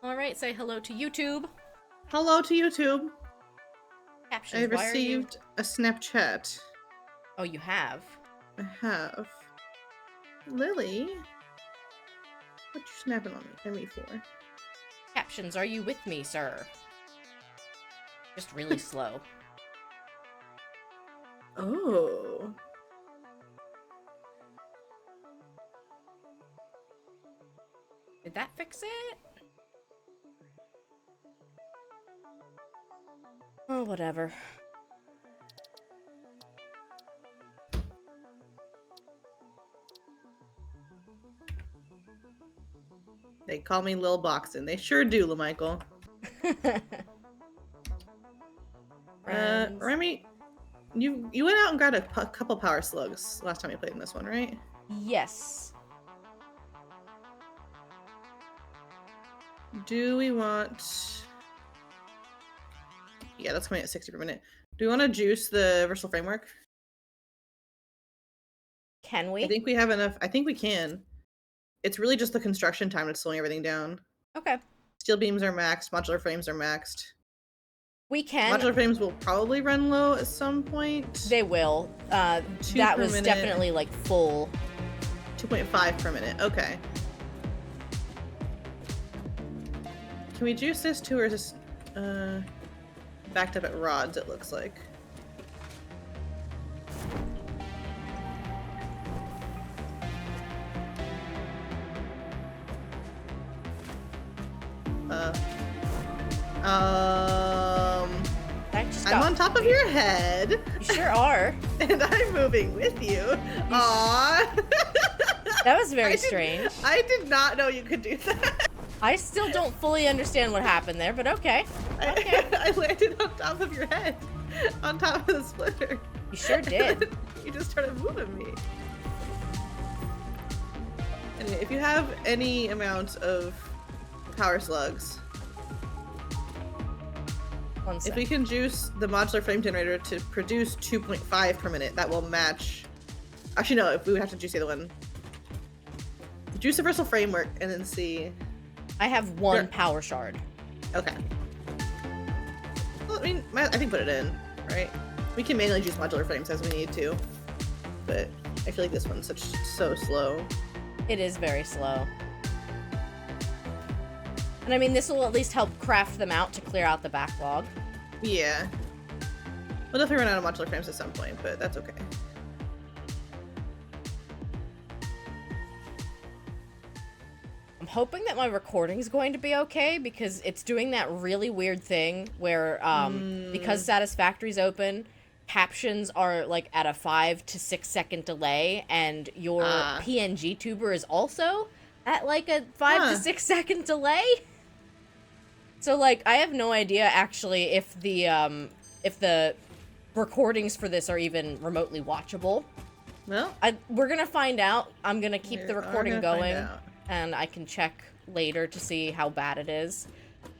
Alright, say hello to YouTube. Hello to YouTube. Captions, I why are you... received a Snapchat. Oh, you have? I have. Lily? What you snapping on me for? Captions, are you with me, sir? Just really slow. Oh. Did that fix it? Oh, whatever. They call me Lil Boxin. They sure do, LaMichael. Remy, you went out and got a couple power slugs last time you played in this one, right? Yes. Do we want... Yeah, that's coming at 60 per minute. Do we want to juice the versatile framework? Can we? I think we have enough. I think we can. It's really just the construction time that's slowing everything down. Okay. Steel beams are maxed. Modular frames are maxed. We can. Modular frames will probably run low at some point. They will. That was minute. definitely like full. 2.5 per minute. Okay. Can we juice this too, or is this backed up at rods, it looks like? I'm on top of your head. You sure are. And I'm moving with you. Aww. That was very strange. I did not know you could do that. I still don't fully understand what happened there, but okay. Okay. I landed on top of your head. On top of the splitter. You sure did. You just started moving me. Anyway, if you have any amount of power slugs, if we can juice the modular flame generator to produce 2.5 per minute, that will match. Actually, no, if we would have to juice the other one. Juice the versatile framework and then see. I have one power shard. Okay. Well, I mean, I think put it in, right? We can manually juice modular frames as we need to, but I feel like this one's so slow. It is very slow. And I mean, this will at least help craft them out to clear out the backlog. Yeah. We'll definitely run out of modular frames at some point, but that's okay. I'm hoping that my recording is going to be okay, because it's doing that really weird thing where, because Satisfactory's open, captions are like at a 5 to 6 second delay, and your PNG tuber is also at like a 5 to 6 second delay. So like, I have no idea actually if the recordings for this are even remotely watchable. Well, we're gonna find out. I'm gonna keep the recording going, and I can check later to see how bad it is.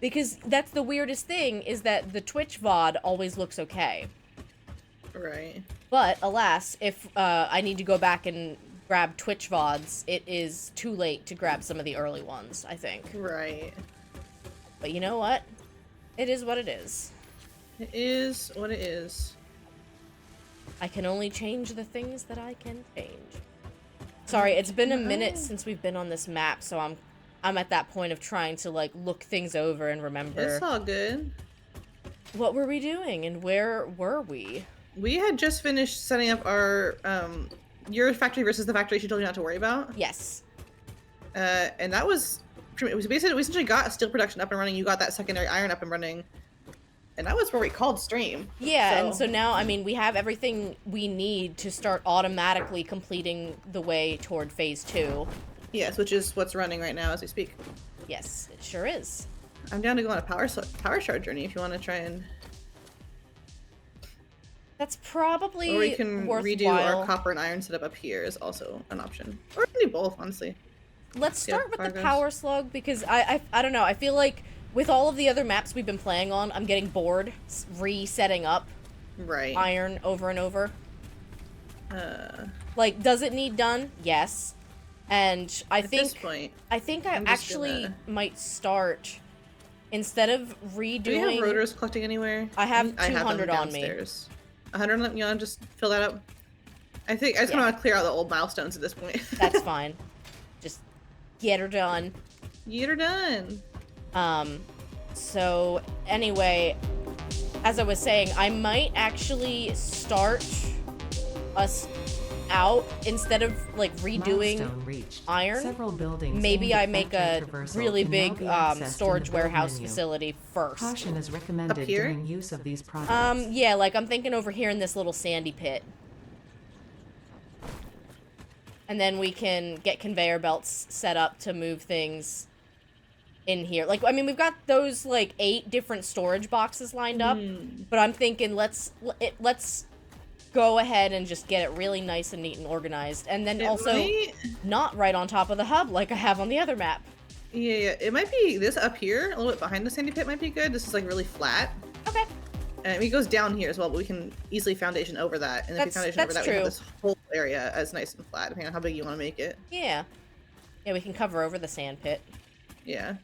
Because that's the weirdest thing, is that the Twitch VOD always looks okay. Right. But, alas, if I need to go back and grab Twitch VODs, it is too late to grab some of the early ones, I think. Right. But you know what? It is what it is. It is what it is. I can only change the things that I can change. Sorry, it's been a minute since we've been on this map, so I'm at that point of trying to, like, look things over and remember. It's all good. What were we doing, and where were we? We had just finished setting up our, your factory versus the factory she told you not to worry about. Yes. And that was, it was basically, we essentially got steel production up and running, you got that secondary iron up and running. And that was where we called stream. Yeah, and so now, I mean, we have everything we need to start automatically completing the way toward phase 2. Yes, which is what's running right now as we speak. Yes, it sure is. I'm down to go on a power shard journey if you want to try and... That's probably Or we can worthwhile. redo our copper and iron setup up here is also an option. Or we can do both, honestly. Let's start with the power slug, because I don't know, I feel like with all of the other maps we've been playing on, I'm getting bored resetting up iron over and over. Like, does it need done? Yes. And I think I actually might start Instead of redoing... Do you have rotors collecting anywhere? I have I 200 them on me. downstairs. 100 on them? You want to just fill that up? I just Yeah. want to clear out the old milestones at this point. That's fine. Just get her done. Get her done. So anyway, as I was saying, I might actually start us out instead of like redoing iron. Several buildings maybe I make a traversal really can big now be accessed in storage the build warehouse menu. facility first. Caution is recommended Up here? during use of these products. Yeah, like I'm thinking over here in this little sandy pit. And then we can get conveyor belts set up to move things in here. Like, I mean, we've got those, like, 8 different storage boxes lined up. But I'm thinking let's go ahead and just get it really nice and neat and organized. And then not right on top of the hub like I have on the other map. Yeah, it might be this up here, a little bit behind the sandy pit might be good. This is, like, really flat. Okay. And it goes down here as well, but we can easily foundation over that. And if we foundation over that, we have this whole area as nice and flat, depending on how big you want to make it. Yeah. Yeah, we can cover over the sand pit. Yeah.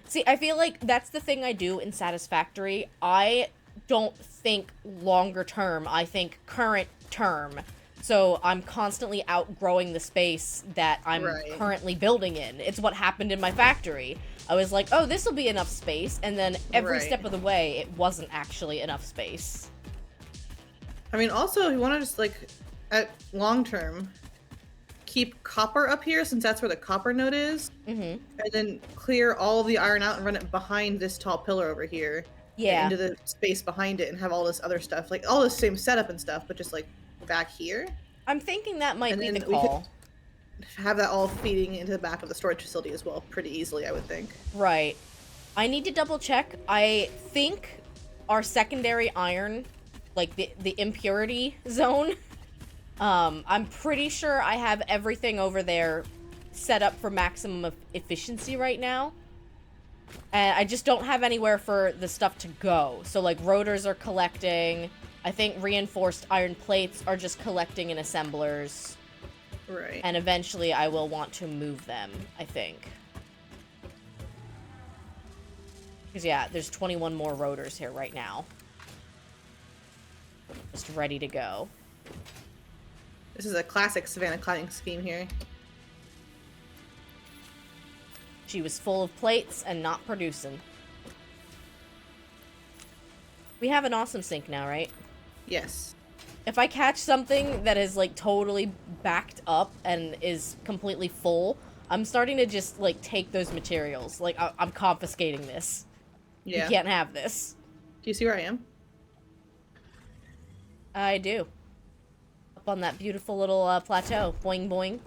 See, I feel like that's the thing I do in Satisfactory. I don't think longer term. I think current term. So I'm constantly outgrowing the space that I'm currently building in. It's what happened in my factory. I was like, oh, this will be enough space. And then every step of the way, it wasn't actually enough space. I mean, also, if you want to just, like, at long term, keep copper up here, since that's where the copper node is. And then clear all of the iron out and run it behind this tall pillar over here. Yeah. Into the space behind it and have all this other stuff. Like, all the same setup and stuff, but just, like, back here. I'm thinking that might be the we call. could have that all feeding into the back of the storage facility as well, pretty easily, I would think. Right. I need to double check. I think our secondary iron, like the impurity zone, I'm pretty sure I have everything over there set up for maximum efficiency right now. And I just don't have anywhere for the stuff to go. So, like, rotors are collecting. I think reinforced iron plates are just collecting in assemblers. Right. And eventually I will want to move them, I think. Because, yeah, there's 21 more rotors here right now. Just ready to go. This is a classic Savannah climbing scheme here. She was full of plates and not producing. We have an awesome sink now, right? Yes. If I catch something that is, like, totally backed up and is completely full, I'm starting to just, like, take those materials. Like, I'm confiscating this. Yeah. You can't have this. Do you see where I am? I do. Up on that beautiful little plateau. Boing, boing.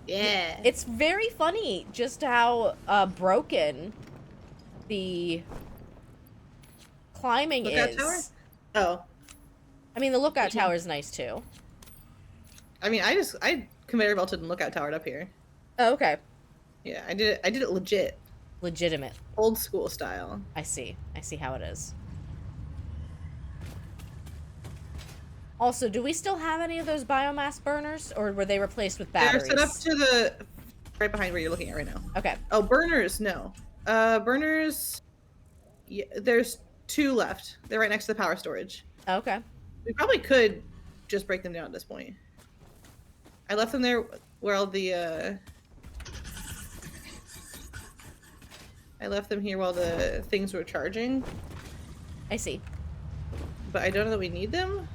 Yeah. It's very funny just how broken the climbing Lookout is. tower? Oh. I mean, the lookout tower is nice, too. I mean, I conveyor belted and lookout towered up here. Oh, okay. Yeah, I did it legit. Legitimate. Old school style. I see. I see how it is. Also, do we still have any of those biomass burners, or were they replaced with batteries? They're set up to the right behind where you're looking at right now. Okay. Oh, burners, no. Burners, yeah, there's 2 left. They're right next to the power storage. Okay. We probably could just break them down at this point. I left them there where all the, I left them here while the things were charging. I see. But I don't know that we need them.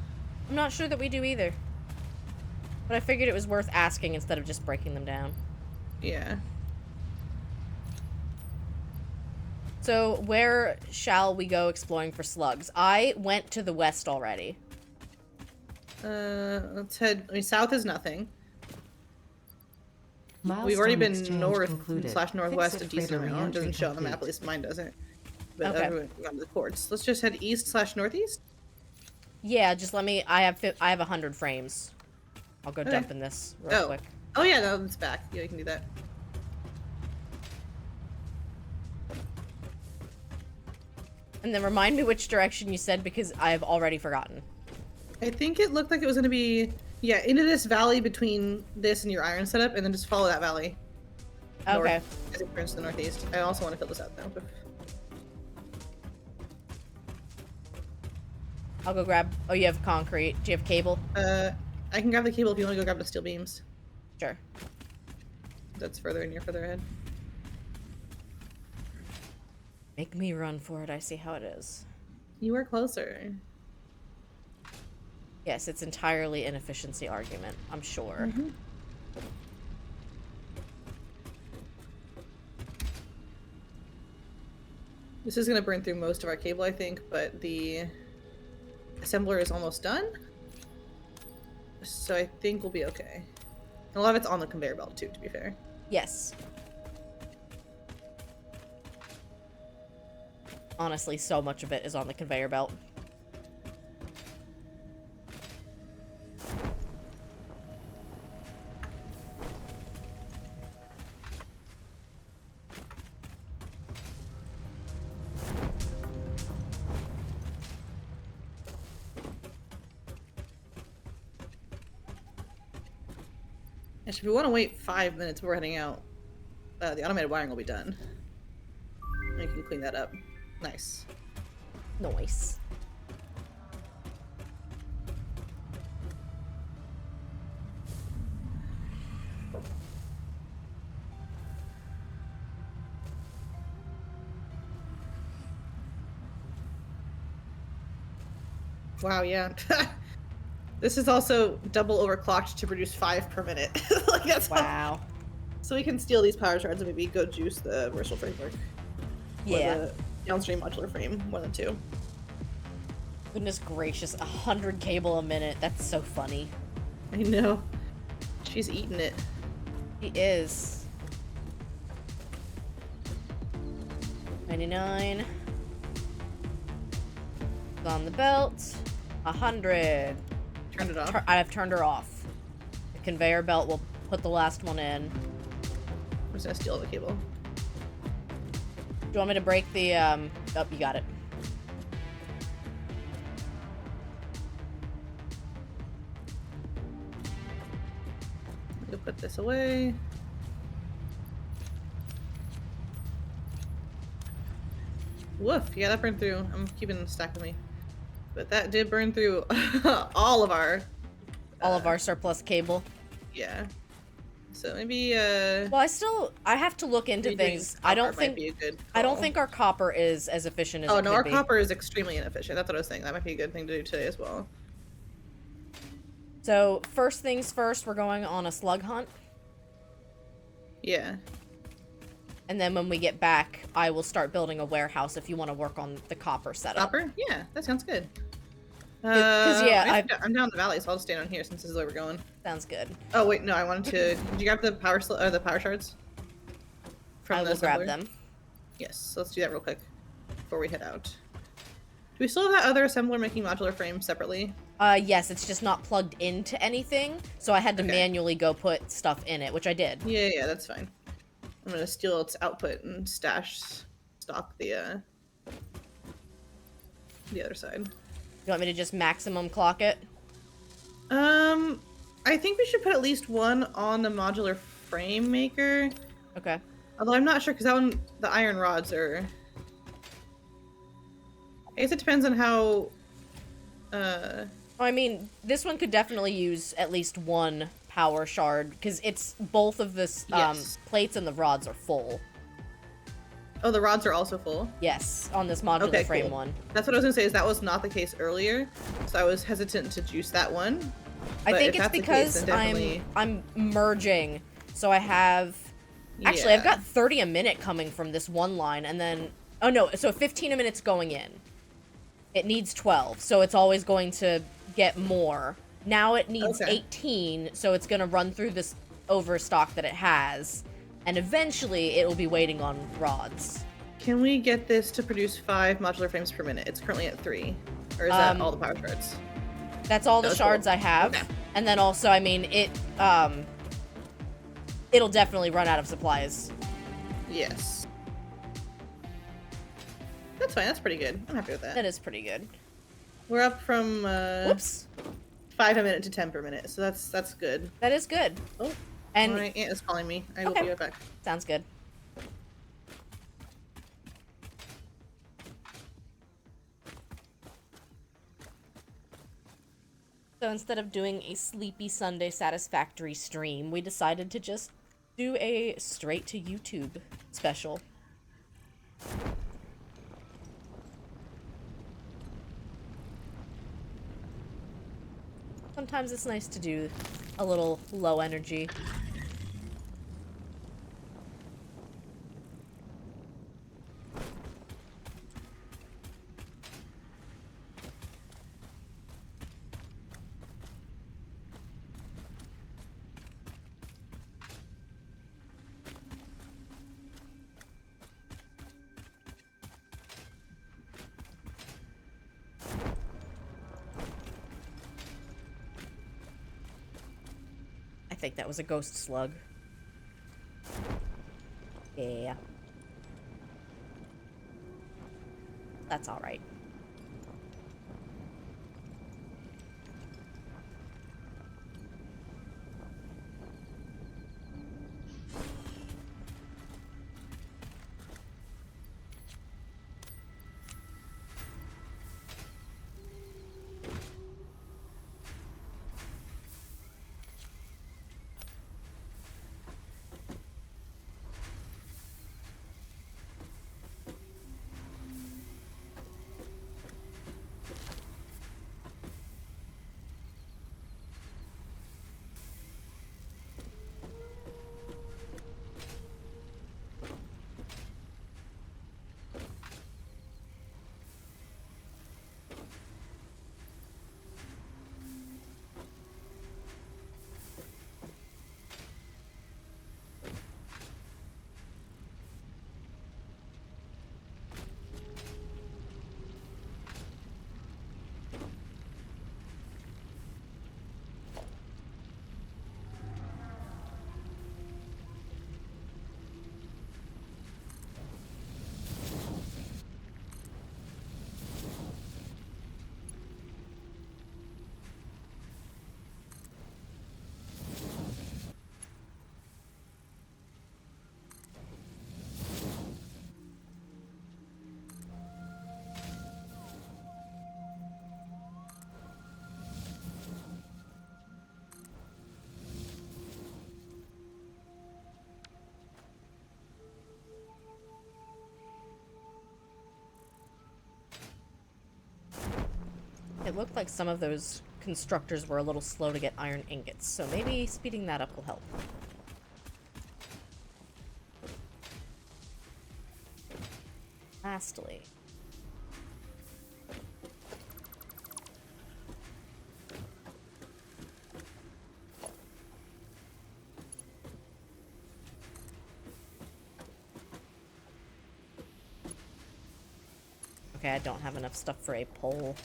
I'm not sure that we do either. But I figured it was worth asking instead of just breaking them down. Yeah. So, where shall we go exploring for slugs? I went to the west already. Let's head. I mean, south is nothing. Milestone We've already been exchange north concluded. / northwest Fixit a decent freighter amount. It doesn't reentry show on the map, at complete. least mine doesn't. But Okay. everyone got to the ports. Let's just head east / northeast. Yeah, just let me. I have 100 frames. I'll go Okay. dump in this real quick. Oh yeah, no, it's back. Yeah, you can do that. And then remind me which direction you said because I have already forgotten. I think it looked like it was going to be, yeah, into this valley between this and your iron setup, and then just follow that valley. Okay. North, as it turns to the northeast. I also want to fill this out though. I'll go grab. Oh, you have concrete. Do you have cable? I can grab the cable if you want to go grab the steel beams. Sure. That's further and you're further ahead. Make me run for it. I see how it is. You are closer. Yes, it's entirely an efficiency argument. I'm sure. Mm-hmm. This is gonna burn through most of our cable, I think, but the assembler is almost done. So I think we'll be okay. And a lot of it's on the conveyor belt too, to be fair. Yes. Honestly, so much of it is on the conveyor belt. Actually, if we want to wait 5 minutes before heading out, the automated wiring will be done. And you can clean that up. Nice. Nice. Wow, yeah. This is also double overclocked to produce 5 per minute. Like, that's Wow. So we can steal these power shards and maybe go juice the versatile framework. Yeah. Or the downstream modular frame, one of the two. Goodness gracious, 100 cable a minute. That's so funny. I know. She's eating it. He is. 99. On the belt. 100. Turned it off. I have turned her off. The conveyor belt will put the last one in. I'm just gonna steal the cable. Do you want me to break the, Oh, you got it. We'll put this away. Woof. Yeah, that burned through. I'm keeping a stack with me. But that did burn through all of our... All of our surplus cable. Yeah. So maybe, Well, I have to look into things. I don't think our copper is as efficient as it Oh, could no, our be. copper is extremely inefficient. That's what I was saying. That might be a good thing to do today as well. So, first things first, we're going on a slug hunt. Yeah. And then when we get back, I will start building a warehouse if you want to work on the copper setup. Copper? Yeah, that sounds good. 'Cause, yeah, I'm down the valley, so I'll just stay down here since this is where we're going. Sounds good. Oh wait, no, I wanted to. Did you grab the power shards? I the will grab assembler? them. Yes, so let's do that real quick before we head out. Do we still have that other assembler making modular frames separately? Yes, it's just not plugged into anything, so I had to Okay. manually go put stuff in it, which I did. Yeah, that's fine. I'm gonna steal its output and stock the other side. You want me to just maximum clock it? I think we should put at least one on the modular frame maker. Okay. Although I'm not sure because that one, the iron rods are. I guess it depends on how. I mean, this one could definitely use at least one power shard, because it's both of the Yes. plates and the rods are full. Oh, the rods are also full. Yes, on this modular Okay, frame cool. one. That's what I was gonna say. Is that was not the case earlier, so I was hesitant to juice that one. I But think if it's that's the case, because then definitely- I'm merging, so I have. Actually, I've Yeah. got 30 a minute coming from this one line, and then oh no, so 15 a minute's going in. It needs 12, so it's always going to get more. Now it needs Okay. 18, so it's gonna run through this overstock that it has, and eventually it will be waiting on rods. Can we get this to produce 5 modular frames per minute? It's currently at 3. Or is that all the power shards? That's all the That's shards cool. I have, Okay. and then also, I mean, it'll definitely run out of supplies. Yes. That's fine. That's pretty good. I'm happy with that. That is pretty good. We're up from Whoops. 5 a minute to 10 per minute, so that's good. That is good. Oh, And My aunt is calling me. I will Okay. be right back. sounds good. So instead of doing a Sleepy Sunday Satisfactory stream, we decided to just do a straight to YouTube special. Sometimes it's nice to do a little low energy. I think that was a ghost slug. Yeah. That's alright. It looked like some of those constructors were a little slow to get iron ingots, so maybe speeding that up will help. Lastly. Okay, I don't have enough stuff for a pole.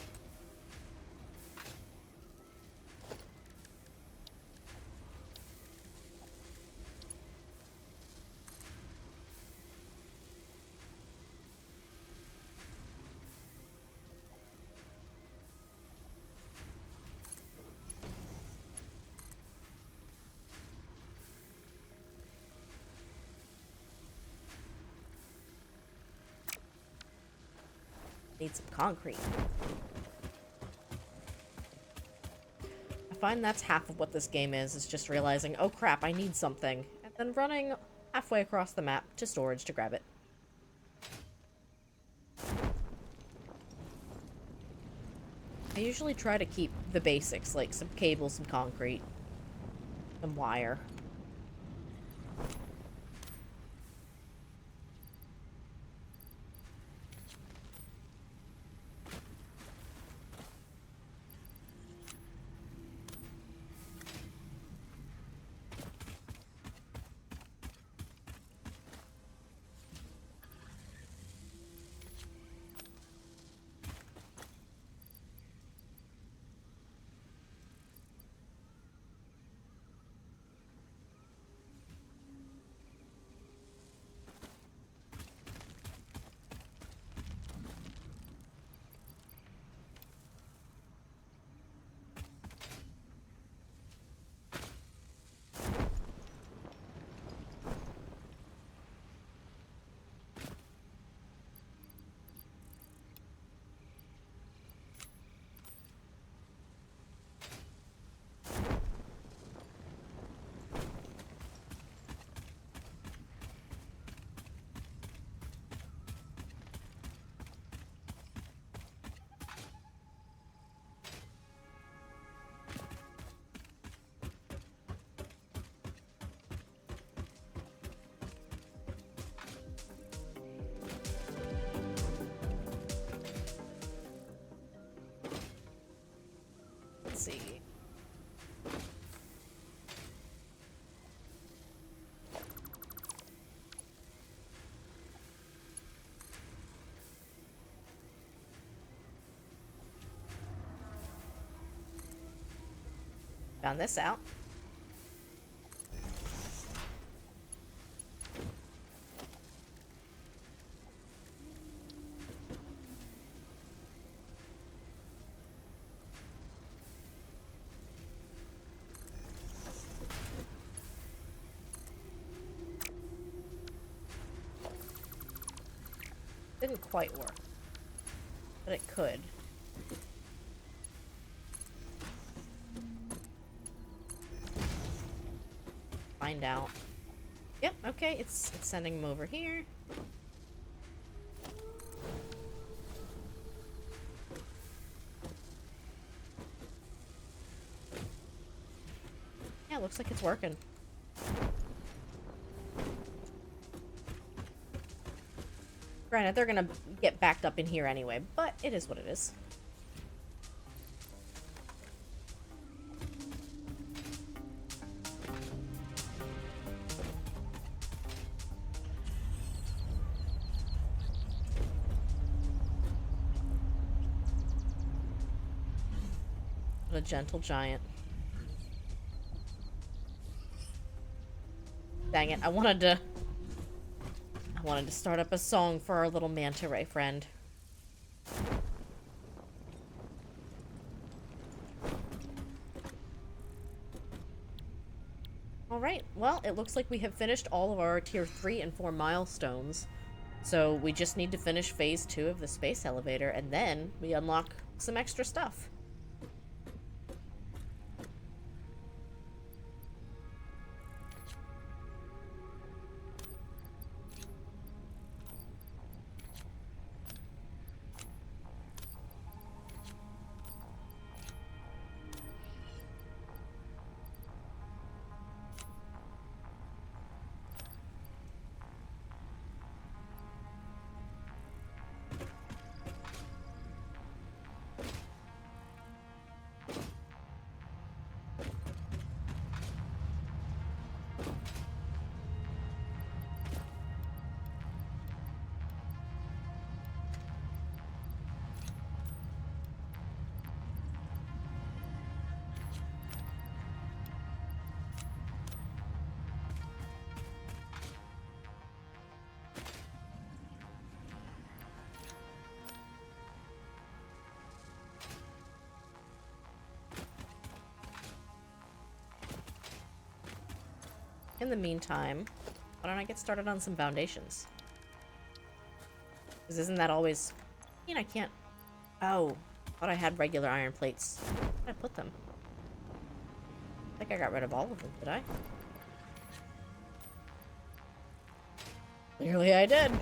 Need some concrete. I find that's half of what this game is just realizing, oh crap, I need something, and then running halfway across the map to storage to grab it. I usually try to keep the basics, like some cable, some concrete, some wire. see. Found this out. Didn't quite work, but it could. Find out. Yep, okay, it's sending them over here. Yeah, looks like it's working. Granted, they're gonna get backed up in here anyway, but it is what it is. What a gentle giant. Dang it, I wanted to start up a song for our little manta ray friend. Alright, well, it looks like we have finished all of our tier 3 and 4 milestones. So we just need to finish phase 2 of the space elevator, and then we unlock some extra stuff. In the meantime, why don't I get started on some foundations? Because isn't that always... I mean, I can't... Oh, thought I had regular iron plates. Where did I put them? I think I got rid of all of them, did I? Clearly I did.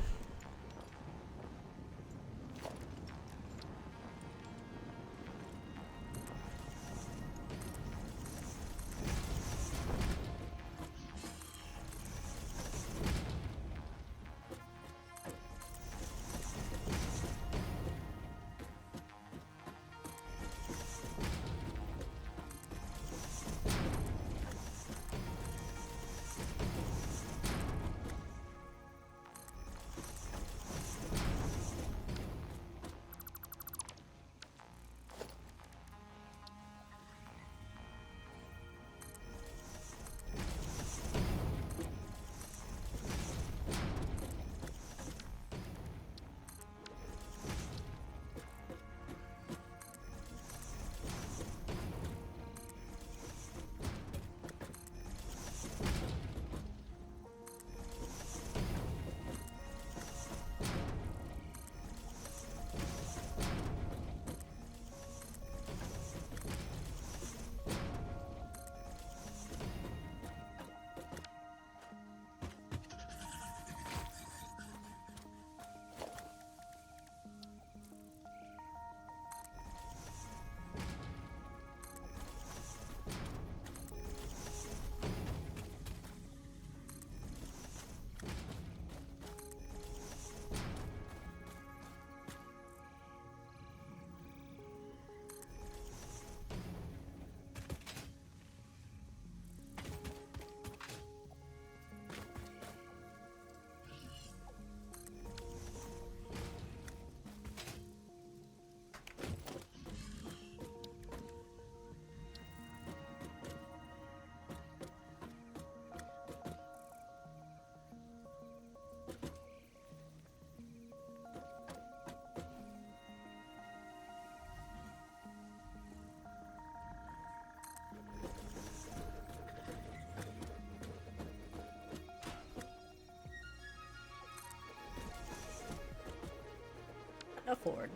forward.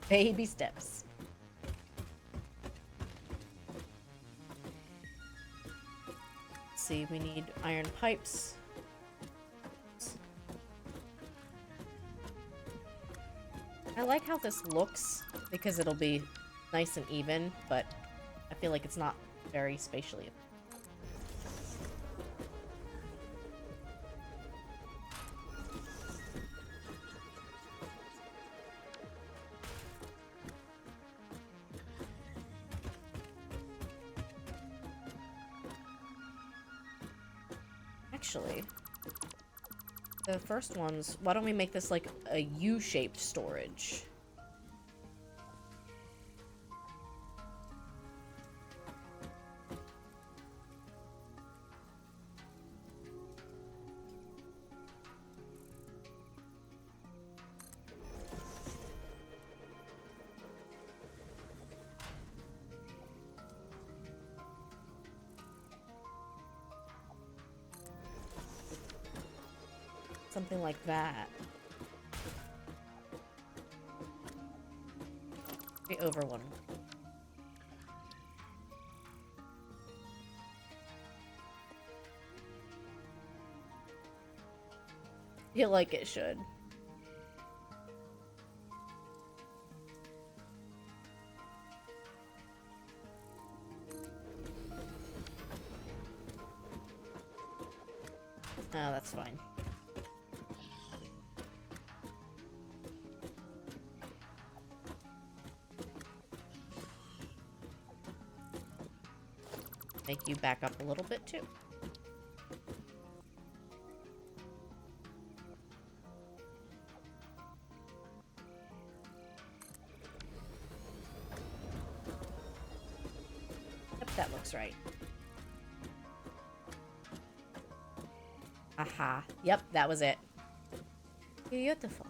Baby steps. Let's see, we need iron pipes. I like how this looks because it'll be nice and even, but I feel like it's not very spatially. Actually, the first ones, why don't we make this like a U-shaped storage? Something like that. Be over one. Feel like it should. Oh, that's fine. Make you back up a little bit too. Yep, that looks right. Aha. Yep, that was it. Beautiful.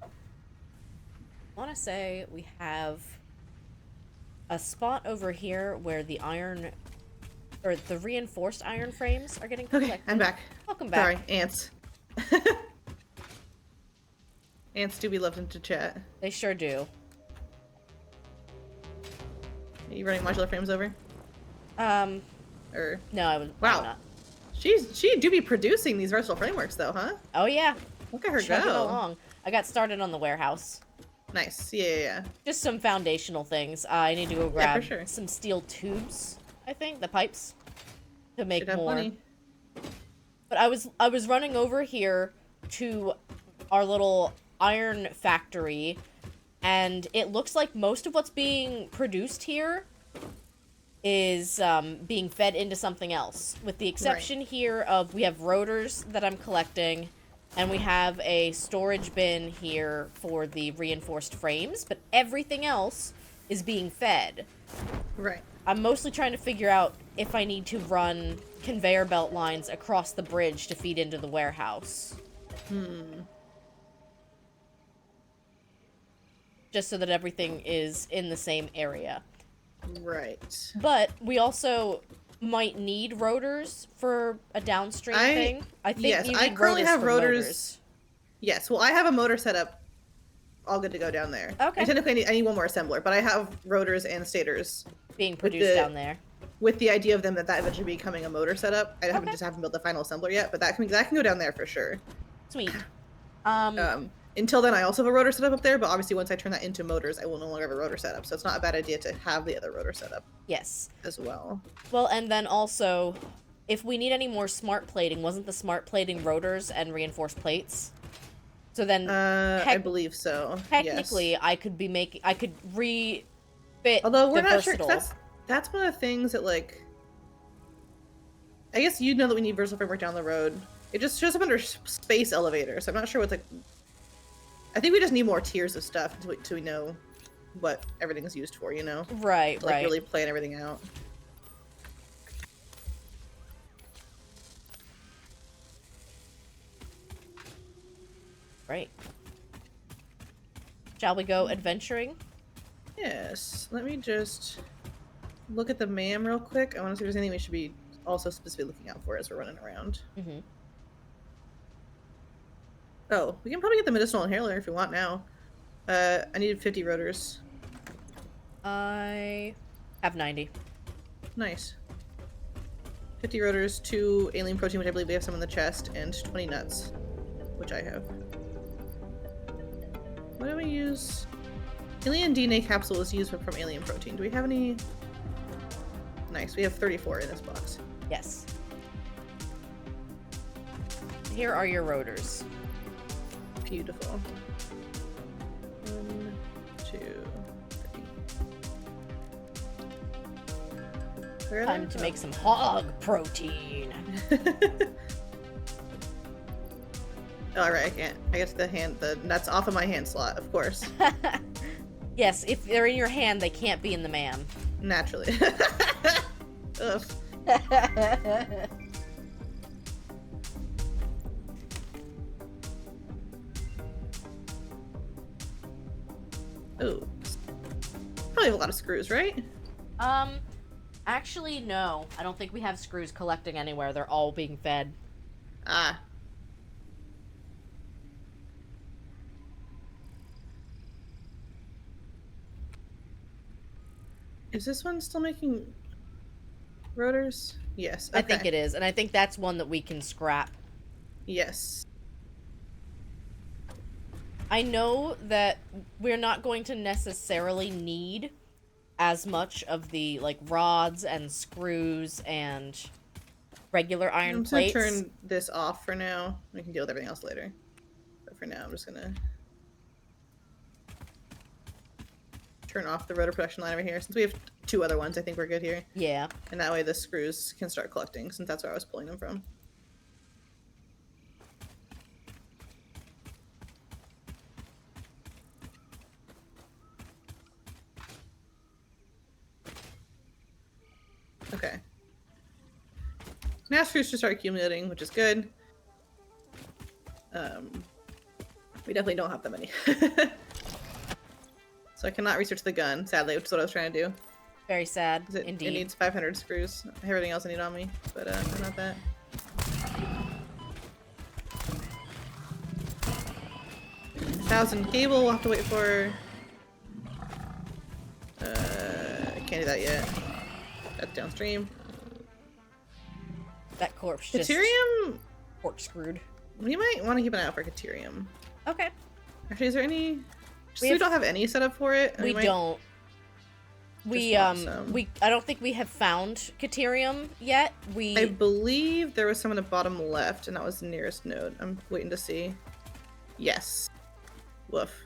I want to say we have a spot over here where the iron, or the reinforced iron frames are getting collected. Okay, I'm back. Welcome back. Sorry, ants. Ants do be loved to chat. They sure do. Are you running modular frames over? Or No, I was. wow. I'm not. She do be producing these versatile frameworks though, huh? Oh yeah. Look at her Chugging go. along. I got started on the warehouse. Nice. Yeah. Just some foundational things. I need to go Yeah, grab for sure. some steel tubes. I think the pipes to make Should have more. plenty. But I was running over here to our little iron factory, and it looks like most of what's being produced here is being fed into something else, with the exception here of we have rotors that I'm collecting, and we have a storage bin here for the reinforced frames, but everything else is being fed. Right. I'm mostly trying to figure out if I need to run conveyor belt lines across the bridge to feed into the warehouse. Just so that everything is in the same area. Right. But we also might need rotors for a downstream thing. I think yes, you need I currently rotors have for rotors. motors. Yes, well, I have a motor set up all good to go down there. Okay. And technically, I need one more assembler, but I have rotors and stators Being produced down there. with the idea of them that eventually becoming a motor setup. I Okay. haven't built the final assembler yet, but that can go down there for sure. Sweet. Until then, I also have a rotor setup up there, but obviously once I turn that into motors, I will no longer have a rotor setup. So it's not a bad idea to have the other rotor setup Yes. as well. Well, and then also, if we need any more smart plating, wasn't the smart plating rotors and reinforced plates? So then, I believe so. technically, yes. I could be making, I could refit. Although we're the not sure, 'cause versatile. that's one of the things that, like, I guess you know that we need versatile framework down the road. It just shows up under space elevator, so I'm not sure what's like. I think we just need more tiers of stuff until we know what everything is used for, you know? Right, to, like, right. really plan everything out. Right. Shall we go adventuring? Yes. Let me just look at the MAM real quick. I want to see if there's anything we should be also specifically looking out for as we're running around. Mm-hmm. Oh, we can probably get the medicinal inhaler if we want now. I needed 50 rotors. I have 90. Nice. 50 rotors, 2 alien protein, which I believe we have some in the chest, and 20 nuts, which I have. What do we use? Alien DNA capsule is used from alien protein. Do we have any? Nice, we have 34 in this box. Yes. Here are your rotors. Beautiful. 1, 2, 3. Time to make some hog protein. Alright, I can't. I guess the nuts off of my hand slot, of course. Yes, if they're in your hand, they can't be in the man. Naturally. Ugh. Ooh. Probably have a lot of screws, right? Actually, no. I don't think we have screws collecting anywhere. They're all being fed. Ah. Is this one still making rotors? Yes. Okay. I think it is, and I think that's one that we can scrap. Yes. I know that we're not going to necessarily need as much of the, like, rods and screws and regular iron plates. I'm just gonna turn this off for now. We can deal with everything else later. But for now, I'm just gonna turn off the rotor production line over here. Since we have 2 other ones, I think we're good here. Yeah. And that way the screws can start collecting, since that's where I was pulling them from. Okay. Now screws should start accumulating, which is good. We definitely don't have that many. So I cannot research the gun, sadly, which is what I was trying to do. Very sad, It indeed. needs 500 screws. Everything else I need on me, but not that. $1,000 cable we'll have to wait for. I can't do that yet. That's downstream. That corpse just Caterium? corkscrewed. We might want to keep an eye out for Caterium. Okay. Actually, is there any? We don't have any set up for it. We don't. We want some. I don't think we have found Caterium yet. I believe there was some in the bottom left, and that was the nearest node. I'm waiting to see. Yes. Woof.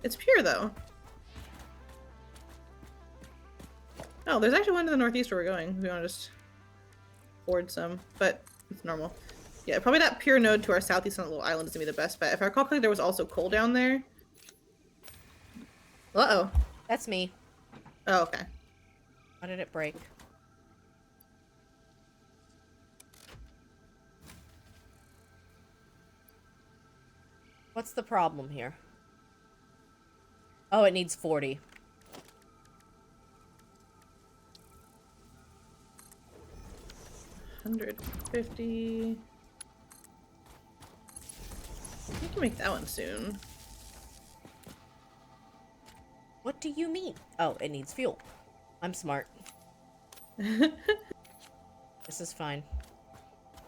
It's pure though. Oh, there's actually one to the northeast where we're going. If we want to just hoard some, but it's normal. Yeah, probably that pure node to our southeast on the little island is gonna be the best bet. If I recall correctly, there was also coal down there. Uh-oh. That's me. Oh, okay. How did it break? What's the problem here? Oh, it needs 40. $150. We can make that one soon. What do you mean? Oh, it needs fuel. I'm smart. This is fine.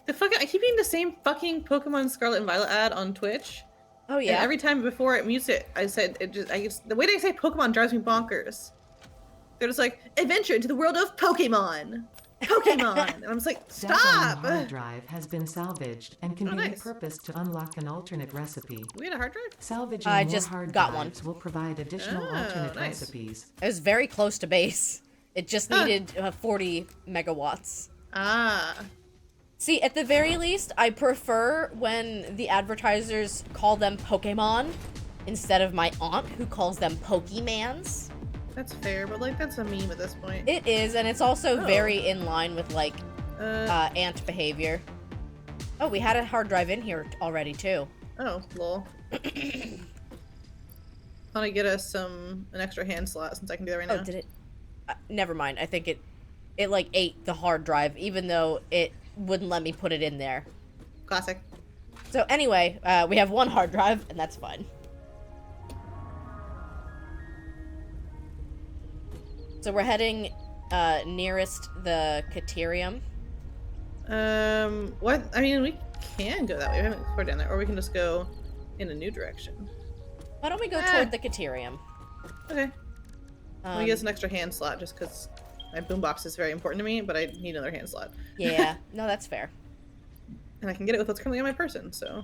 The fuck! I keep getting the same fucking Pokemon Scarlet and Violet ad on Twitch. Oh yeah. And every time before it mutes it, I said the way they say Pokemon drives me bonkers. They're just like, adventure into the world of Pokemon. Pokemon! And I'm just like, Data on stop! the hard drive has been salvaged and can Oh, be nice. repurposed to unlock an alternate recipe. We had a hard drive? Salvaging I more just hard got one. drives will provide additional Oh, alternate nice. recipes. It was very close to base. It just needed 40 megawatts. Ah. See, at the very least, I prefer when the advertisers call them Pokemon instead of my aunt who calls them Pokemans. That's fair, but like that's a meme at this point. It is, and it's also Oh. very in line with like aunt behavior. Oh, we had a hard drive in here already too. Oh, lol. Want to get us an extra hand slot since I can do that right now. Oh, did it? Never mind. I think it like ate the hard drive, even though it wouldn't let me put it in there. Classic. So anyway, we have one hard drive, and that's fine. So we're heading nearest the Caterium. What? I mean, we can go that way. We haven't explored down there, or we can just go in a new direction. Why don't we go toward the Caterium? Okay. Let me get us an extra hand slot just because my boombox is very important to me, but I need another hand slot. Yeah, no, that's fair. And I can get it with what's currently on my person, so.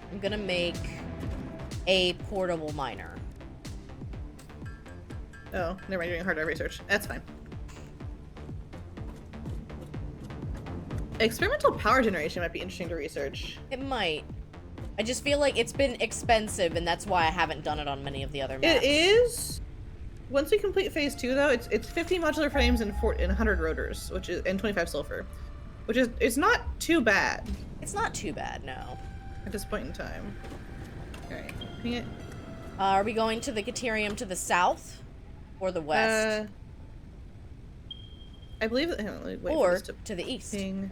I'm gonna make a portable miner. Oh, never mind, doing hard drive research. That's fine. Experimental power generation might be interesting to research. It might. I just feel like it's been expensive, and that's why I haven't done it on many of the other maps. It is. Once we complete phase 2, though, it's 50 modular frames and 100 rotors, which is and 25 sulfur, which is it's not too bad It's not too bad, no. at this point in time. All right, ping it. Are we going to the Caterium to the south or the west? I believe that. Hang on, let me wait for or this to the east? ping.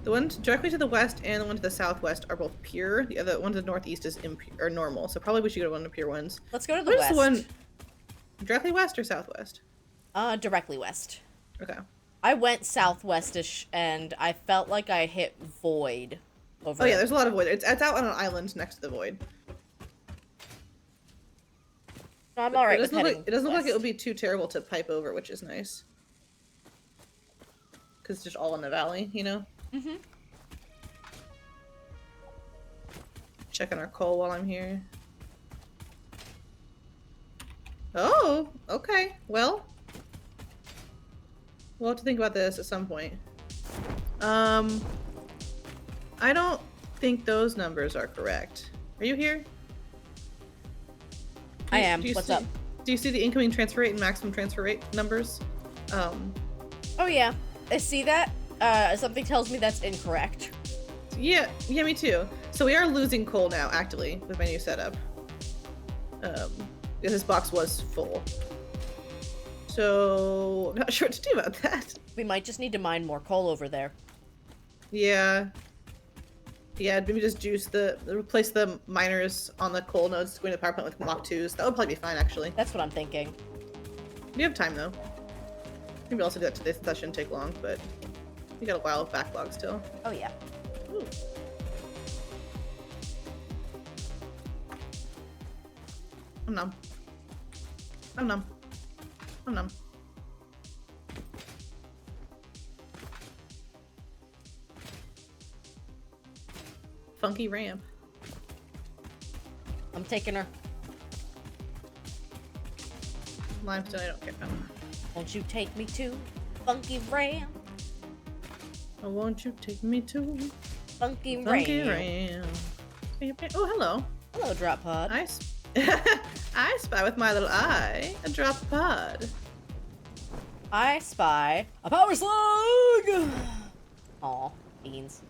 The one directly to the west and the one to the southwest are both pure. The other one to the northeast is impure or normal. So probably we should go to one of the pure ones. Let's go to the What is west. the one directly west or southwest? Directly west. Okay. I went southwestish, and I felt like I hit void over Oh yeah, it. there's a lot of void. It's out on an island next to the void. No, I'm alright with It doesn't look like it west. would be too terrible to pipe over, which is nice. Because it's just all in the valley, you know? Mm-hmm. Checking our coal while I'm here. Oh, okay. Well, we'll have to think about this at some point. I don't think those numbers are correct. Are you here? I am. Do you What's see- up? Do you see the incoming transfer rate and maximum transfer rate numbers? Oh, yeah. I see that. Something tells me that's incorrect. Yeah, me too. So we are losing coal now, actively, with my new setup. Because this box was full. So, I'm not sure what to do about that. We might just need to mine more coal over there. Yeah. Yeah, maybe just replace the miners on the coal nodes going to the power plant with Mach 2s. That would probably be fine, actually. That's what I'm thinking. We have time, though. Maybe also do that today since that shouldn't take long, but we got a while of backlog still. Oh, yeah. Ooh. I'm numb. I'm numb. I'm numb. Funky ramp. I'm taking her. Limestone, I don't care about. Won't you take me to Funky Ram? Oh, won't you take me to Funky Funky Ram. Ramp? Oh, hello. Hello, Drop Pod. I spy with my little eye a drop pod. I spy a power slug! Aw, beans.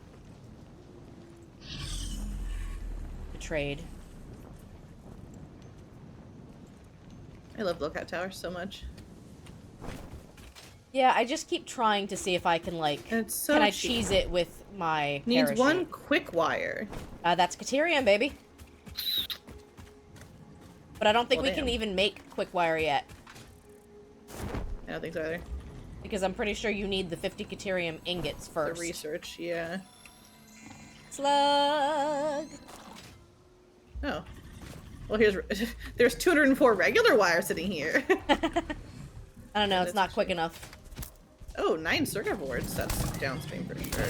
Betrayed. I love Lookout Tower so much. Yeah, I just keep trying to see if I can, like, And it's so can I cheap. cheese it with my Needs parachute. one quick wire. That's Caterium, baby. But I don't think Well, we can damn. even make quick wire yet. I don't think so either. Because I'm pretty sure you need the 50 Caterium ingots The first. research, yeah. Slug! Oh. Well, there's 204 regular wires sitting here. I don't know, it's That's not quick enough. Oh, 9 circuit boards. That's downstream for sure.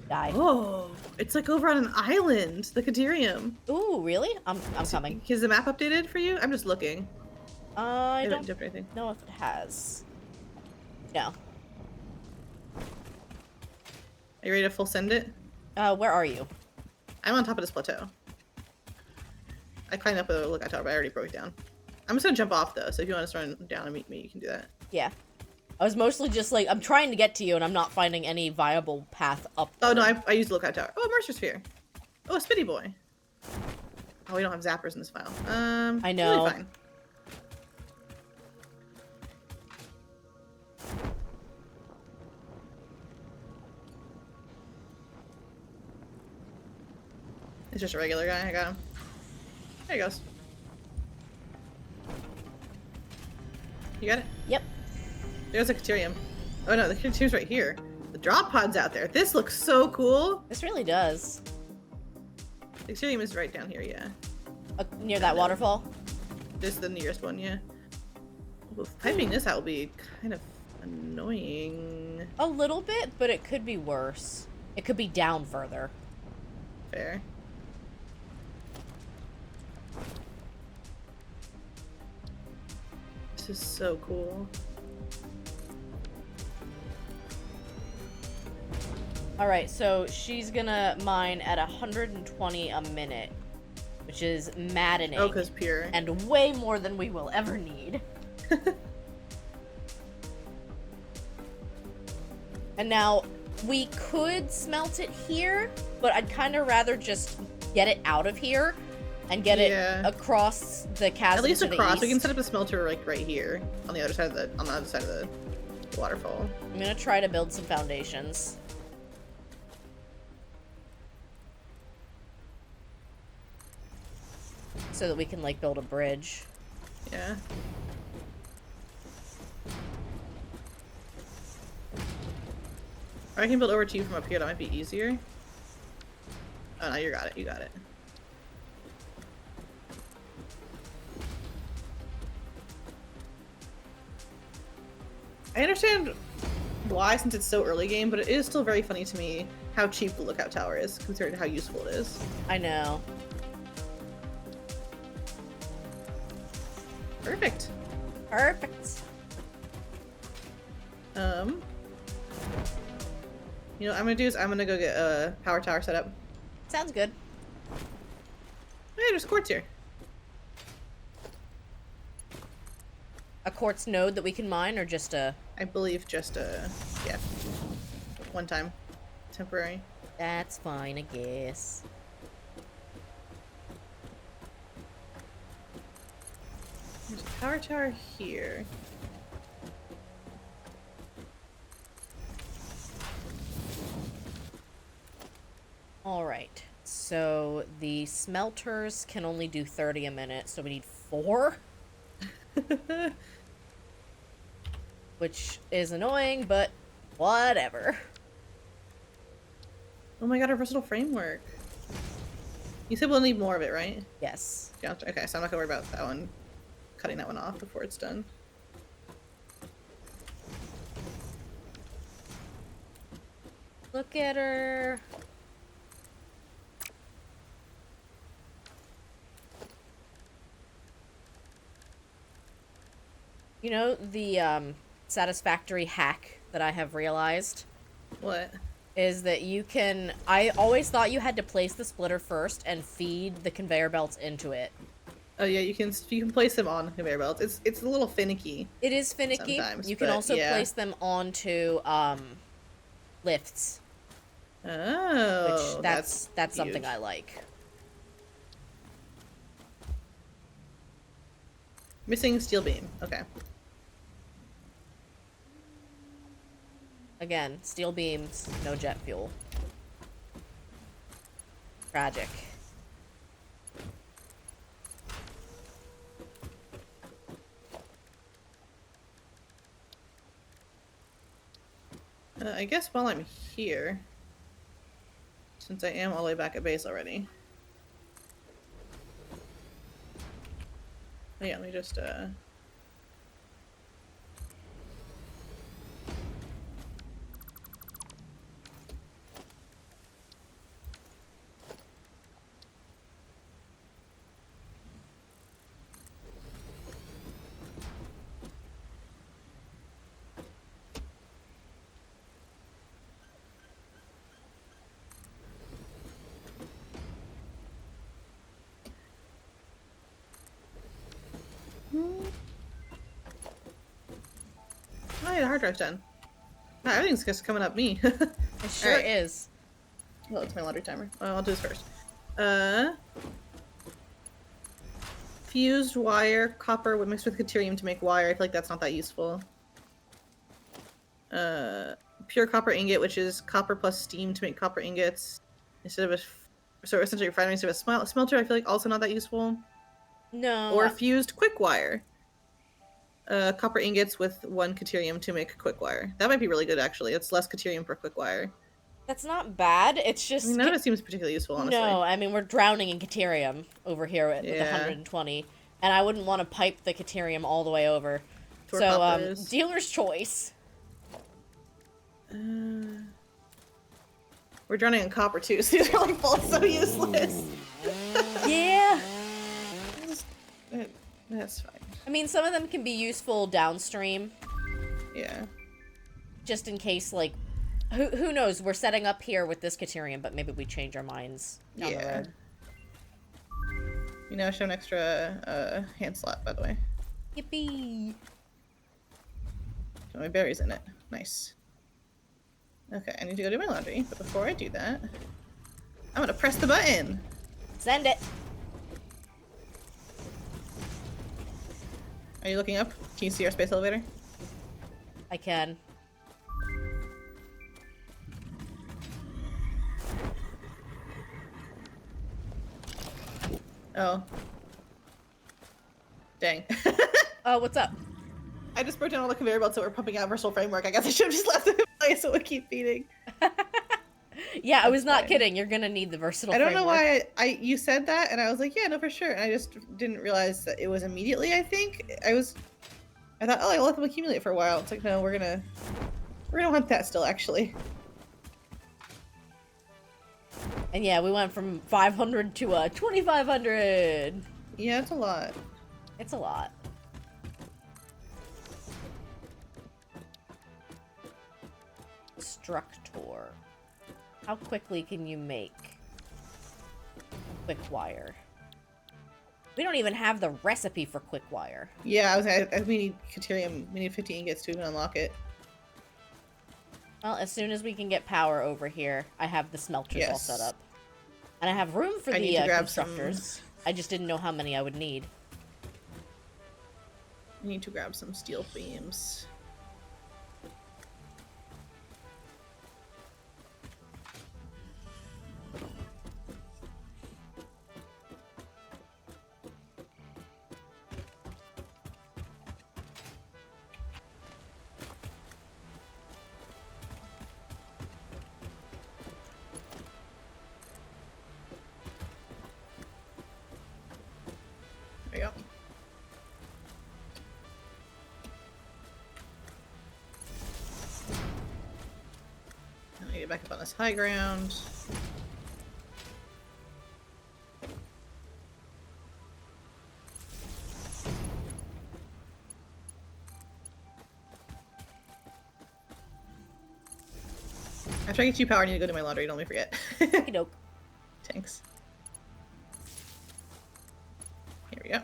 Die. Oh, It's like over on an island, the Caterium. Ooh, really? I'm coming. Is the map updated for you? I'm just looking. I haven't don't dipped anything. know if it has. No. Are you ready to full send it? Where are you? I'm on top of this plateau. I climbed up a lookout tower, but I already broke it down. I'm just gonna jump off though, so if you want to run down and meet me, you can do that. Yeah. I was mostly just like, I'm trying to get to you and I'm not finding any viable path up there. Oh no, I used the lookout tower. Oh, a Mercer Sphere. Oh, a Spitty Boy. Oh, we don't have zappers in this file. I know. Totally fine. It's just a regular guy. I got him. There he goes. You got it? Yep. There's a Caterium. Oh no, the Caterium's right here. The drop pod's out there. This looks so cool. This really does. The Caterium is right down here, yeah. Near that waterfall? This is the nearest one, yeah. Oof, typing this out will be kind of annoying. A little bit, but it could be worse. It could be down further. Fair. This is so cool. Alright, so she's gonna mine at 120 a minute, which is maddening. Oh, because pure. And way more than we will ever need. And now, we could smelt it here, but I'd kind of rather just get it out of here and get it across the chasm. At least to the across. east. We can set up a smelter like right here on the other side of the waterfall. I'm gonna try to build some foundations. So that we can like build a bridge. Yeah. Or I can build over to you from up here. That might be easier. Oh no, you got it. You got it. I understand why, since it's so early game, but it is still very funny to me how cheap the lookout tower is compared to how useful it is. I know. Perfect. Perfect. You know what I'm gonna do is I'm gonna go get a power tower set up. Sounds good. Hey, there's quartz here. A quartz node that we can mine, or just a... I believe just yeah. One time. Temporary. That's fine, I guess. There's a power tower here. Alright. So, the smelters can only do 30 a minute, so we need 4? Which is annoying, but whatever. Oh my god, a versatile framework. You said we'll need more of it, right? Yes. Yeah, okay, so I'm not gonna worry about that one. Cutting that one off before it's done. Look at her. You know, the Satisfactory hack that I have realized What? is that you can... I always thought you had to place the splitter first and feed the conveyor belts into it. Oh yeah, you can place them on conveyor belts. It's a little finicky. It is finicky. Sometimes, You can but also yeah. place them onto lifts, Oh, which that's something huge. I like. Missing steel beam. Okay. Again, steel beams, no jet fuel. Tragic. I guess while I'm here, since I am all the way back at base already. Oh, yeah, let me just the hard drive's done. Wow, everything's just coming up me. It sure Alright. is. Well, it's my laundry timer. Well, I'll do this first. Fused wire, copper mixed with deuterium to make wire. I feel like that's not that useful. Pure copper ingot, which is copper plus steam to make copper ingots. Instead of so essentially refinery instead of a smelter, I feel like also not that useful. No. Or fused quick wire. Copper ingots with 1 deuterium to make quick wire. That might be really good, actually. It's less deuterium per quick wire. That's not bad. It's just... I mean, none of it seems particularly useful, honestly. No, I mean, we're drowning in Caterium over here with 120. And I wouldn't want to pipe the Caterium all the way over. So, dealer's choice. We're drowning in copper, too, so these are, like, both so useless. Yeah. That's fine. I mean, some of them can be useful downstream. Yeah. Just in case, like... Who knows? We're setting up here with this Caterium, but maybe we change our minds down the road. You know, I show an extra hand slot, by the way. Yippee! Got my berries in it. Nice. Okay, I need to go do my laundry, but before I do that, I'm gonna press the button! Send it! Are you looking up? Can you see our space elevator? I can. Oh. Dang. What's up? I just broke down all the conveyor belts that were pumping out versatile framework. I guess I should have just left them in place so it would keep feeding. Yeah, I was not kidding. You're gonna need the versatile framework. I don't know why you said that, and I was like, yeah, no, for sure. And I just didn't realize that it was immediately, I think. I thought, oh, I'll let them accumulate for a while. It's like, no, we're gonna hunt that still, actually. And yeah, we went from 500 to 2,500. Yeah, it's a lot. It's a lot. Structor. How quickly can you make quick wire? We don't even have the recipe for quick wire. Yeah, we need Caterium. We need 50 ingots to even unlock it. Well, as soon as we can get power over here, I have the smelters all set up. And I have room for the constructors. I just didn't know how many I would need. I need to grab some steel beams. There you go. Now I get back up on this high ground. After I get you power, I need to go do my laundry. Don't let me forget. Okey doke. Thanks. Here we go.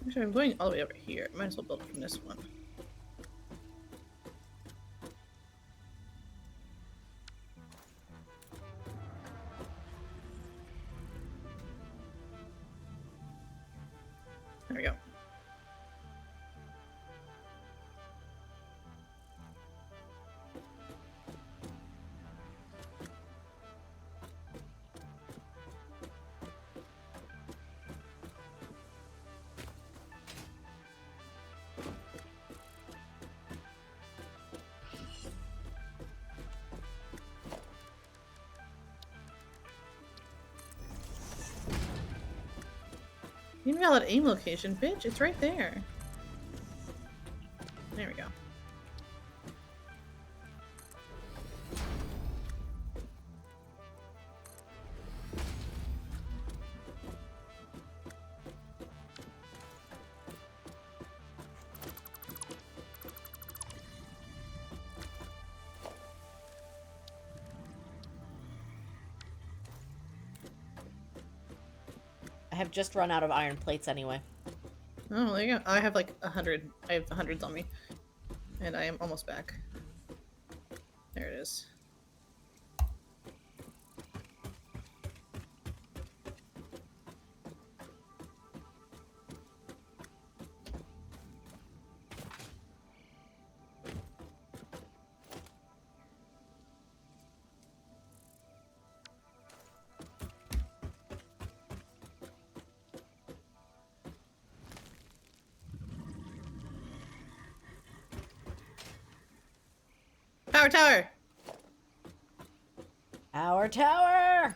Actually, I'm going all the way over here. Might as well build from this one. There we go. Invalid aim location, bitch. It's right there. There we go. have just run out of iron plates anyway. Oh, there you go. I have like 100. I have hundreds on me. And I am almost back. There it is. Power tower! Our tower!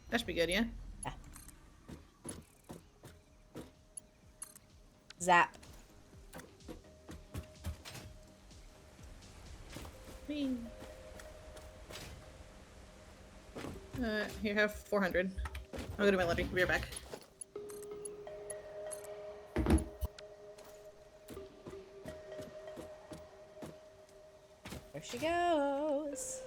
That should be good, yeah? Yeah. Zap. Whee. Here, have 400. I'll go to my laundry. Be right back. There she goes.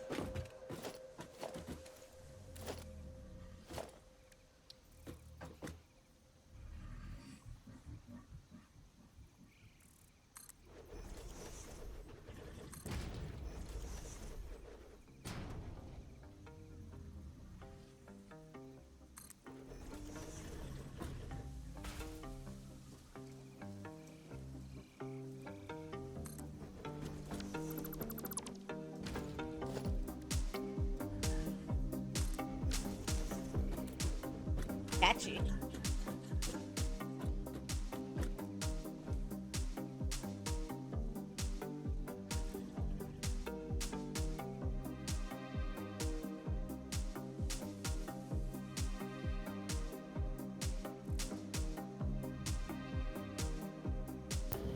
Catchy.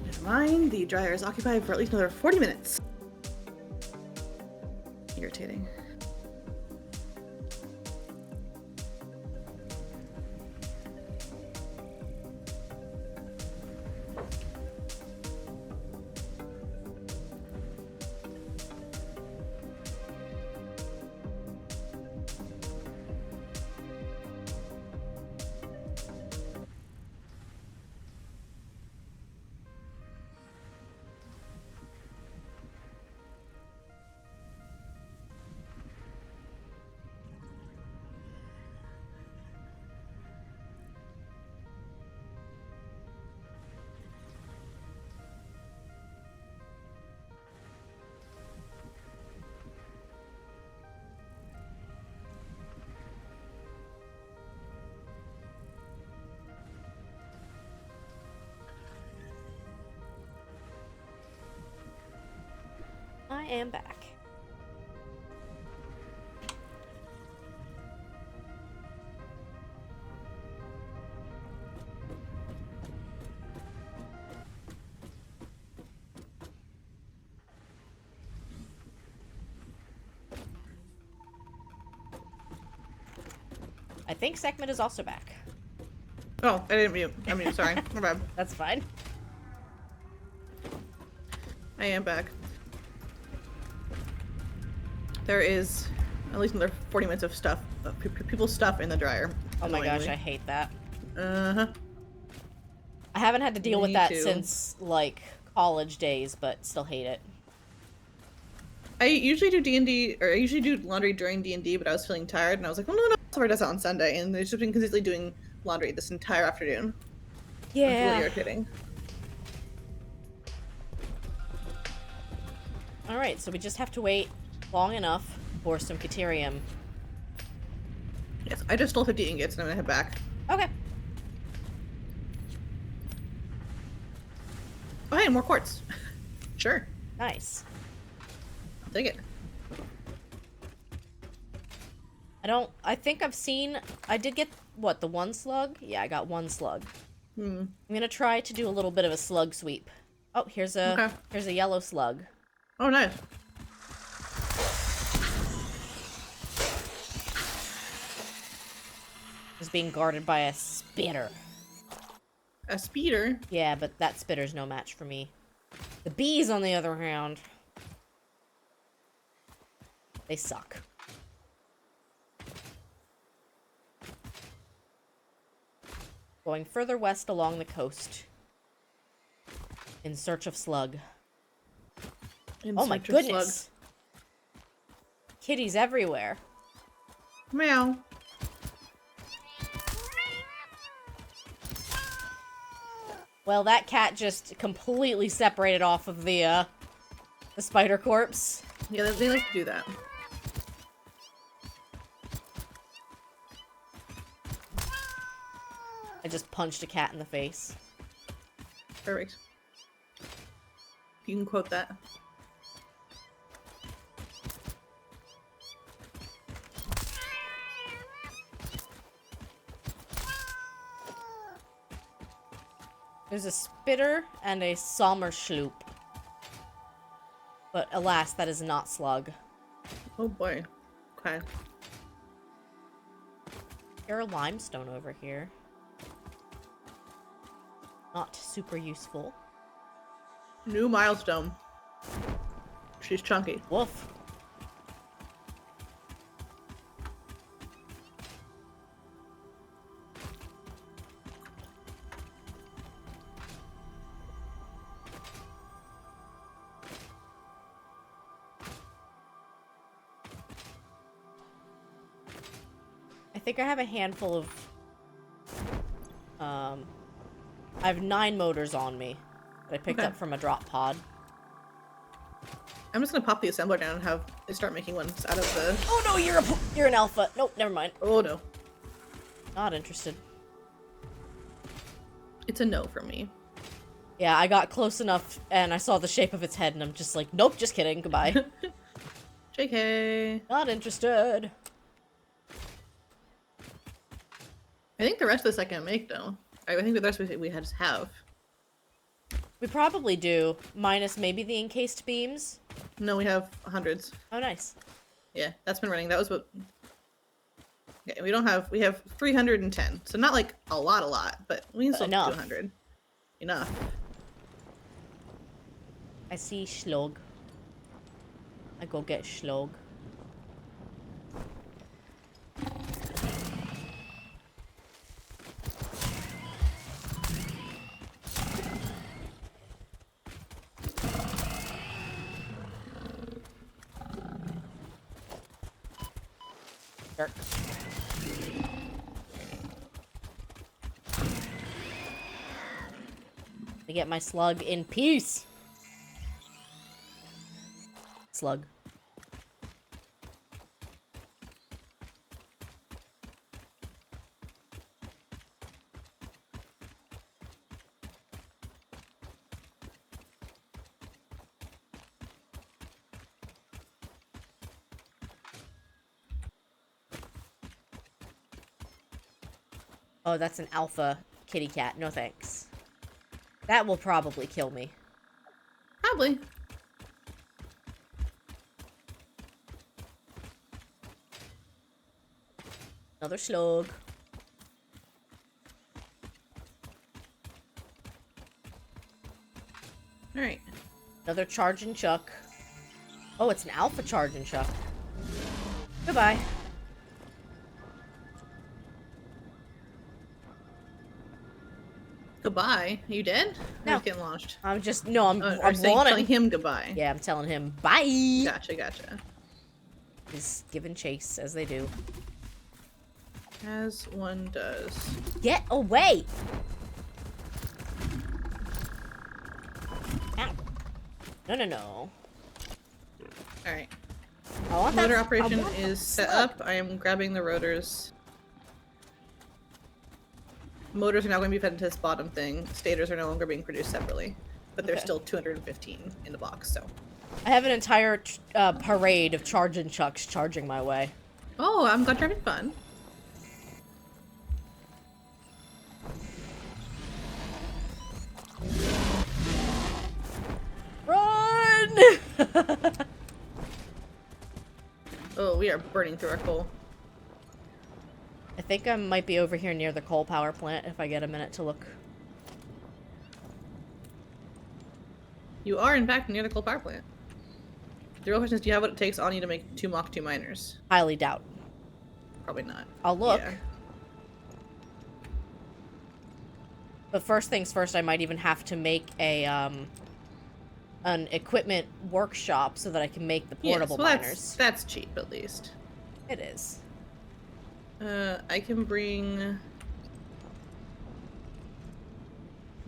Never mind, the dryer is occupied for at least another 40 minutes. Irritating. I am back. I think Sekhmet is also back. Oh, I didn't mute. I mean, sorry. My bad. That's fine. I am back. There is at least another 40 minutes of stuff, people's stuff in the dryer. Oh my gosh, annoyingly. I hate that. Uh-huh. I haven't had to deal with Me that too. since, like, college days, but still hate it. I usually do D&D, or I usually do laundry during D&D, but I was feeling tired, and I was like, well, no, someone does it on Sunday, and they've just been consistently doing laundry this entire afternoon. It's really Yeah. irritating. Alright, so we just have to wait long enough for some Caterium. Yes, I just stole 50 ingots, and I'm gonna head back. Okay. Oh, hey, more quartz. Sure. Nice. I'll take it. I think I've seen, I did get, what, the one slug? Yeah, I got one slug. Hmm. I'm gonna try to do a little bit of a slug sweep. Oh, here's a yellow slug. Oh, nice. It's being guarded by a spitter. A speeder? Yeah, but that spitter's no match for me. The bees, on the other hand, they suck. Going further west along the coast. In search of slug. In Oh my search of slug. goodness! Kitties everywhere. Meow. Well, that cat just completely separated off of the spider corpse. Yeah, they like to do that. I just punched a cat in the face. Perfect. You can quote that. There's a spitter and a Sommerschloop. But alas, that is not slug. Oh boy. Okay. There are limestone over here. Not super useful. New milestone. She's chunky. Woof. I think I have a handful of, I have 9 motors on me that I picked up from a drop pod. I'm just gonna pop the assembler down and have it start making ones out of the... Oh no, you're an alpha. Nope, never mind. Oh no. Not interested. It's a no for me. Yeah, I got close enough and I saw the shape of its head and I'm just like, nope, just kidding, goodbye. JK. Not interested. I think the rest of this I can make though. I think the rest we had to have. We probably do, minus maybe the encased beams. No, we have hundreds. Oh, nice. Yeah, that's been running. That was what... Okay, we have 310. So not like a lot, but we can still do enough. 100. Enough. I see Schlog. I go get Schlog. Jerk. To get my slug in peace. Slug. Oh, that's an alpha kitty cat. No thanks. That will probably kill me. Probably. Another slug. Alright. Another charge and chuck. Oh, it's an alpha charge and chuck. Goodbye. Goodbye. You dead? No. He's getting launched. I'm just no. I'm telling him goodbye. Yeah, I'm telling him bye. Gotcha. He's giving chase as they do. As one does. Get away! Ow. No. Alright. I want Motor that. operation I want is that set slug. up. I am grabbing the rotors. Motors are now going to be fed into this bottom thing. Stators are no longer being produced separately. But there's Okay. still 215 in the box, so. I have an entire parade of charge and chucks charging my way. Oh, I'm glad you're having fun. Run! Oh, we are burning through our coal. I think I might be over here near the coal power plant if I get a minute to look. You are, in fact, near the coal power plant. The real question is, do you have what it takes on you to make 2 Mach 2 miners? Highly doubt. Probably not. I'll look. Yeah. But first things first, I might even have to make a, an equipment workshop so that I can make the portable well, miners. That's cheap, at least. It is. I can bring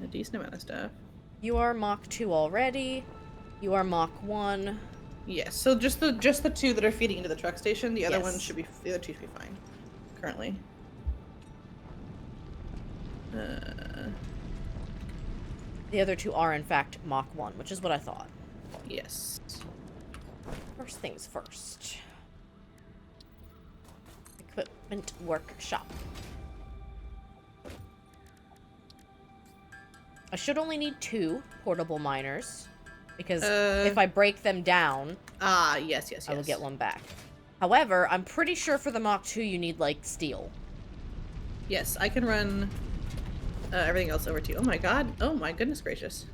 a decent amount of stuff. You are Mach 2 already. You are Mach 1. Yes, so just the two that are feeding into the truck station. The other Yes. one should be, the other two should be fine. Currently. The other two are, in fact, Mach 1, which is what I thought. Yes. First things first. Equipment workshop. I should only need 2 portable miners, because if I break them down, yes. I will get one back. However, I'm pretty sure for the Mach 2 you need, like, steel. Yes, I can run everything else over to you. Oh my god. Oh my goodness gracious.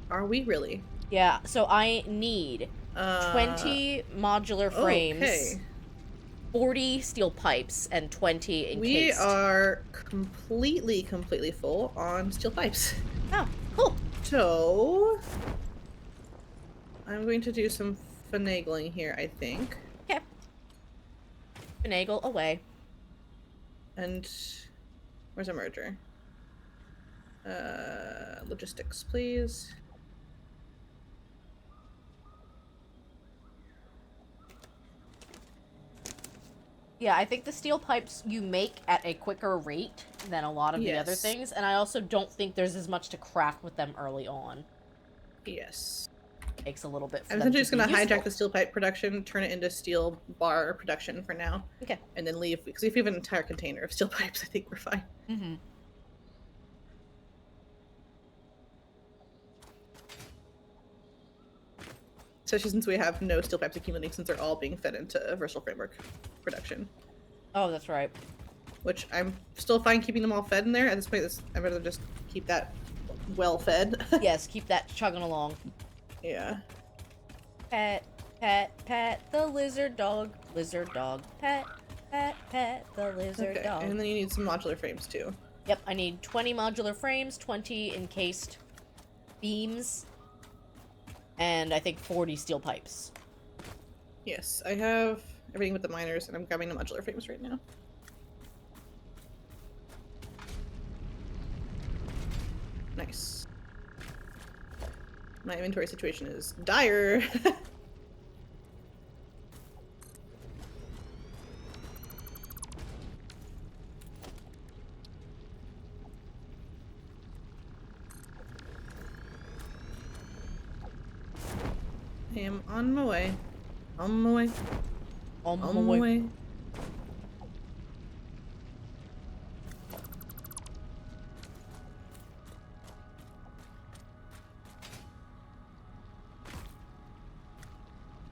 Are we really? Yeah, so I need 20 modular frames, Okay. 40 steel pipes, and 20 encased. We are completely full on steel pipes. Oh, cool. So, I'm going to do some finagling here, I think. Okay. Finagle away. And where's our merger? Logistics, please. Yeah, I think the steel pipes you make at a quicker rate than a lot of the other Yes. things, and I also don't think there's as much to craft with them early on. Yes. Takes a little bit for I'm them essentially just going to be hijack useful. the steel pipe production, turn it into steel bar production for now, Okay. and then leave, because if we have an entire container of steel pipes, I think we're fine. Mm-hmm. Especially since we have no steel pipes accumulating, since they're all being fed into Versal Framework production. Oh, that's right. Which I'm still fine keeping them all fed in there. At this point, I'd rather just keep that well fed. Yes, keep that chugging along. Yeah. Pet, pet, pet the lizard dog. Lizard dog. Pet, pet, pet the lizard Okay, dog. and then you need some modular frames too. Yep, I need 20 modular frames, 20 encased beams, and I think 40 steel pipes. Yes, I have everything with the miners, and I'm grabbing the modular frames right now. Nice. My inventory situation is dire. I am on my way. On my way. On my On my way. way.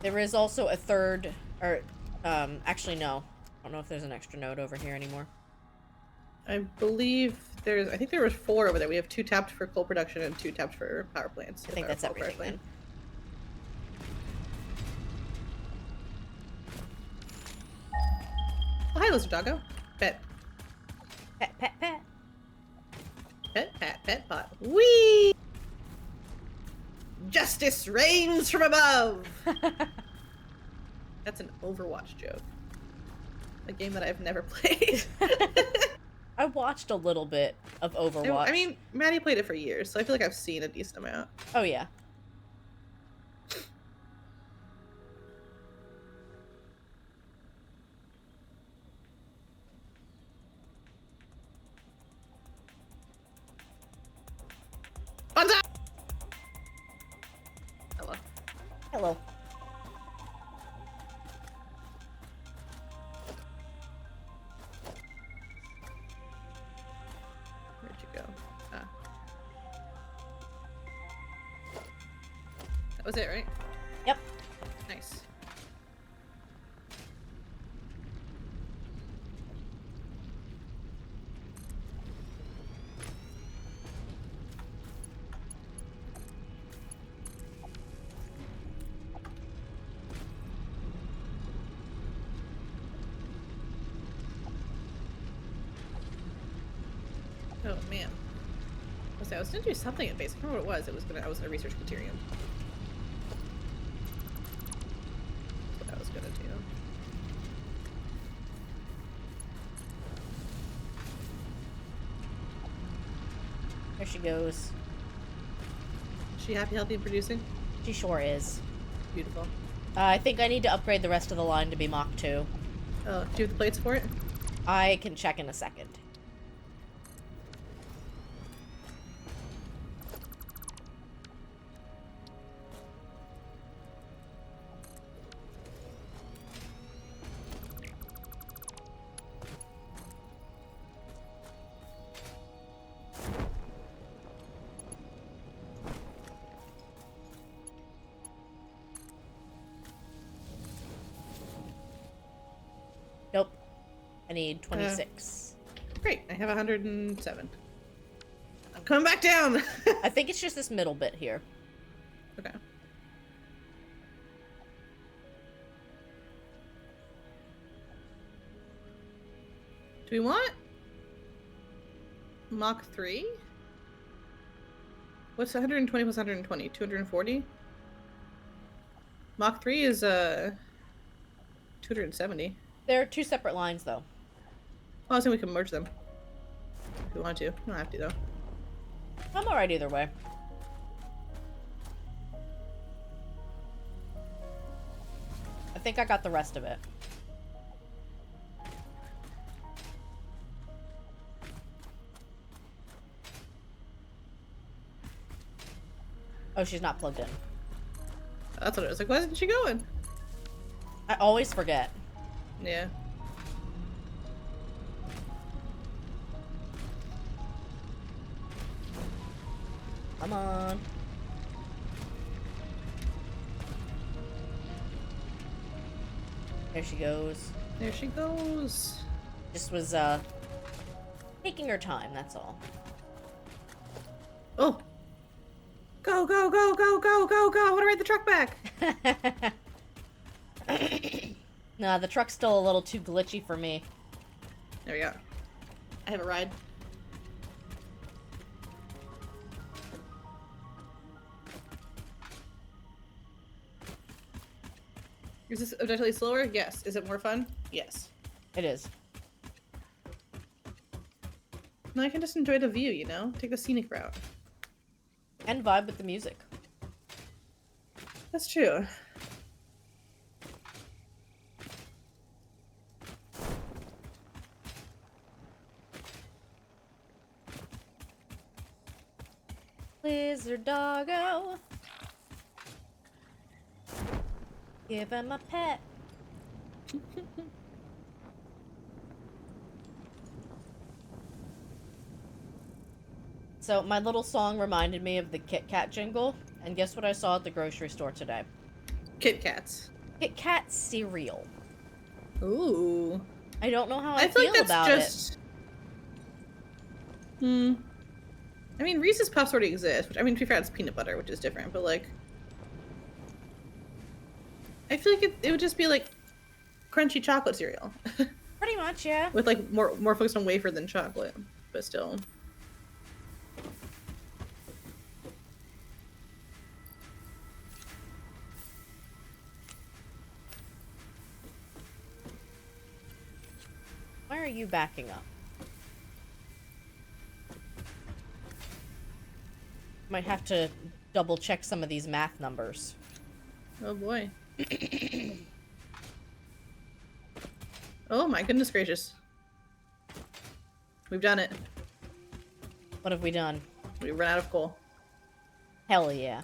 There is also a third, or, actually no. I don't know if there's an extra node over here anymore. I believe I think there was 4 over there. We have 2 tapped for coal production and 2 tapped for power plants. I think that's everything then. Oh, hi, Lizard Doggo. Pet. Pet, pet, pet. Pet pot. Whee! Justice reigns from above! That's an Overwatch joke. A game that I've never played. I watched a little bit of Overwatch. I mean, Maddie played it for years, so I feel like I've seen a decent amount. Oh yeah. Banzai! Hello. Hello. Where'd you go? Ah. That was it, right? Yep. Nice. Oh man. I was gonna do something at base. I can't remember what it was. I was gonna research Deuterium. That's what I was gonna do. There she goes. Is she happy, healthy, and producing? She sure is. Beautiful. I think I need to upgrade the rest of the line to be Mach 2. Oh, do you have the plates for it? I can check in a second. Nope. I need 26. Great, I have 107. I'm coming back down! I think it's just this middle bit here. Okay. Do we want Mach 3? What's 120 plus 120? 240? Mach 3 is 270. They're two separate lines, though. Oh, I think we can merge them. If we want to. We don't have to, though. I'm alright either way. I think I got the rest of it. Oh, she's not plugged in. That's what it was. Like, why isn't she going? I always forget. Yeah. Come on. There she goes. There she goes. Just was, taking her time, that's all. Oh! Go, go, go, go, go, go, go! I want to ride the truck back! Nah, the truck's still a little too glitchy for me. There we go. I have a ride. Is this objectively slower? Yes. Is it more fun? Yes. It is. No, I can just enjoy the view, you know? Take the scenic route. And vibe with the music. That's true. Lizard doggo. Give him a pet. So my little song reminded me of the Kit Kat jingle, and guess what I saw at the grocery store today? Kit Kats. Kit Kat cereal. Ooh. I don't know how I feel feel like about it. I mean, Reese's Puffs already exist, which, I mean, to be fair, it's peanut butter, which is different, but, like... I feel like it would just be, like, crunchy chocolate cereal. Pretty much, yeah. With, like, more focused on wafer than chocolate, but still. Why are you backing up? Might have to double check some of these math numbers. Oh boy. Oh my goodness gracious. We've done it. What have we done? We've run out of coal. Hell yeah.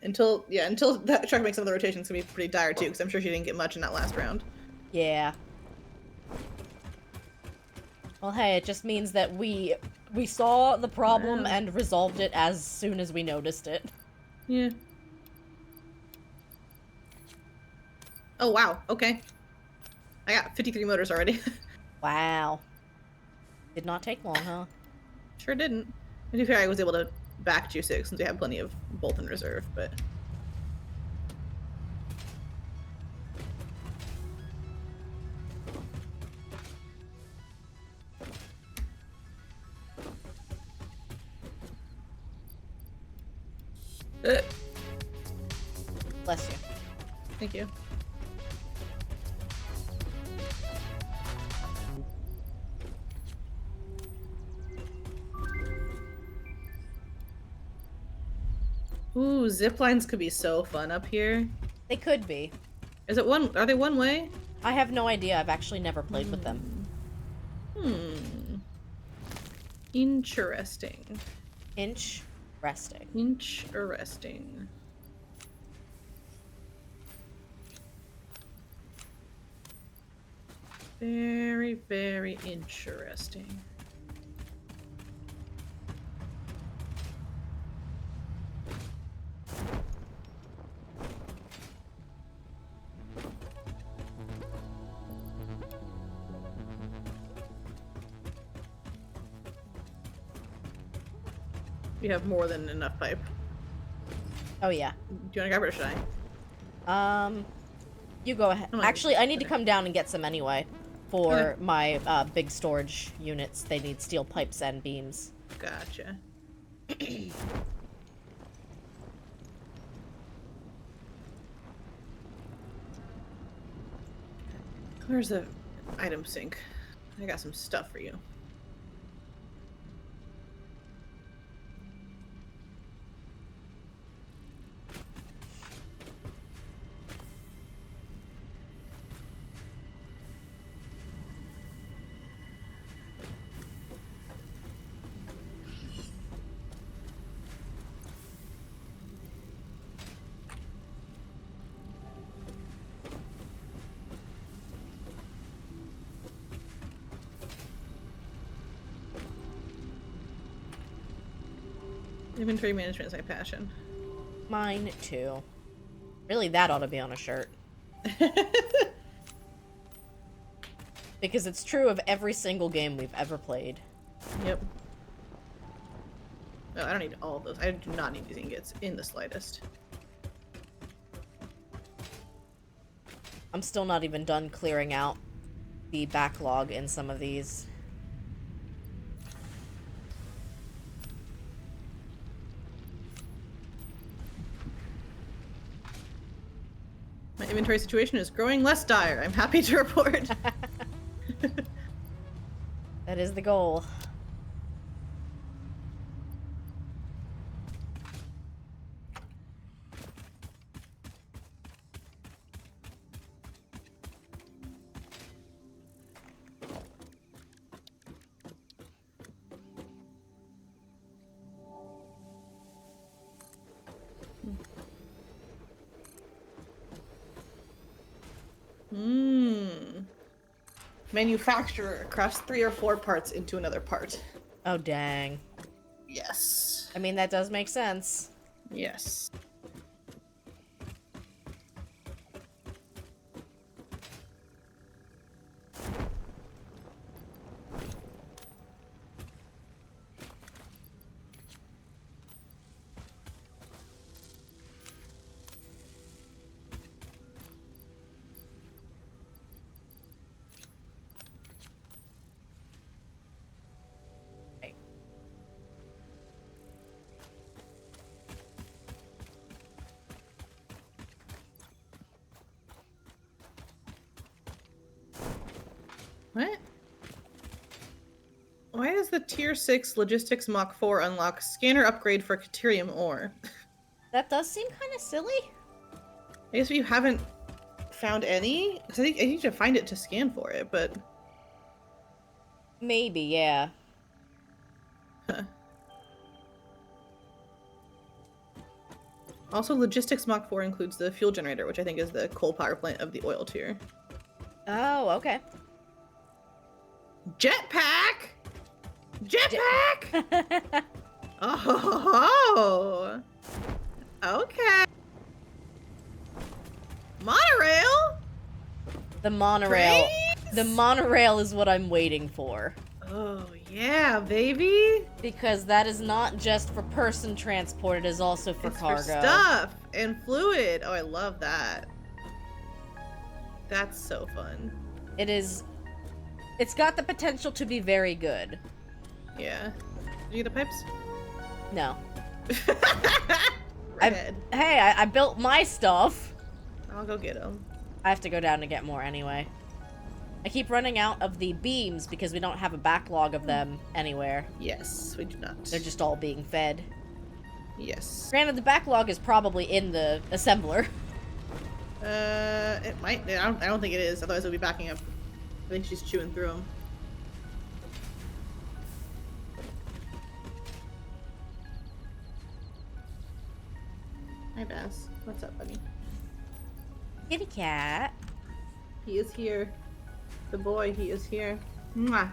Until that truck makes another rotation, it's gonna be pretty dire too, because I'm sure she didn't get much in that last round. Yeah. Well, hey, it just means that we saw the problem and resolved it as soon as we noticed it. Yeah. Oh wow, okay. I got 53 motors already. Wow. Did not take long, huh? Sure didn't. To be fair, I was able to back juice it since we have plenty of both in reserve, but... Bless you. Thank you. Ooh, zip lines could be so fun up here. They could be. Is it one? Are they one way? I have no idea. I've actually never played with them. Interesting. Inch resting. Interesting. Very, very interesting. We have more than enough pipe. Oh yeah. Do you want to grab it or should I? You go ahead. Oh, Actually, I need to okay. come down and get some anyway. For Okay. my big storage units, they need steel pipes and beams. Gotcha. Where's the item sink? I got some stuff for you. Inventory management is my passion. Mine too. Really, that ought to be on a shirt. Because it's true of every single game we've ever played. Yep. No, I don't need all of those. I do not need these ingots in the slightest. I'm still not even done clearing out the backlog in some of these. My inventory situation is growing less dire. I'm happy to report. That is the goal. Manufacturer across 3 or 4 parts into another part. Oh, dang. Yes. I mean, that does make sense. Yes. What? Why does the Tier 6 Logistics Mach 4 unlock scanner upgrade for Caterium ore? That does seem kind of silly. I guess we haven't found any? Because I think I need to find it to scan for it, but... Maybe, yeah. Huh. Also, Logistics Mach 4 includes the fuel generator, which I think is the coal power plant of the oil tier. Oh, okay. Jetpack! Jetpack! Oh! Okay. Monorail? The monorail. Trains? The monorail is what I'm waiting for. Oh, yeah, baby. Because that is not just for person transport, it is also for It's cargo. for stuff and fluid. Oh, I love that. That's so fun. It is... It's got the potential to be very good. Yeah. Did you get the pipes? No. Overhead. Hey, I built my stuff. I'll go get them. I have to go down to get more anyway. I keep running out of the beams because we don't have a backlog of them anywhere. Yes, we do not. They're just all being fed. Yes. Granted, the backlog is probably in the assembler. It might. I don't think it is. Otherwise, it'll be backing up. I think she's chewing through them. Hi, Bass. What's up, buddy? Kitty cat. He is here. The boy, he is here. Mwah.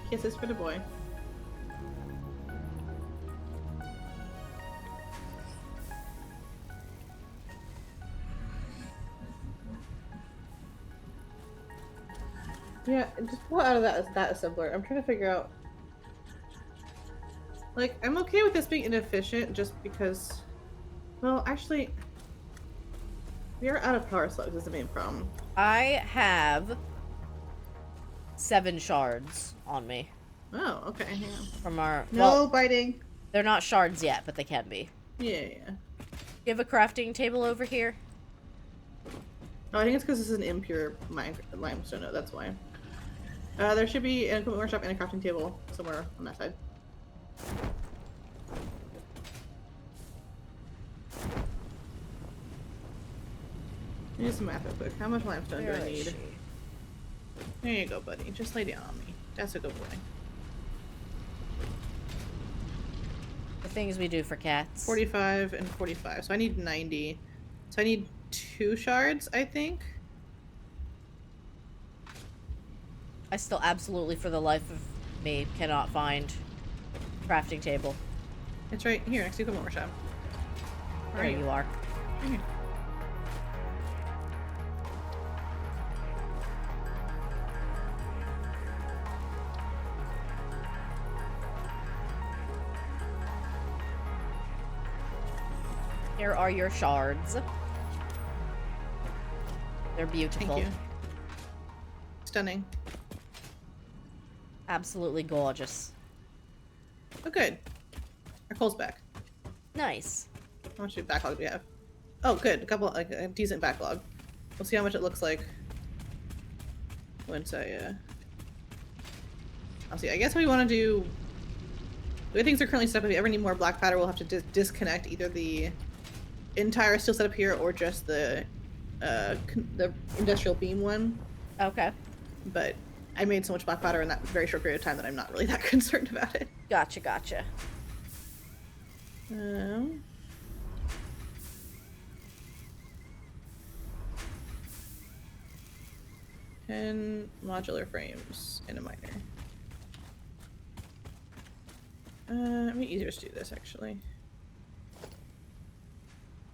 Kisses for the boy. Yeah, just pull out of that assembler. I'm trying to figure out. Like, I'm okay with this being inefficient just because. Well, actually, we are out of power slugs is the main problem. I have 7 shards on me Oh, okay. Hang on. from our. No Well, biting. they're not shards yet, but they can be. Yeah. You have a crafting table over here? Oh, I think it's because this is an impure limestone. No, that's why. There should be an equipment workshop and a crafting table somewhere on that side. Let me do some math real quick. How much limestone do I need? There you go, buddy. Just lay down on me. That's a good boy. The things we do for cats. 45 and 45. So I need 90. So I need 2 shards, I think. I still absolutely, for the life of me, cannot find crafting table. It's right here next to the equipment workshop. There you are. Right here. Here are your shards. They're beautiful. Thank you. Stunning. Absolutely gorgeous. Oh, good. Our coal's back. Nice. How much backlog do we have? Oh, good. Like a decent backlog. We'll see how much it looks like once I'll see. I guess what we want to do. The way things are currently set up, if we ever need more black powder, we'll have to disconnect either the entire steel setup here or just the industrial beam one. Okay. But I made so much black powder in that very short period of time that I'm not really that concerned about it. Gotcha, gotcha. 10 modular frames and a miner. It'd be easier to do this, actually.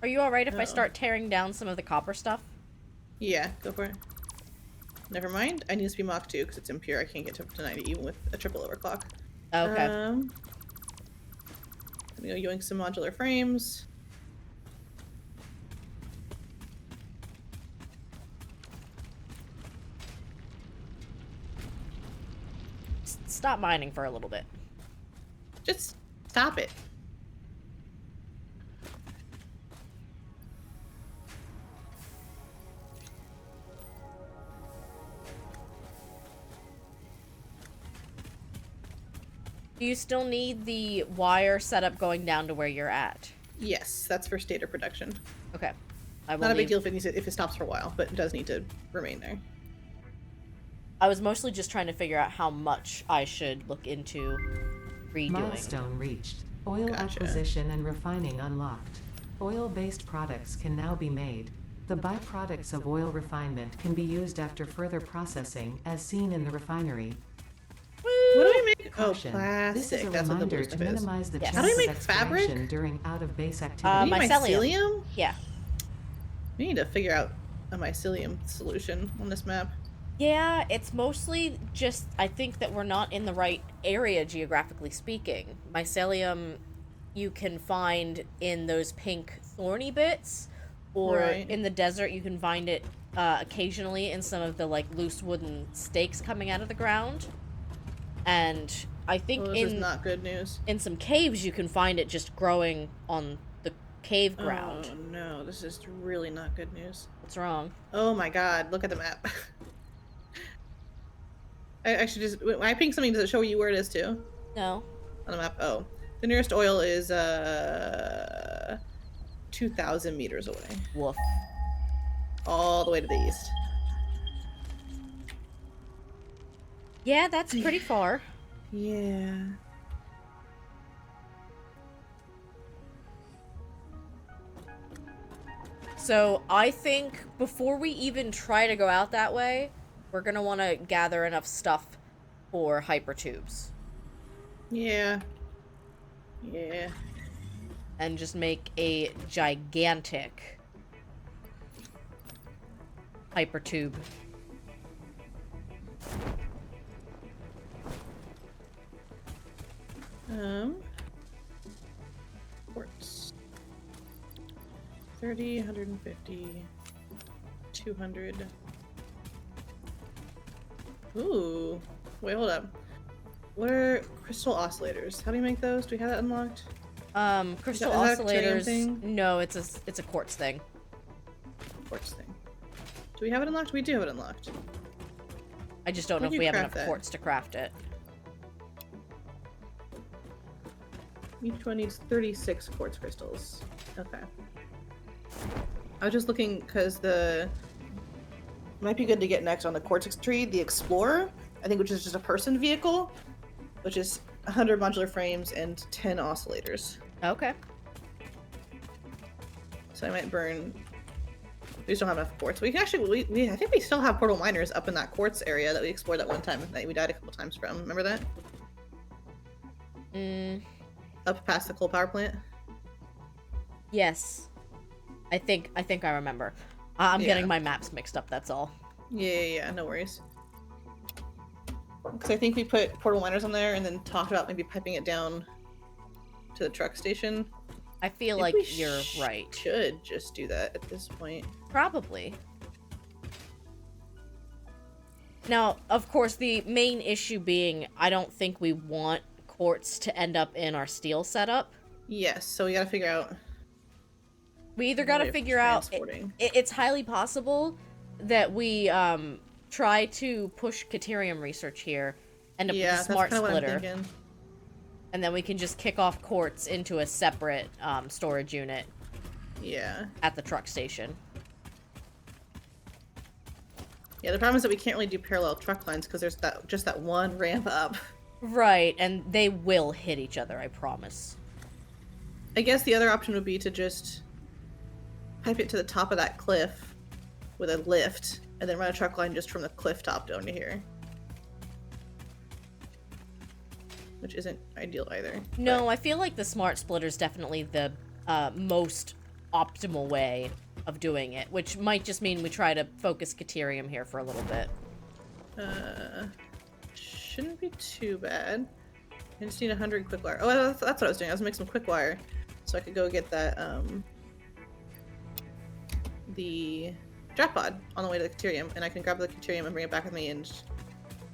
Are you alright if I Oh. start tearing down some of the copper stuff? Yeah, go for it. Never mind. I need this to be Mach 2 because it's impure. I can't get to 90 even with a triple overclock. Okay. I'm gonna go yoink some modular frames. Stop mining for a little bit. Just stop it. Do you still need the wire setup going down to where you're at? Yes, that's for stator production. Okay. I will Not a big leave- deal if it stops for a while, but it does need to remain there. I was mostly just trying to figure out how much I should look into redoing. Milestone reached. Oil Gotcha. acquisition and refining unlocked. Oil-based products can now be made. The byproducts of oil refinement can be used after further processing, as seen in the refinery. What do we make? Oh, Caution. This plastic. is a That's what the reminder blue to stuff is. minimize the Yes. chance How do we of make fabric? exploration during out-of-base We activity. need mycelium. mycelium? Yeah. We need to figure out a mycelium solution on this map. Yeah, it's mostly just, I think that we're not in the right area geographically speaking. Mycelium you can find in those pink thorny bits, or Right. in the desert you can find it occasionally in some of the like loose wooden stakes coming out of the ground. And I think Well, this is not good news. in some caves you can find it just growing on the cave ground. Oh no, this is really not good news. What's wrong? Oh my god, look at the map. I should just, when I ping something, does it show you where it is too? No. On the map? Oh. The nearest oil is 2,000 meters away. Woof. All the way to the east. Yeah, that's pretty far. Yeah. So I think before we even try to go out that way, we're gonna want to gather enough stuff for hypertubes. Yeah. Yeah. And just make a gigantic hypertube. Quartz. 30, 150, 200. Ooh. Wait, hold up. What are crystal oscillators? How do you make those? Do we have that unlocked? Crystal Is that a Tyrium oscillators. thing? No, it's a quartz thing. Quartz thing. Do we have it unlocked? We do have it unlocked. I just don't know Where'd if you we have craft enough that? quartz to craft it. Each one needs 36 quartz crystals. Okay. I was just looking because the might be good to get next on the Cortex tree, the Explorer, I think, which is just a person vehicle, which is 100 modular frames and 10 oscillators. Okay. So I might burn. We just don't have enough quartz. We can actually, I think we still have portal miners up in that quartz area that we explored that one time that we died a couple times from. Remember that? Up past the coal power plant. Yes. I think I remember. I'm Yeah. getting my maps mixed up, that's all. Yeah, no worries. Because I think we put portal miners on there and then talked about maybe piping it down to the truck station. I feel Maybe like we you're right. Should just do that at this point. Probably. Now, of course, the main issue being, I don't think we want quartz to end up in our steel setup. Yes, so we gotta figure out. We either way gotta of figure out, transporting. it's highly possible that we try to push Caterium research here, end up with a that's smart kind of what I'm splitter, thinking. and then we can just kick off quartz into a separate storage unit Yeah. at the truck station. Yeah, the problem is that we can't really do parallel truck lines because there's just that one ramp up. Right, and they will hit each other, I promise. I guess the other option would be to just pipe it to the top of that cliff with a lift and then run a truck line just from the cliff top down to here. Which isn't ideal either. No, I feel like the smart splitter is definitely the most optimal way of doing it, which might just mean we try to focus Caterium here for a little bit. Shouldn't be too bad. I just need 100 quick wire. Oh, that's what I was doing. I was making some quick wire so I could go get that, the drop pod on the way to the Caterium, and I can grab the Caterium and bring it back with me and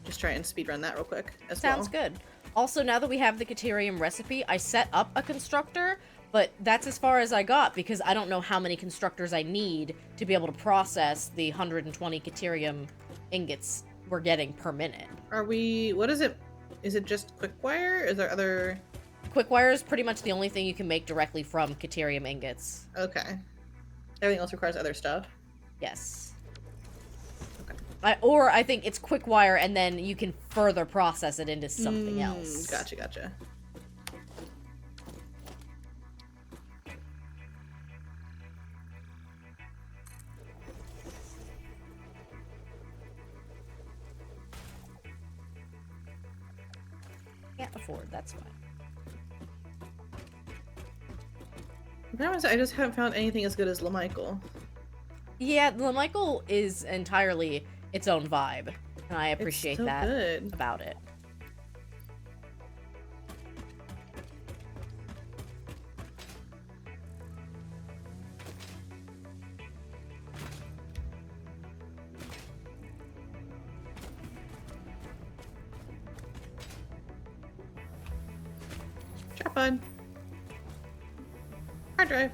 just try and speedrun that real quick as Sounds well. good. Also, now that we have the Caterium recipe, I set up a constructor, but that's as far as I got because I don't know how many constructors I need to be able to process the 120 Caterium ingots we're getting per minute. Are we, what is it? Is it just quick wire? Is there other? Quickwire is pretty much the only thing you can make directly from Caterium ingots. Okay. Everything else requires other stuff. Yes. Okay. Or I think it's quickwire and then you can further process it into something else. Gotcha. Can't afford, that's fine. The problem is I just haven't found anything as good as LaMichael. Yeah, LaMichael is entirely its own vibe, and I appreciate so that good. about it. Tripod. Hard drive.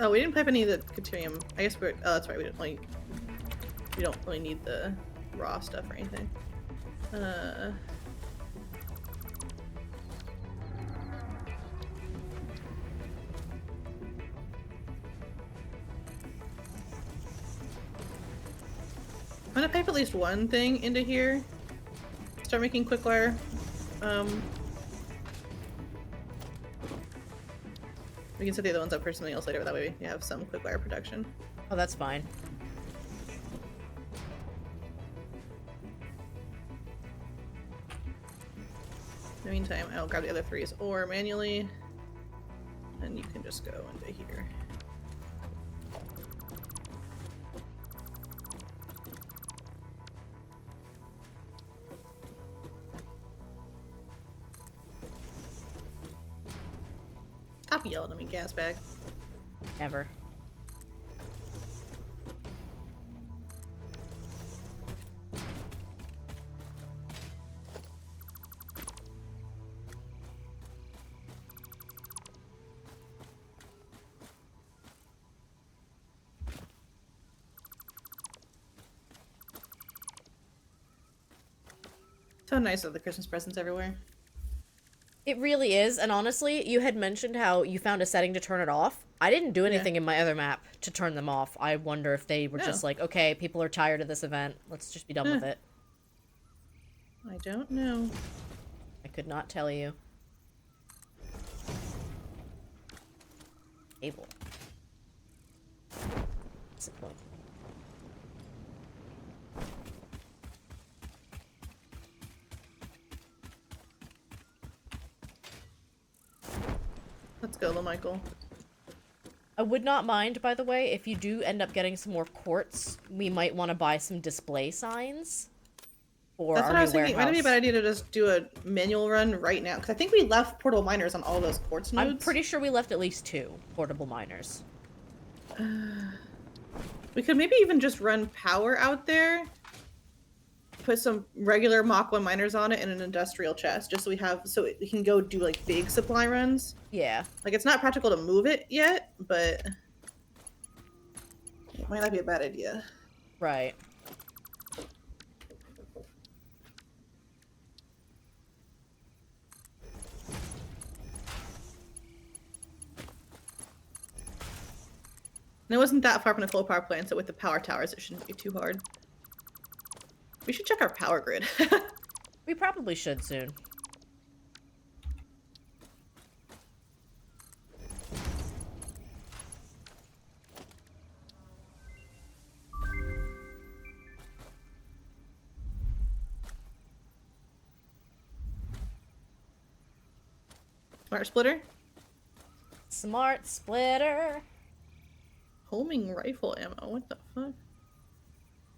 Oh, we didn't pipe any of the Caterium. I guess we're. Oh, that's right. We don't really need the raw stuff or anything. I'm gonna pipe at least one thing into here. Start making quickwire. We can set the other ones up for something else later, but that way we have some quickwire production. Oh, that's fine. In the meantime, I'll grab the other 3's ore manually, and you can just go into here. Stop yelling at me, gas bag. Ever. So nice of the Christmas presents everywhere. It really is, and honestly, you had mentioned how you found a setting to turn it off. I didn't do anything in my other map to turn them off. I wonder if they were just like, okay, people are tired of this event. Let's just be done with it. I don't know. I could not tell you. Able. Disappointing. Let's go, LaMichael. I would not mind, by the way, if you do end up getting some more quartz, we might want to buy some display signs for That's our what I new was thinking. It might be a warehouse. bad idea to just do a manual run right now, because I think we left portable miners on all those quartz nodes. I'm pretty sure we left at least 2 portable miners. We could maybe even just run power out there, put some regular Mach 1 miners on it, and an industrial chest, just so we can go do like big supply runs. Yeah. Like, it's not practical to move it yet, but it might not be a bad idea. Right. And it wasn't that far from the coal power plant, so with the power towers, it shouldn't be too hard. We should check our power grid. We probably should soon. Smart splitter. Smart splitter. Homing rifle ammo. What the fuck?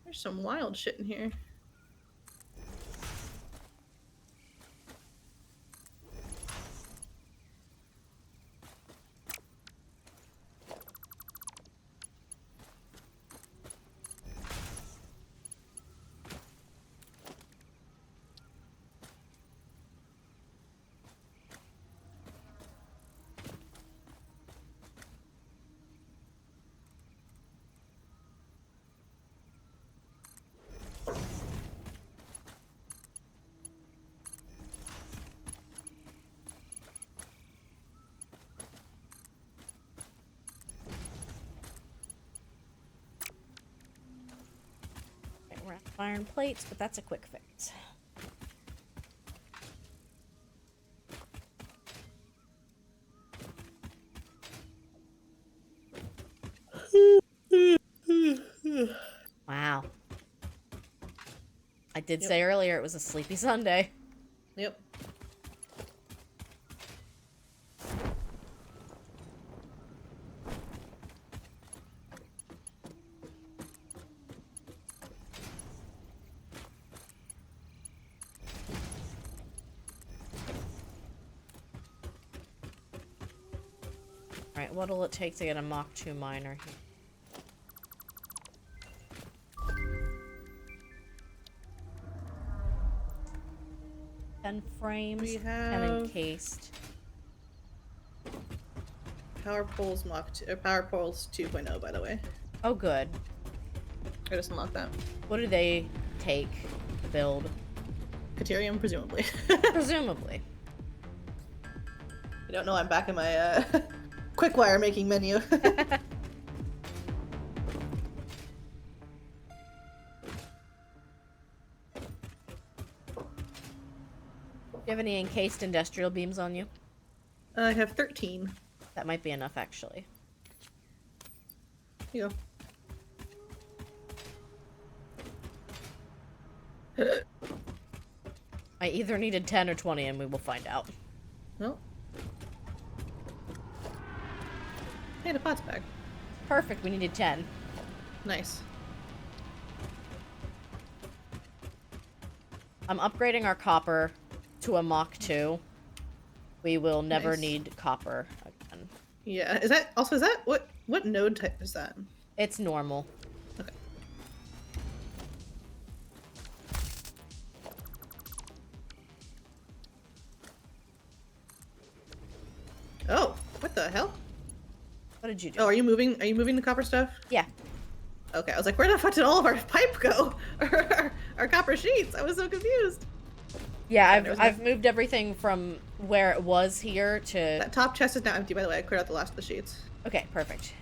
There's some wild shit in here. Okay, we're out of iron plates, but that's a quick fix. Wow. I did say earlier it was a sleepy Sunday. Yep. Alright, what'll it take to get a Mach 2 miner here? Ten frames We and have encased. power poles power poles 2.0, by the way. Oh, good. I just unlocked that. What do they take to build? Caterium, presumably. Presumably. I don't know. I'm back in my quick wire making menu. Do you have any encased industrial beams on you? I have 13. That might be enough, actually. Here you go. I either needed 10 or 20, and we will find out. Well. Hey, the pot's back. Perfect, we needed 10. Nice. I'm upgrading our copper to a Mach 2. We will never Nice. need copper again. Yeah. Is that what node type is that? It's normal. Okay. Oh, what the hell? What did you do? Oh, are you moving the copper stuff? Yeah. Okay, I was like, where the fuck did all of our pipe go? our copper sheets. I was so confused. Yeah, There's I've moved everything from where it was here to... That top chest is now empty, by the way. I cleared out the last of the sheets. Okay, perfect.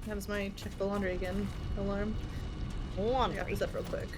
That was my check the laundry again alarm. I got Laundry. this up real quick.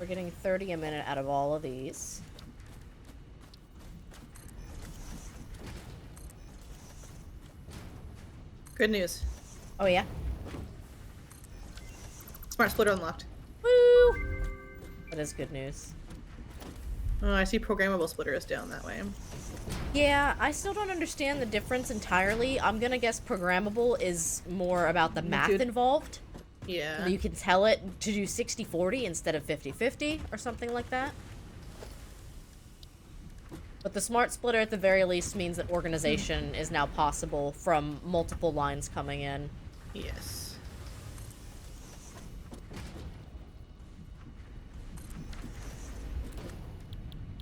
We're getting 30 a minute out of all of these. Good news. Oh, yeah? Smart splitter unlocked. Woo! That is good news. Oh, I see programmable splitter is down that way. Yeah, I still don't understand the difference entirely. I'm gonna guess programmable is more about the math Dude. involved. Yeah. You can tell it to do 60-40 instead of 50-50 or something like that. But the smart splitter at the very least means that organization is now possible from multiple lines coming in. Yes.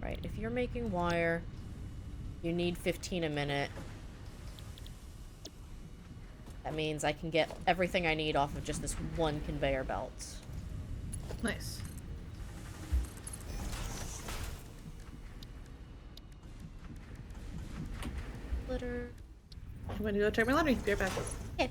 Right, if you're making wire, you need 15 a minute. That means I can get everything I need off of just this one conveyor belt. Nice. Splitter. I'm going to go check my laundry. Be right back. Okay.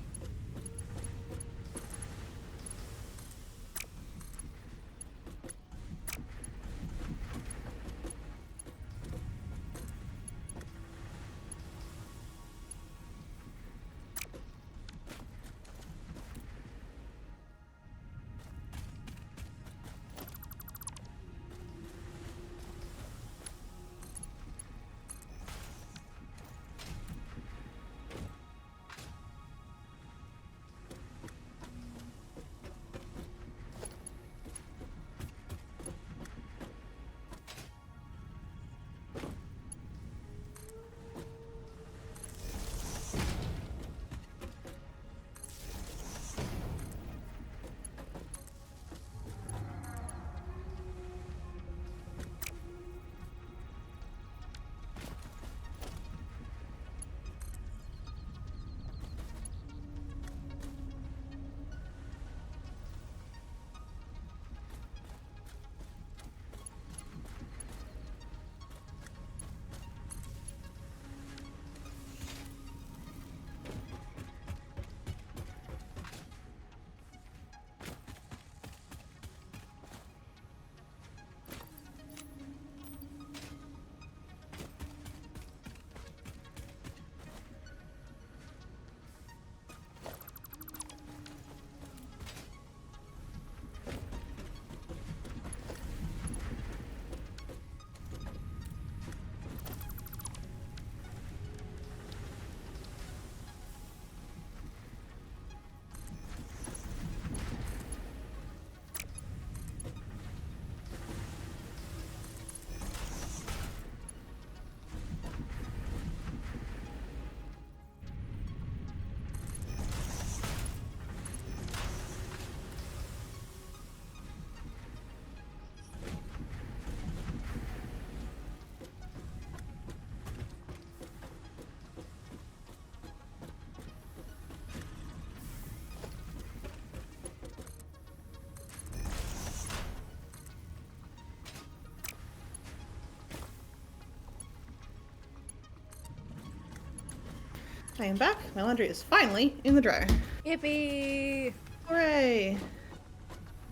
I am back. My laundry is finally in the dryer. Yippee! Hooray!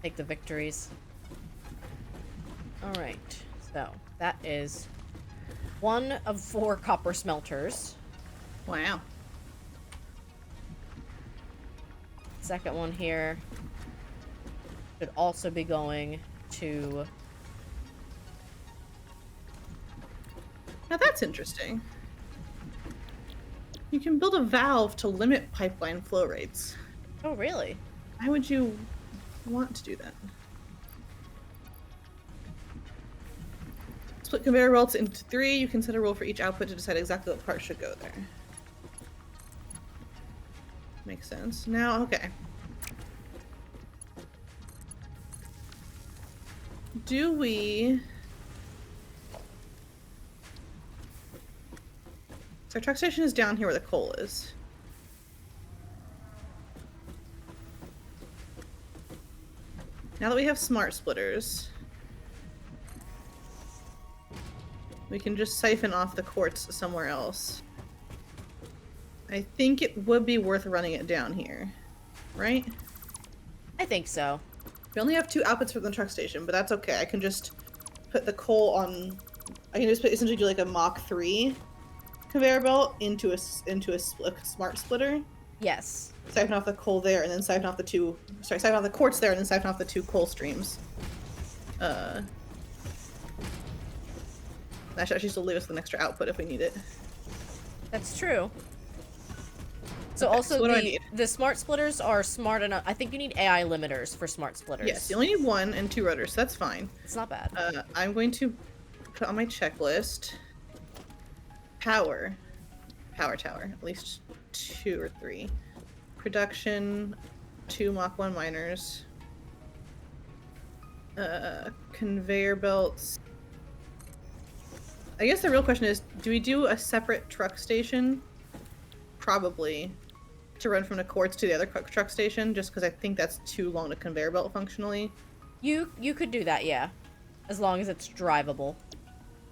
Take the victories. Alright, so that is 1 of 4 copper smelters. Wow. Second one here should also be going to... Now that's interesting. You can build a valve to limit pipeline flow rates. Oh, really? Why would you want to do that? Split conveyor belts into 3. You can set a rule for each output to decide exactly what part should go there. Makes sense. Now, okay. Do we... So our truck station is down here where the coal is. Now that we have smart splitters, we can just siphon off the quartz somewhere else. I think it would be worth running it down here, right? I think so. We only have 2 outputs for the truck station, but that's okay. I can just put the coal on... I can just essentially do like a Mach 3 conveyor belt into a smart splitter. Yes. Siphon off the coal there, and then siphon off the 2... Sorry, siphon off the quartz there, and then siphon off the 2 coal streams. That should actually still leave us with an extra output if we need it. That's true. So Okay, also so what do I need? the smart splitters are smart enough. I think you need AI limiters for smart splitters. Yes, you only need 1 and 2 rotors, so that's fine. It's not bad. I'm going to put on my checklist power tower, at least 2 or 3. Production, 2 Mach 1 miners. Conveyor belts. I guess the real question is, do we do a separate truck station? Probably. To run from the quartz to the other truck station, just because I think that's too long to conveyor belt functionally. You could do that, yeah. As long as it's drivable.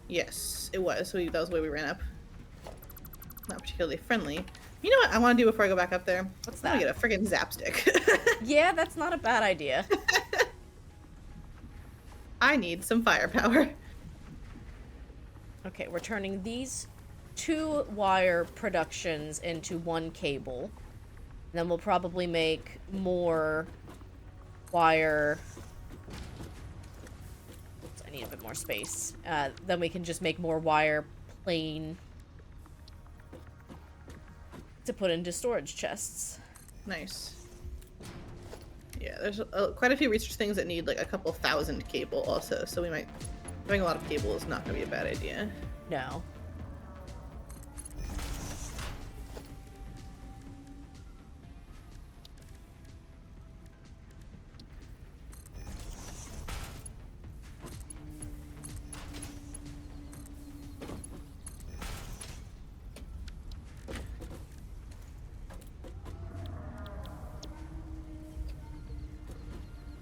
Yes, it was. That was the way we ran up. Not particularly friendly. You know what I want to do before I go back up there? What's I want that? to get a friggin' zap stick. Yeah, that's not a bad idea. I need some firepower. Okay, we're turning these 2 wire productions into 1 cable. Then we'll probably make more wire... I need a bit more space. Then we can just make more wire plain to put into storage chests. Nice. Yeah, there's quite a few research things that need like a couple thousand cable also, so we might... Having a lot of cable is not going to be a bad idea. No.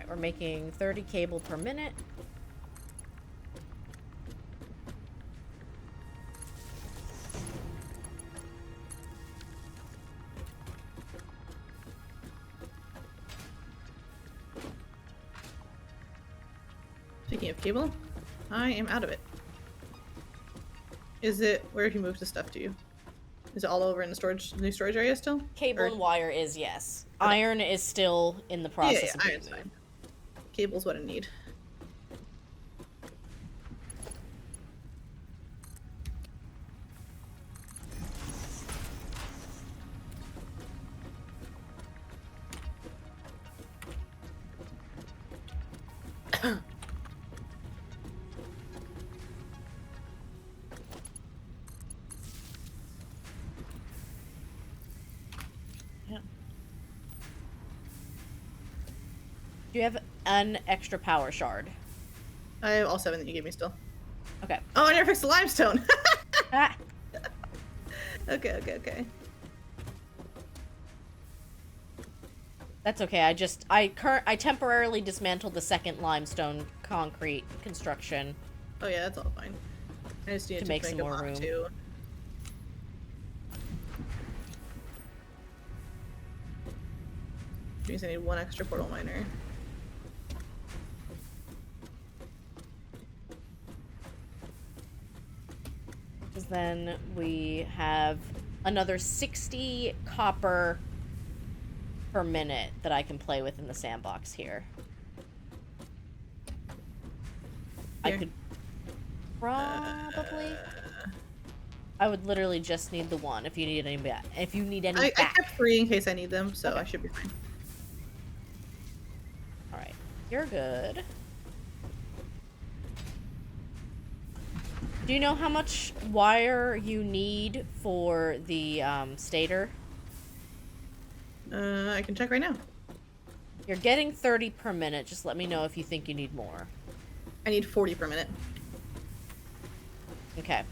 We're making 30 cable per minute. Speaking of cable, I am out of it. Is it... Where have you moved the stuff to? Is it all over in the new storage area still? Cable Or- and wire is, yes. Okay. Iron is still in the process of being iron's moved. fine. Cable's what I need. Yeah. Do you have an extra power shard? I have all 7 that you gave me still. Okay. Oh, I never fixed the limestone! Ah, Okay. that's okay. I temporarily dismantled the second limestone concrete construction. Oh yeah, that's all fine. I just need To to make make some a more Mach room. 2. Means I need one extra portal miner. Because then we have another 60 copper per minute that I can play with in the sandbox here. I could probably. I would literally just need the one if you need any back. If you need any I back. kept 3 in case I need them, so Okay. I should be fine. Alright. You're good. Do you know how much wire you need for the stator? I can check right now. You're getting 30 per minute. Just let me know if you think you need more. I need 40 per minute. Okay.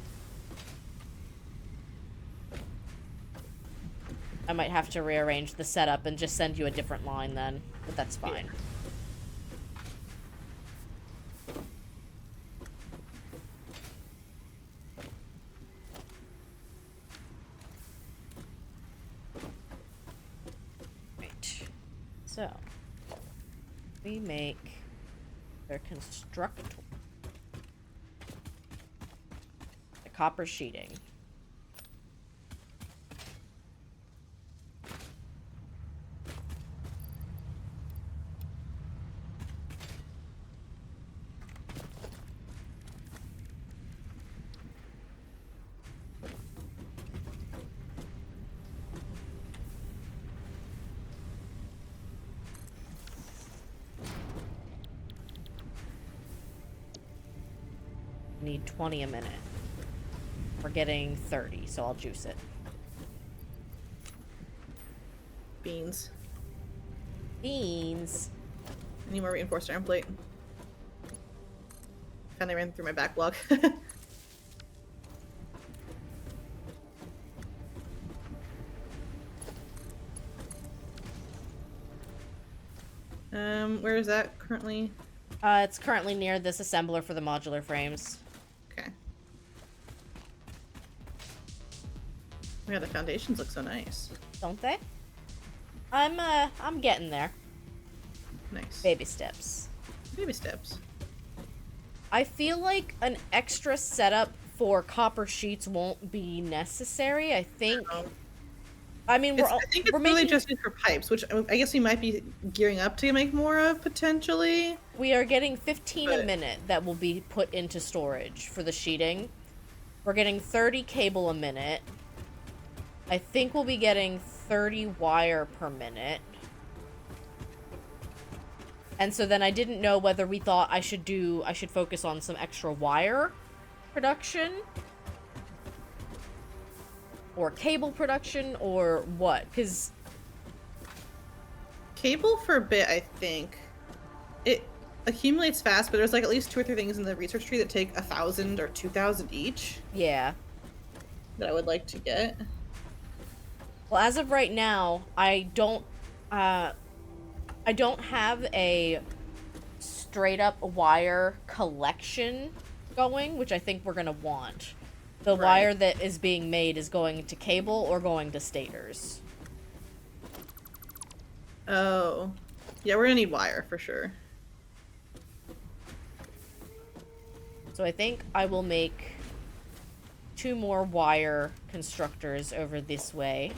I might have to rearrange the setup and just send you a different line then, but that's fine. Right. So, we make their constructor. The copper sheeting. Need 20 a minute. We're getting 30, so I'll juice it. Beans. Beans. I need more reinforced iron plate. Finally ran through my backlog. Where is that currently? It's currently near this assembler for the modular frames. Okay. Yeah, the foundations look so nice. Don't they? I'm getting there. Nice. Baby steps. Baby steps. I feel like an extra setup for copper sheets won't be necessary. I think. I mean, I think it's we're really making, just used for pipes, which I guess we might be gearing up to make more of potentially. we are getting 15 a But- minute that will be put into storage for the sheeting. We're getting 30 cable a minute. I think we'll be getting 30 wire per minute. And so then I didn't know whether we thought I should focus on some extra wire production or cable production or what, because Cable for a bit, I think. It accumulates fast, but there's like at least 2 or 3 things in the research tree that take 1,000 or 2,000 each yeah. that I would like to get. Well, as of right now, I don't have a straight up wire collection going, which I think we're gonna want. The Right. wire that is being made is going to cable or going to stators. Oh. Yeah, we're gonna need wire for sure. So I think I will make 2 more wire constructors over this way.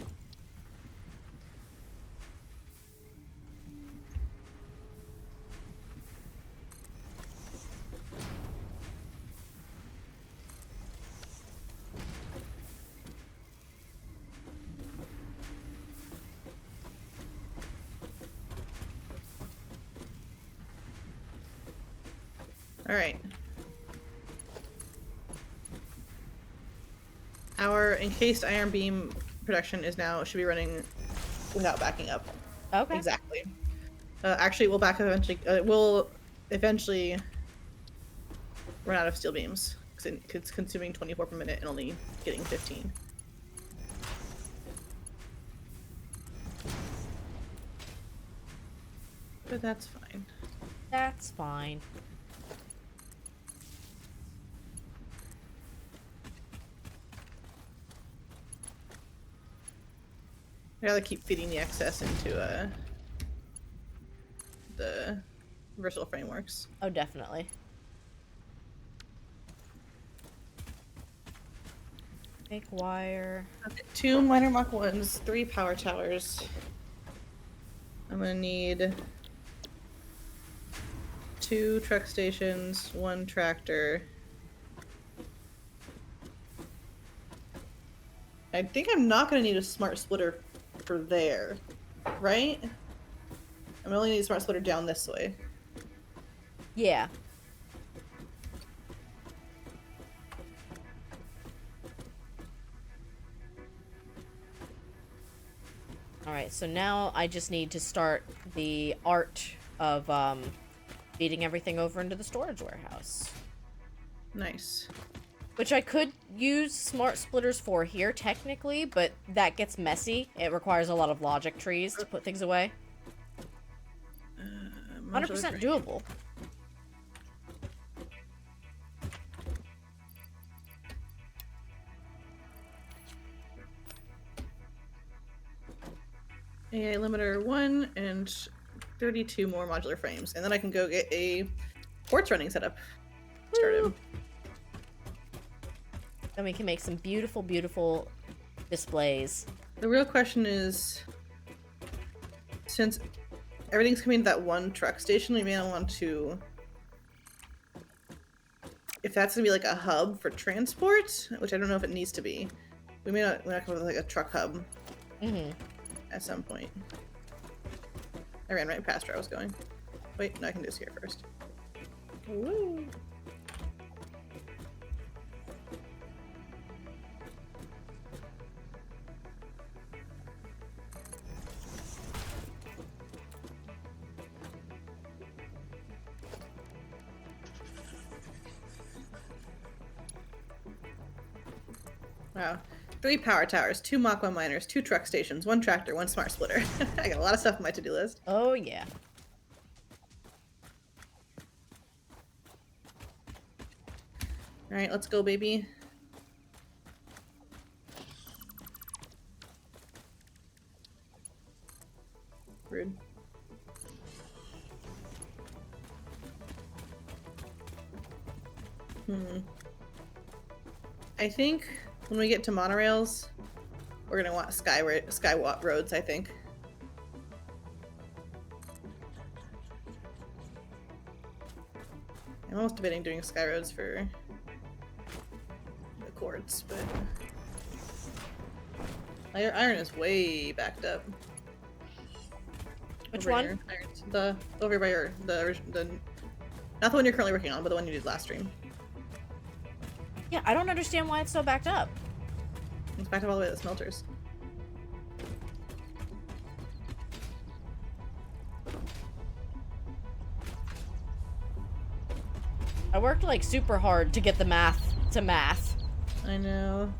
Alright. Our encased iron beam production should be running without backing up. Okay. Exactly. Actually, we'll back up eventually. We'll eventually run out of steel beams because it's consuming 24 per minute and only getting 15. But that's fine. That's fine. I gotta keep feeding the excess into the versatile frameworks. Oh, definitely. Make wire. Okay, 2 minor Mach 1s, 3 power towers. I'm gonna need 2 truck stations, 1 tractor. I think I'm not gonna need a smart splitter for there, right? I'm only need a smart splitter down this way. Yeah. Alright, so now I just need to start the art of feeding everything over into the storage warehouse. Nice. Which I could use smart splitters for here, technically, but that gets messy. It requires a lot of logic trees to put things away. 100% doable. AI limiter 1 and 32 more modular frames. And then I can go get a ports running setup started. Woo! Then we can make some beautiful, beautiful displays. The real question is, since everything's coming to that one truck station, we may not want to... If that's gonna be like a hub for transport, which I don't know if it needs to be, we're not come up with like a truck hub at some point. I ran right past where I was going. Wait, no, I can do this here first. Woo! Wow. 3 power towers, 2 Mach 1 miners, 2 truck stations, 1 tractor, 1 smart splitter. I got a lot of stuff on my to-do list. Oh, yeah. Alright, let's go, baby. Rude. I think when we get to monorails, we're gonna want sky roads, I think. I'm almost debating doing sky roads for the courts, but iron is way backed up. Which Over one? here. Over by your the not the one you're currently working on, but the one you did last stream. Yeah, I don't understand why it's so backed up. It's backed up all the way to the smelters. I worked like super hard to get the math to math. I know.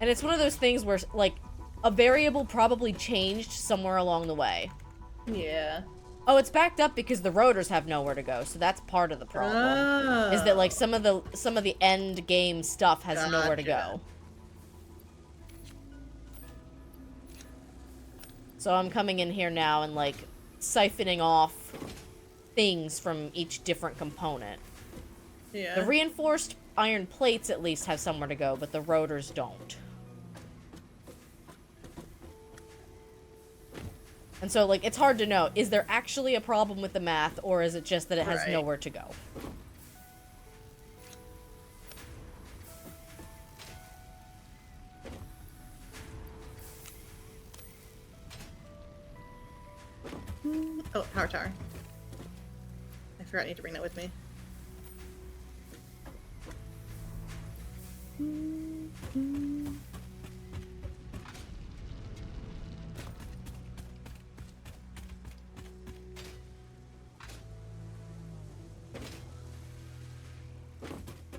And it's one of those things where like a variable probably changed somewhere along the way. Yeah. Oh, it's backed up because the rotors have nowhere to go, so that's part of the problem. Is that like some of the end game stuff has nowhere to go. So I'm coming in here now and like siphoning off things from each different component. Yeah. The reinforced iron plates at least have somewhere to go, but the rotors don't. And so, like, it's hard to know. Is there actually a problem with the math, or is it just that it has nowhere to go? Oh, power tower. I forgot I need to bring that with me.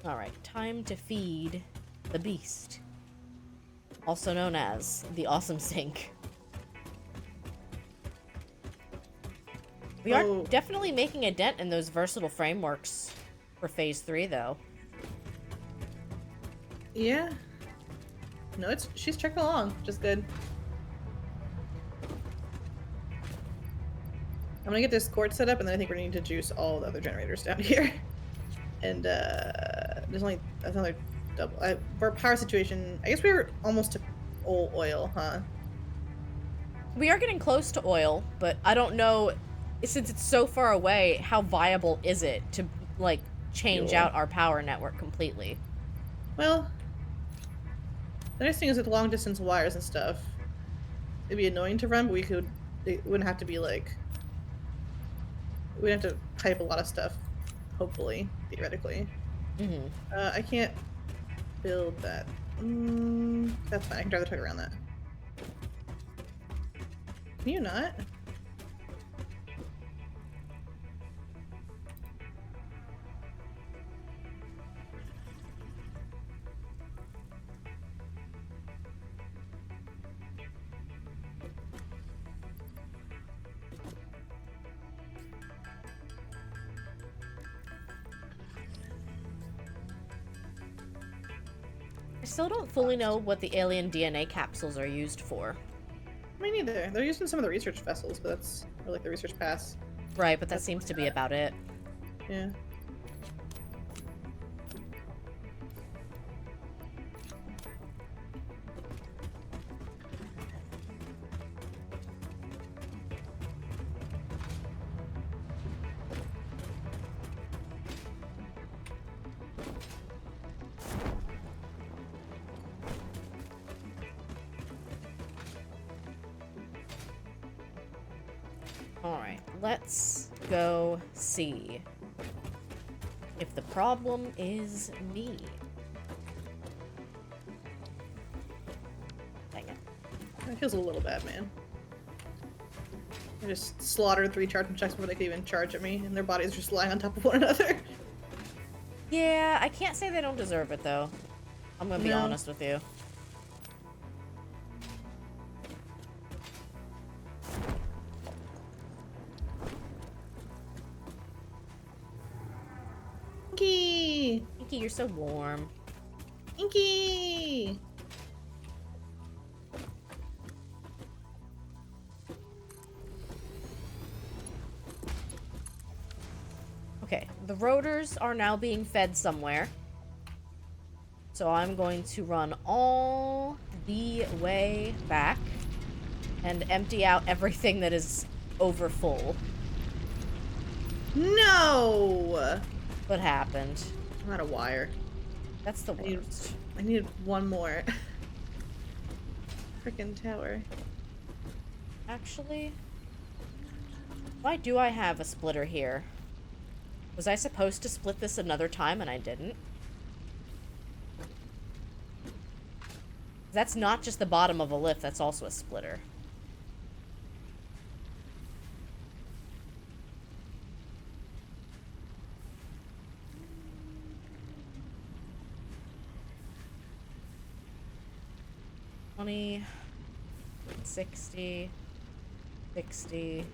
Alright, time to feed the beast. Also known as the awesome sink. We are definitely making a dent in those versatile frameworks for Phase 3, though. Yeah. No, she's checking along, which is good. I'm gonna get this cord set up, and then I think we're gonna need to juice all the other generators down here. And there's only another double. For a power situation, I guess we were almost to oil, huh? We are getting close to oil, but I don't know, since it's so far away, how viable is it to, like, change Fuel. out our power network completely? Well, the nice thing is with long distance wires and stuff, it'd be annoying to run, but it wouldn't have to be like, we'd have to pipe a lot of stuff, hopefully, theoretically. Mm-hmm. I can't build that. That's fine, I can drive the truck around that. Can you not? I still don't fully know what the alien DNA capsules are used for. Me neither. They're used in some of the research vessels, but that's, or like the research pass. Right, but that seems to be about it. Yeah. Alright, let's go see if the problem is me. Dang it. That feels a little bad, man. I just slaughtered 3 charging chucks before they could even charge at me, and their bodies are just lying on top of one another. Yeah, I can't say they don't deserve it, though. I'm gonna be No. honest with you. Inky! Inky, you're so warm. Inky! Okay, the rotors are now being fed somewhere. So I'm going to run all the way back and empty out everything that is over full. No! What happened? I'm out of wire. That's the I need- worst. I needed one more. Frickin' tower. Actually, why do I have a splitter here? Was I supposed to split this another time and I didn't? That's not just the bottom of a lift, that's also a splitter. $20, 60, 60,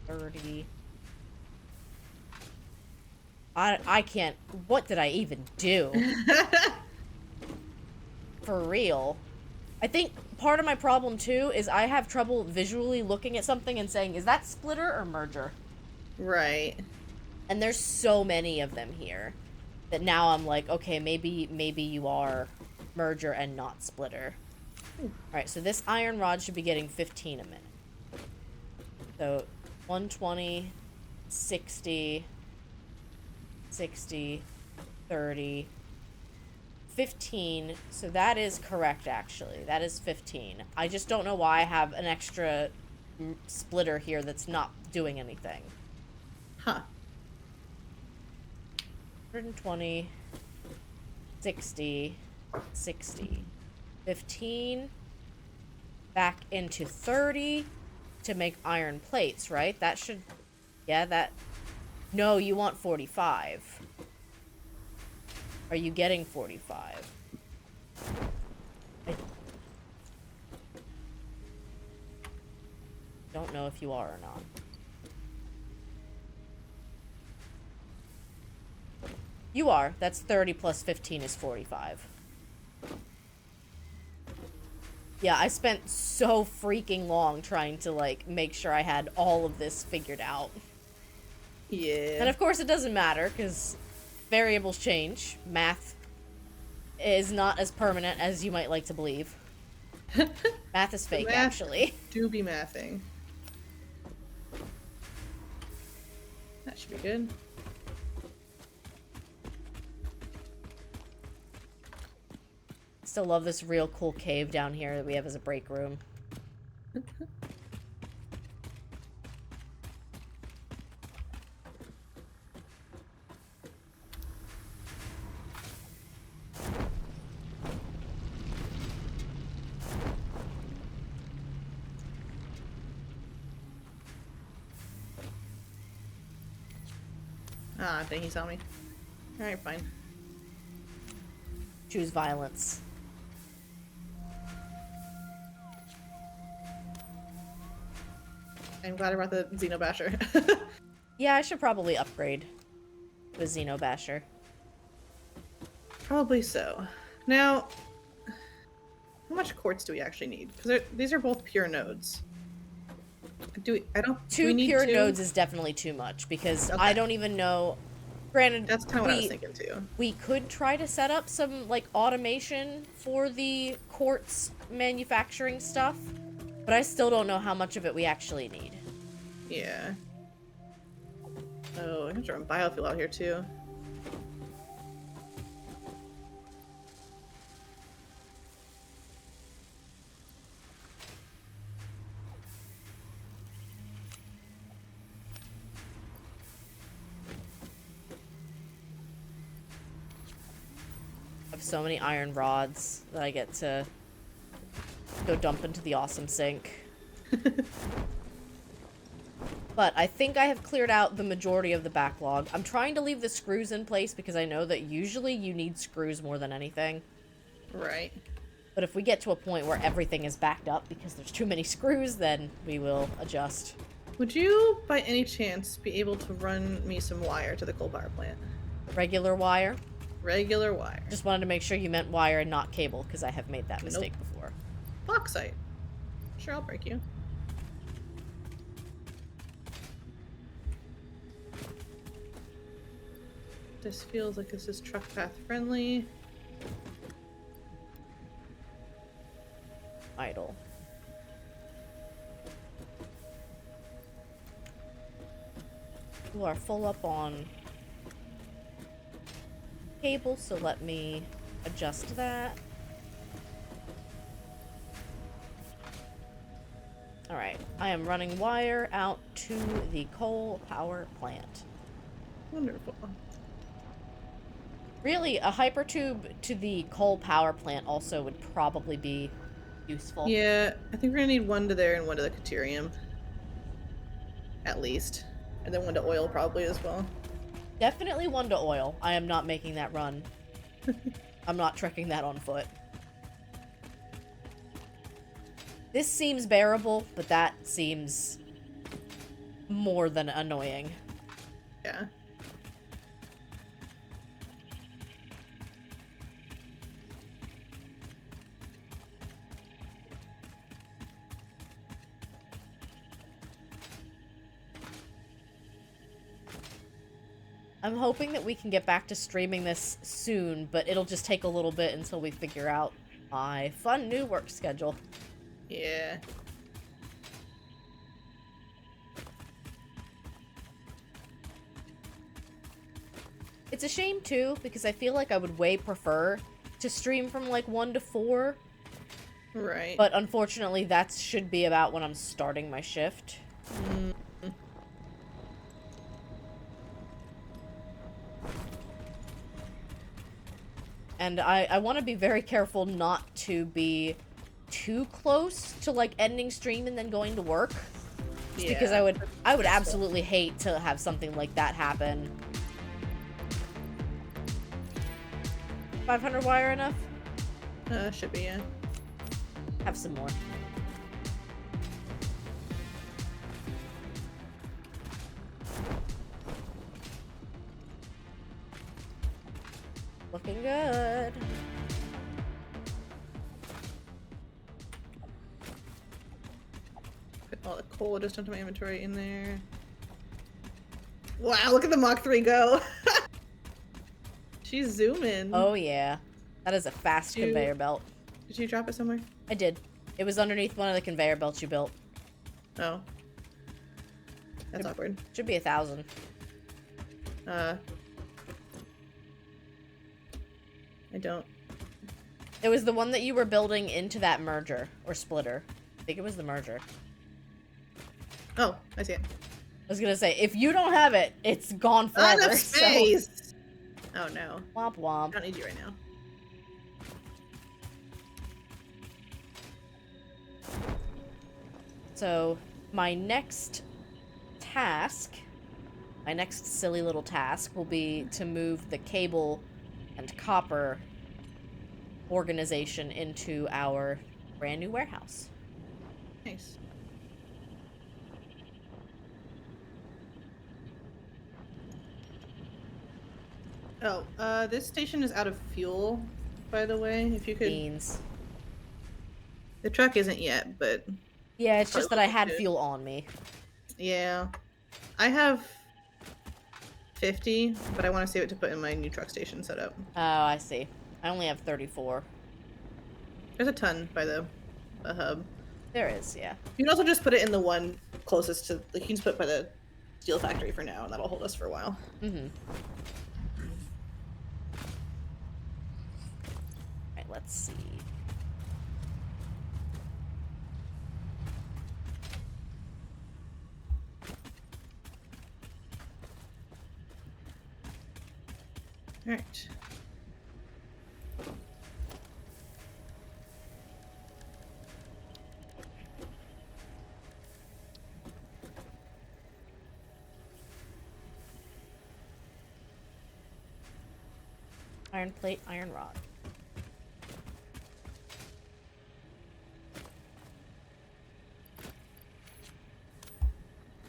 30. I can't. What did I even do? For real. I think part of my problem too is I have trouble visually looking at something and saying, is that splitter or merger? Right. And there's so many of them here that now I'm like, okay, maybe you are merger and not splitter. Alright, so this iron rod should be getting 15 a minute. So 120, 60, 60, 30, 15. So that is correct, actually. That is 15. I just don't know why I have an extra splitter here that's not doing anything. Huh. 120, 60, 60, 15, back into 30 to make iron plates, right? That should, yeah, that, no, you want 45. Are you getting 45? I don't know if you are or not. You are. That's 30 plus 15 is 45. Yeah, I spent so freaking long trying to, like, make sure I had all of this figured out. Yeah. And of course it doesn't matter, because variables change. Math is not as permanent as you might like to believe. Math is fake, Math actually. do be mathing. That should be good. Still love this real cool cave down here that we have as a break room. Ah, I think he saw me. Alright, fine. Choose violence. I'm glad I brought the Xenobasher. Yeah, I should probably upgrade the Xenobasher. Probably so. Now, how much quartz do we actually need? Because these are both pure nodes. Do we Two need pure two? nodes is definitely too much, because Okay. I don't even know... Granted, That's kind of what I was thinking too. we could try to set up some, like, automation for the quartz manufacturing stuff, but I still don't know how much of it we actually need. Yeah. Oh, I can run biofuel out here too. I have so many iron rods that I get to go dump into the awesome sink. But I think I have cleared out the majority of the backlog. I'm trying to leave the screws in place because I know that usually you need screws more than anything. Right. But if we get to a point where everything is backed up because there's too many screws, then we will adjust. Would you, by any chance, be able to run me some wire to the coal power plant? Regular wire. Regular wire. Just wanted to make sure you meant wire and not cable, because I have made that mistake before. Bauxite. Sure, I'll break you. This feels like this is truck path friendly. Idle. You are full up on cable, so let me adjust that. Alright, I am running wire out to the coal power plant. Wonderful. Really, a hypertube to the coal power plant also would probably be useful. Yeah, I think we're gonna need one to there and one to the Caterium. At least. And then one to oil probably as well. Definitely one to oil. I am not making that run. I'm not trekking that on foot. This seems bearable, but that seems more than annoying. Yeah. I'm hoping that we can get back to streaming this soon, but it'll just take a little bit until we figure out my fun new work schedule. Yeah. It's a shame, too, because I feel like I would way prefer to stream from, like, 1 to 4. Right. But unfortunately, that should be about when I'm starting my shift. Mm. And I want to be very careful not to be too close to, like, ending stream and then going to work. Just because I would absolutely hate to have something like that happen. 500 wire enough? Should be, yeah. Have some more. Looking good. coal just dumped my inventory in there. Wow, look at the Mach 3 go. She's zooming. Oh yeah, that is a fast Did you- conveyor belt. Did you drop it somewhere? I did. It was underneath one of the conveyor belts you built. Oh. That's awkward. Should be 1,000. I don't. It was the one that you were building into that merger or splitter. I think it was the merger. Oh, I see it. I was gonna say, if you don't have it, it's gone Not forever. enough space! Oh no. Womp I womp. don't need you right now. So, my next task, my next silly little task will be to move the cable and copper organization into our brand new warehouse. Nice. Oh, this station is out of fuel, by the way. If you could. Beans. The truck isn't yet, but Yeah, it's just that I Probably had good. fuel on me. yeah. I have 50, but I want to save it to put in my new truck station setup. Oh, I see. I only have 34. There's a ton by the hub. There is, yeah. You can also just put it in the one closest to. Like, you can just put it by the steel factory for now, and that'll hold us for a while. Mm-hmm. Alright, let's see. All right. Iron plate, iron rod.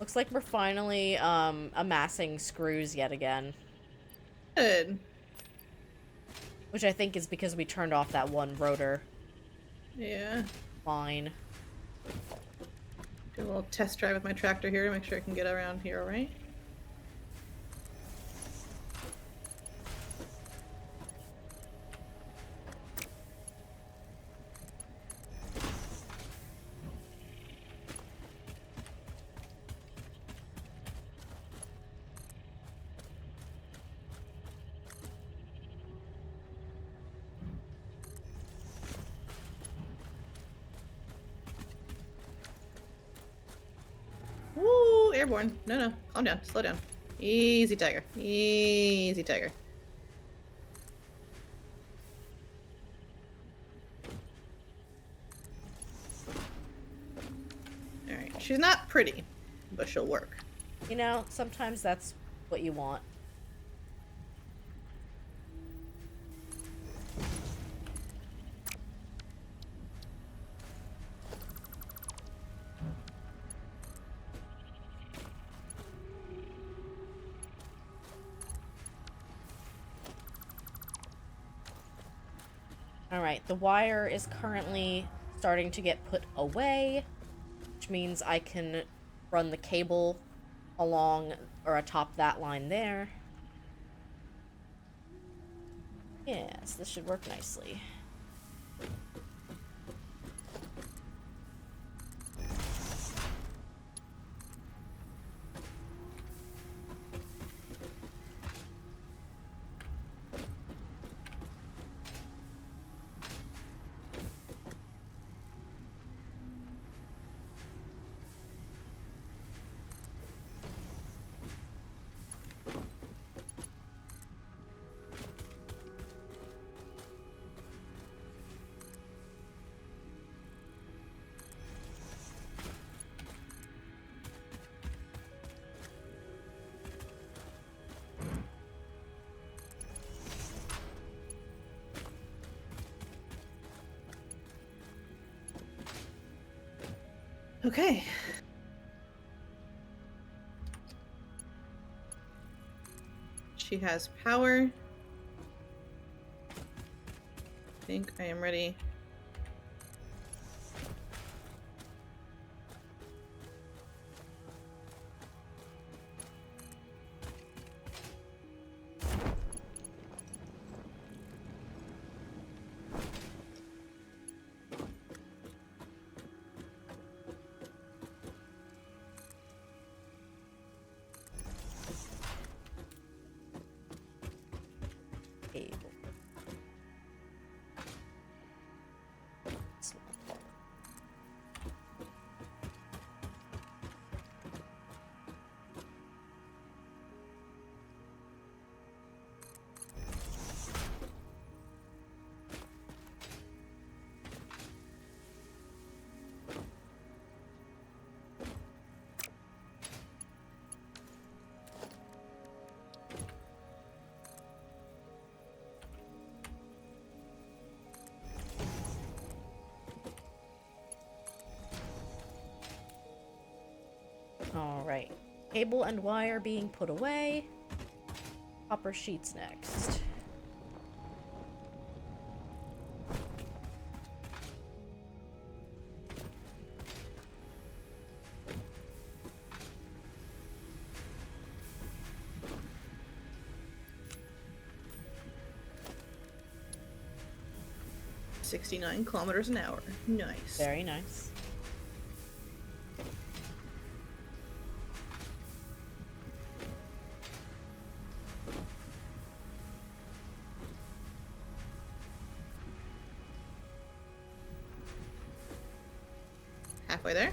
Looks like we're finally amassing screws yet again, Good. which I think is because we turned off that one rotor Yeah. line. Do a little test drive with my tractor here to make sure I can get around here, all right? Woo! Airborne. No, calm down. Slow down. Easy, tiger. Easy, tiger. Alright. She's not pretty, but she'll work. You know, sometimes that's what you want. Alright, the wire is currently starting to get put away, which means I can run the cable along or atop that line there. Yes, this should work nicely. Okay. She has power. I think I am ready. Cable and wire being put away. Copper sheets next. $69 kilometers an hour. Nice. Very nice. Halfway there.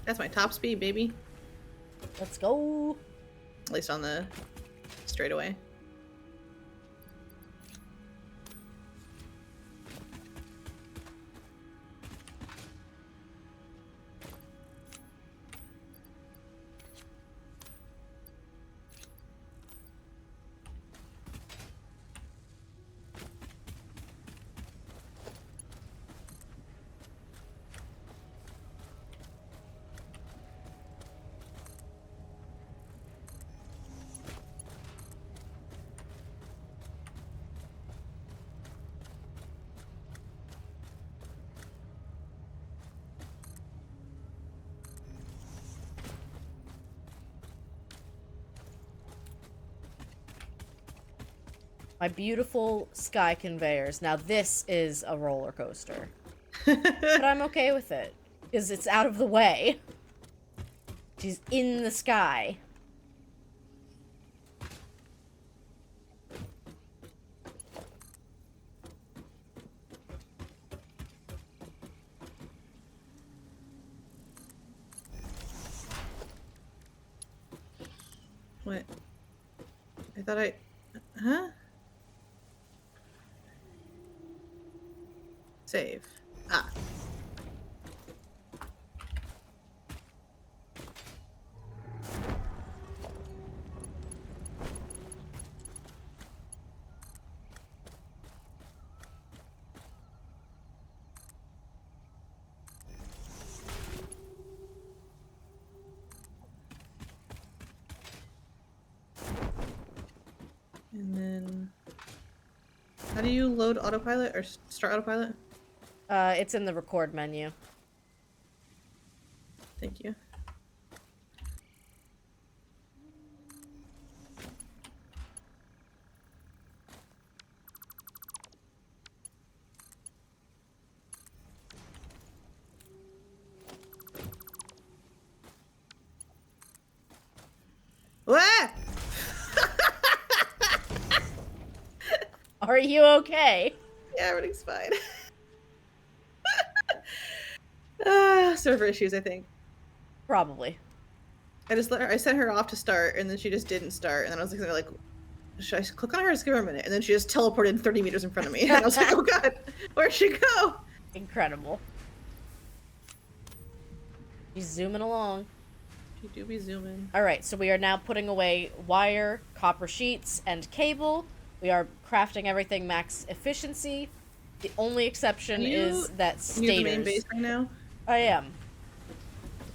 That's my top speed, baby. Let's go. At least on the straightaway. My beautiful sky conveyors. Now this is a roller coaster. But I'm okay with it. Because it's out of the way. She's in the sky. What? I thought I... Huh? Save. Ah. And then... How do you load autopilot or start autopilot? It's in the record menu. Thank you. What? Are you okay? Yeah, everything's fine. Server issues, I think. Probably. I sent her off to start, and then she just didn't start, and then I was like, should I click on her or just give her a minute? And then she just teleported 30 meters in front of me, and I was like, oh god, where'd she go? Incredible. She's zooming along. She do be zooming. Alright, so we are now putting away wire, copper sheets, and cable. We are crafting everything max efficiency. The only exception is that stators. Are you the main base right now? I am.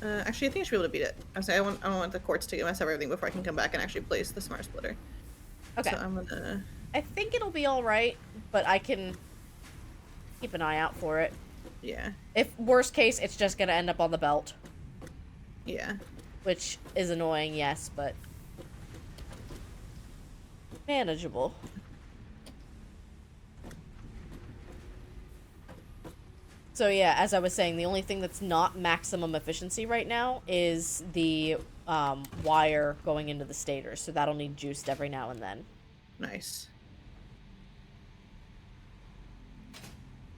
Actually, I think I should be able to beat it. I was saying I don't want the quartz to mess up everything before I can come back and actually place the smart splitter. Okay. So I'm gonna... I think it'll be alright, but I can keep an eye out for it. Yeah. If worst case, it's just gonna end up on the belt. Yeah. Which is annoying, yes, but manageable. So yeah, as I was saying, the only thing that's not maximum efficiency right now is the wire going into the stators, so that'll need juiced every now and then. Nice.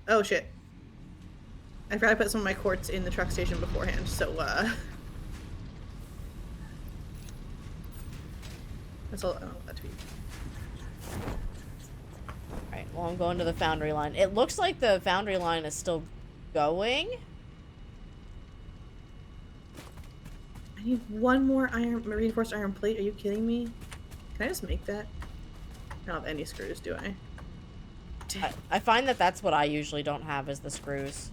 Oh shit. I forgot to put some of my quartz in the truck station beforehand, so that's all I want that to be. Alright, well I'm going to the foundry line. It looks like the foundry line is still going. I need one more reinforced iron plate. Are you kidding me? Can I just make that? I don't have any screws, do I? I find that that's what I usually don't have is the screws.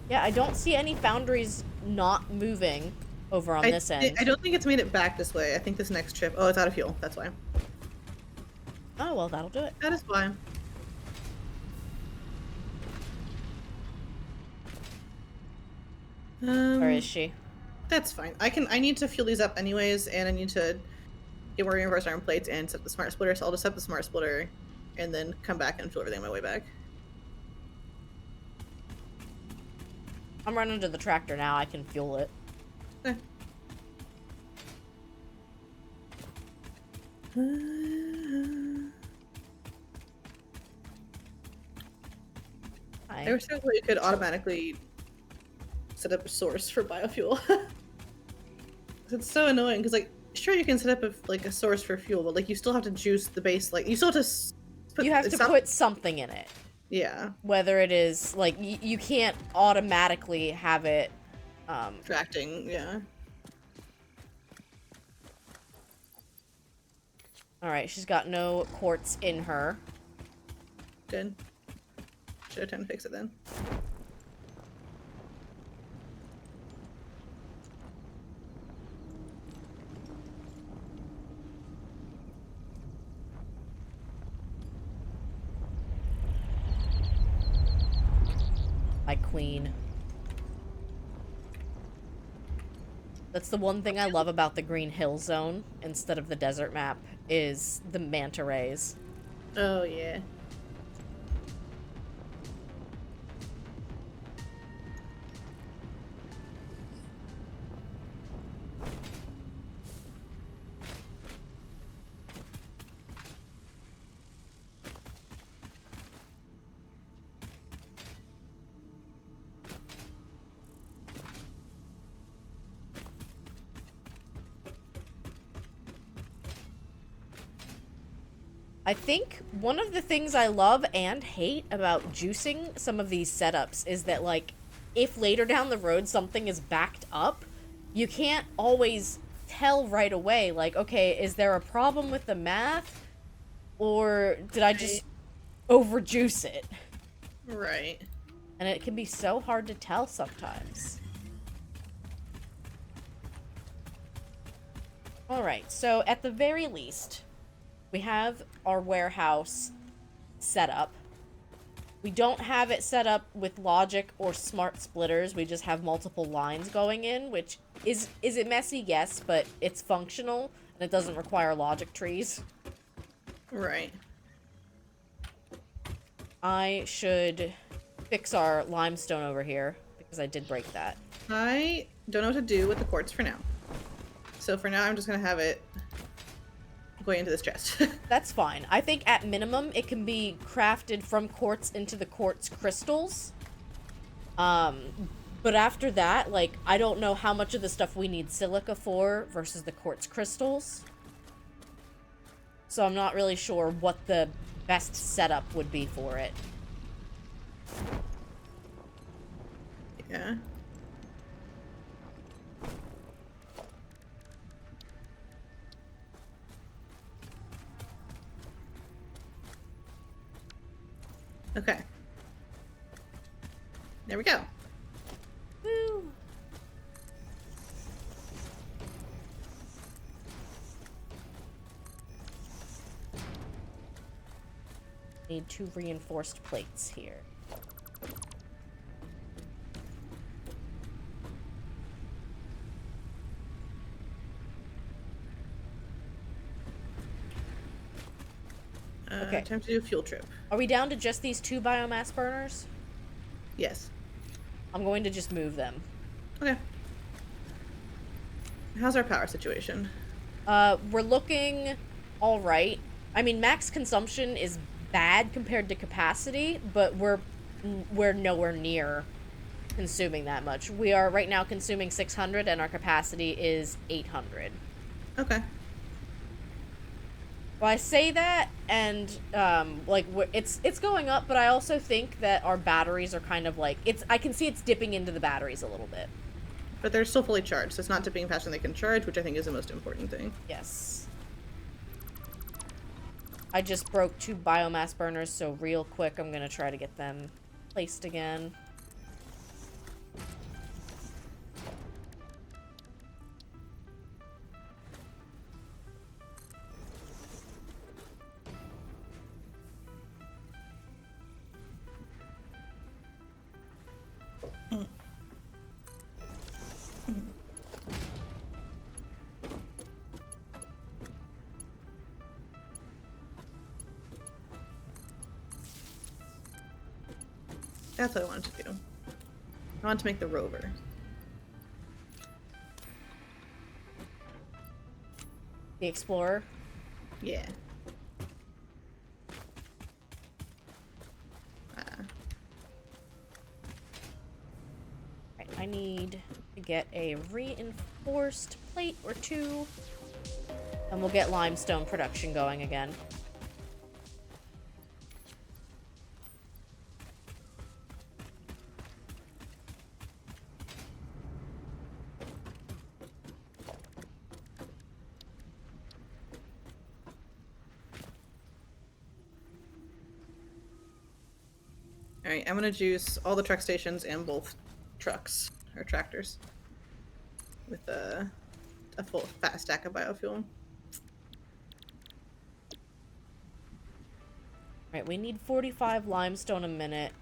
Yeah, I don't see any foundries not moving over on this end. I don't think it's made it back this way. I think this next trip... Oh, it's out of fuel. That's why. Oh, well, that'll do it. That is why. Where is she? That's fine. I need to fuel these up anyways, and I need to get more reinforced iron plates and set the smart splitter, so I'll just set the smart splitter and then come back and fuel everything on my way back. I'm running to the tractor now. I can fuel it. Okay. Hi. I wish there was a way you could automatically set up a source for biofuel. It's so annoying because, like, sure you can set up a source for fuel, but like you still have to juice the base. Like you still have to put. You have to put something in it. Yeah. Whether it is like you can't automatically have it. Tracting. Yeah. All right, she's got no quartz in her. Good. Should have time to fix it then. My queen. That's the one thing I love about the Green Hill Zone instead of the desert map is the manta rays. Oh yeah. I think one of the things I love and hate about juicing some of these setups is that, like, if later down the road something is backed up, you can't always tell right away, like, okay, is there a problem with the math? Or did I just overjuice it? Right. And it can be so hard to tell sometimes. Alright, so at the very least, we have our warehouse set up. We don't have it set up with logic or smart splitters. We just have multiple lines going in, which is it messy? Yes, but it's functional and it doesn't require logic trees. Right. I should fix our limestone over here because I did break that. I don't know what to do with the quartz for now. So for now, I'm just gonna have it going into this chest. That's fine. I think at minimum it can be crafted from quartz into the quartz crystals. But after that, like, I don't know how much of the stuff we need silica for versus the quartz crystals. So I'm not really sure what the best setup would be for it. Yeah. Okay. There we go. Woo! Need 2 reinforced plates here. Okay. Time to do a fuel trip. Are we down to just these 2 biomass burners? Yes. I'm going to just move them. Okay. How's our power situation? We're looking all right. I mean, max consumption is bad compared to capacity, but we're nowhere near consuming that much. We are right now consuming 600 and our capacity is 800. Okay. Well, I say that, and like it's going up, but I also think that our batteries are kind of like I can see it's dipping into the batteries a little bit. But they're still fully charged, so it's not dipping faster than they can charge, which I think is the most important thing. Yes. I just broke 2 biomass burners, so real quick I'm gonna try to get them placed again. That's what I wanted to do. I wanted to make the rover. The explorer. Yeah. Right, I need to get a reinforced plate or 2. And we'll get limestone production going again. Alright, I'm gonna juice all the truck stations and both trucks, or tractors, with a full fat stack of biofuel. Right, we need 45 limestone a minute,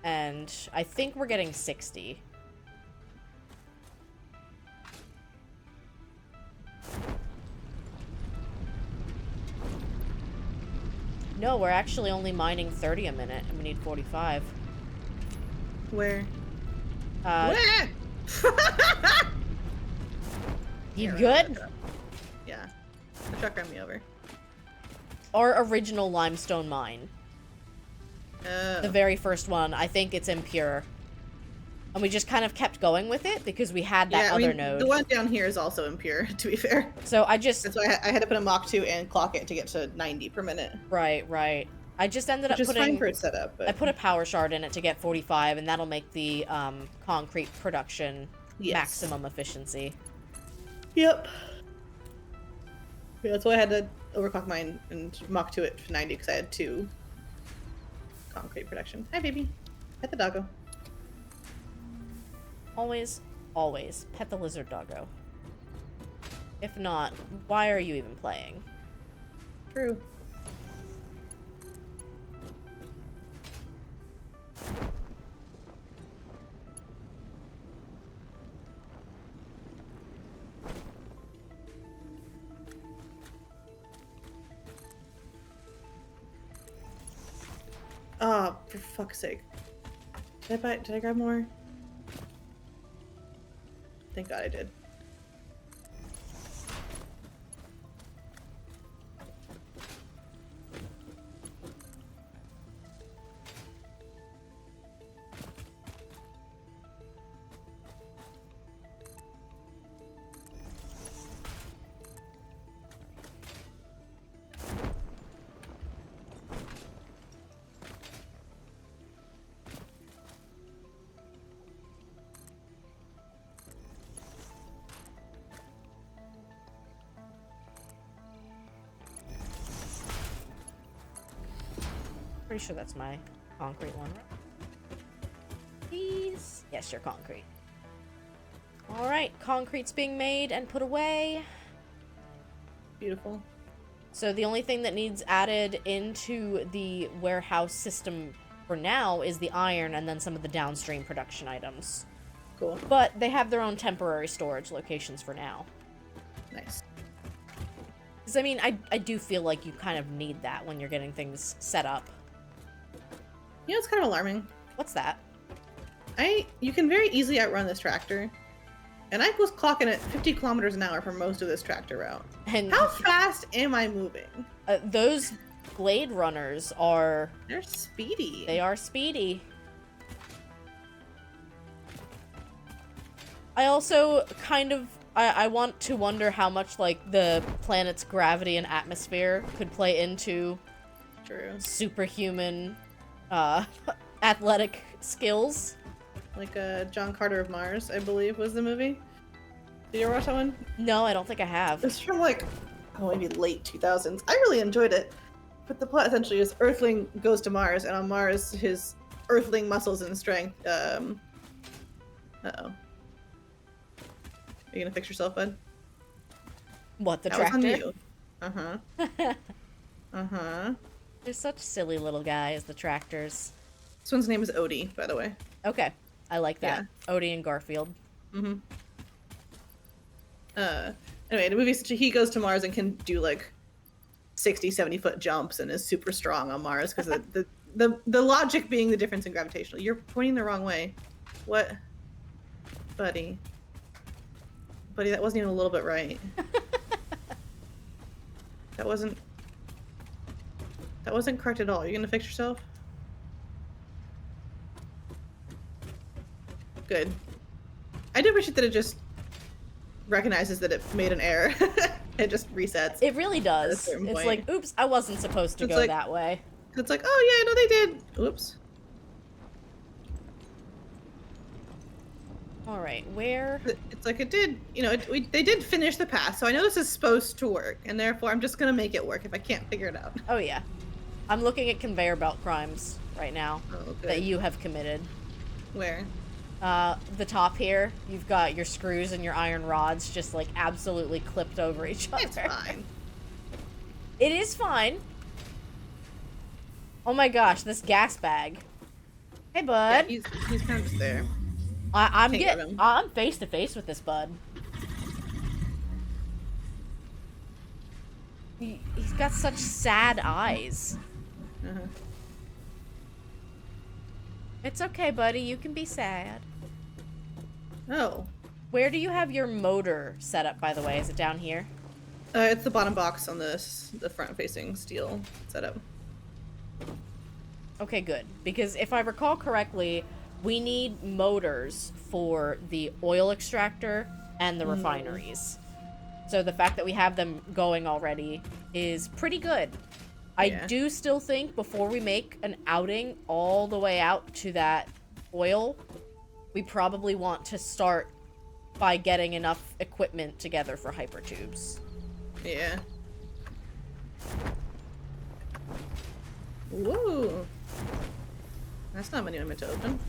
and I think we're getting 60. No, we're actually only mining 30 a minute, and we need 45. Where? Where? You Yeah, good? Yeah. The truck ran me over. Our original limestone mine. The very first one, I think it's impure. And we just kind of kept going with it because we had that other node. The one down here is also impure, to be fair. So I just... That's why I had to put a Mach 2 and clock it to get to 90 per minute. Right, right. I just ended up putting... Which is fine for its setup, but... I put a power shard in it to get 45, and that'll make the concrete production maximum efficiency. Yep. Yeah, that's why I had to overclock mine and Mach 2 it to 90 because I had 2 concrete production. Hi, baby. Pet the doggo. Always, always pet the lizard doggo. If not, why are you even playing? True. Oh, for fuck's sake. Did I grab more? Thank God I did. Pretty sure that's my concrete one, right? Please? Yes, you're concrete. Alright, concrete's being made and put away. Beautiful. So the only thing that needs added into the warehouse system for now is the iron and then some of the downstream production items. Cool. But they have their own temporary storage locations for now. Nice. Because, I mean, I do feel like you kind of need that when you're getting things set up. You know, it's kind of alarming. What's that? You can very easily outrun this tractor. And I was clocking at 50 kilometers an hour for most of this tractor route. And how fast am I moving? Those Blade Runners are... They're speedy. They are speedy. I also kind of... I want to wonder how much, like, the planet's gravity and atmosphere could play into... True. Superhuman, athletic skills. Like, John Carter of Mars, I believe, was the movie. Did you ever watch that one? No, I don't think I have. It's from, like, maybe late 2000s. I really enjoyed it. But the plot essentially is Earthling goes to Mars, and on Mars, his Earthling muscles and strength, Uh-oh. Are you gonna fix yourself, bud? What, the that tractor? Was on you. Uh-huh. Uh-huh. They're such silly little guys, the tractors. This one's name is Odie, by the way. Okay. I like that. Yeah. Odie and Garfield. Mm-hmm. Anyway, the movie, he goes to Mars and can do, like, 60, 70-foot jumps and is super strong on Mars because The logic being the difference in gravitational. You're pointing the wrong way. What? Buddy. Buddy, that wasn't even a little bit right. That wasn't correct at all. Are you gonna fix yourself? Good. I do appreciate that it just recognizes that it made an error. It just resets. It really does. At a certain It's point. like, oops, I wasn't supposed to It's go like- that way. It's like, oh yeah, no, they did. Oops. All right, where? It's like it did. You know, they did finish the path, so I know this is supposed to work, and therefore I'm just gonna make it work if I can't figure it out. Oh yeah, I'm looking at conveyor belt crimes right now Oh, that good. you have committed. Where? The top here, you've got your screws and your iron rods just like absolutely clipped over each other. It's fine. It is fine. Oh my gosh, this gas bag. Hey, Yeah, bud. he's kind of just there. I'm Can't grab him. I'm face to face with this bud. He's got such sad eyes. Uh-huh. It's okay, buddy. You can be sad. Oh, Where do you have your motor set up, by the way? Is it down here? it's the bottom box on the front-facing steel setup. Okay, good. Because if I recall correctly, we need motors for the oil extractor and the refineries. So the fact that we have them going already is pretty good. I Yeah. do still think before we make an outing all the way out to that oil, we probably want to start by getting enough equipment together for hypertubes. Yeah. Whoa. That's not a menu I meant to open.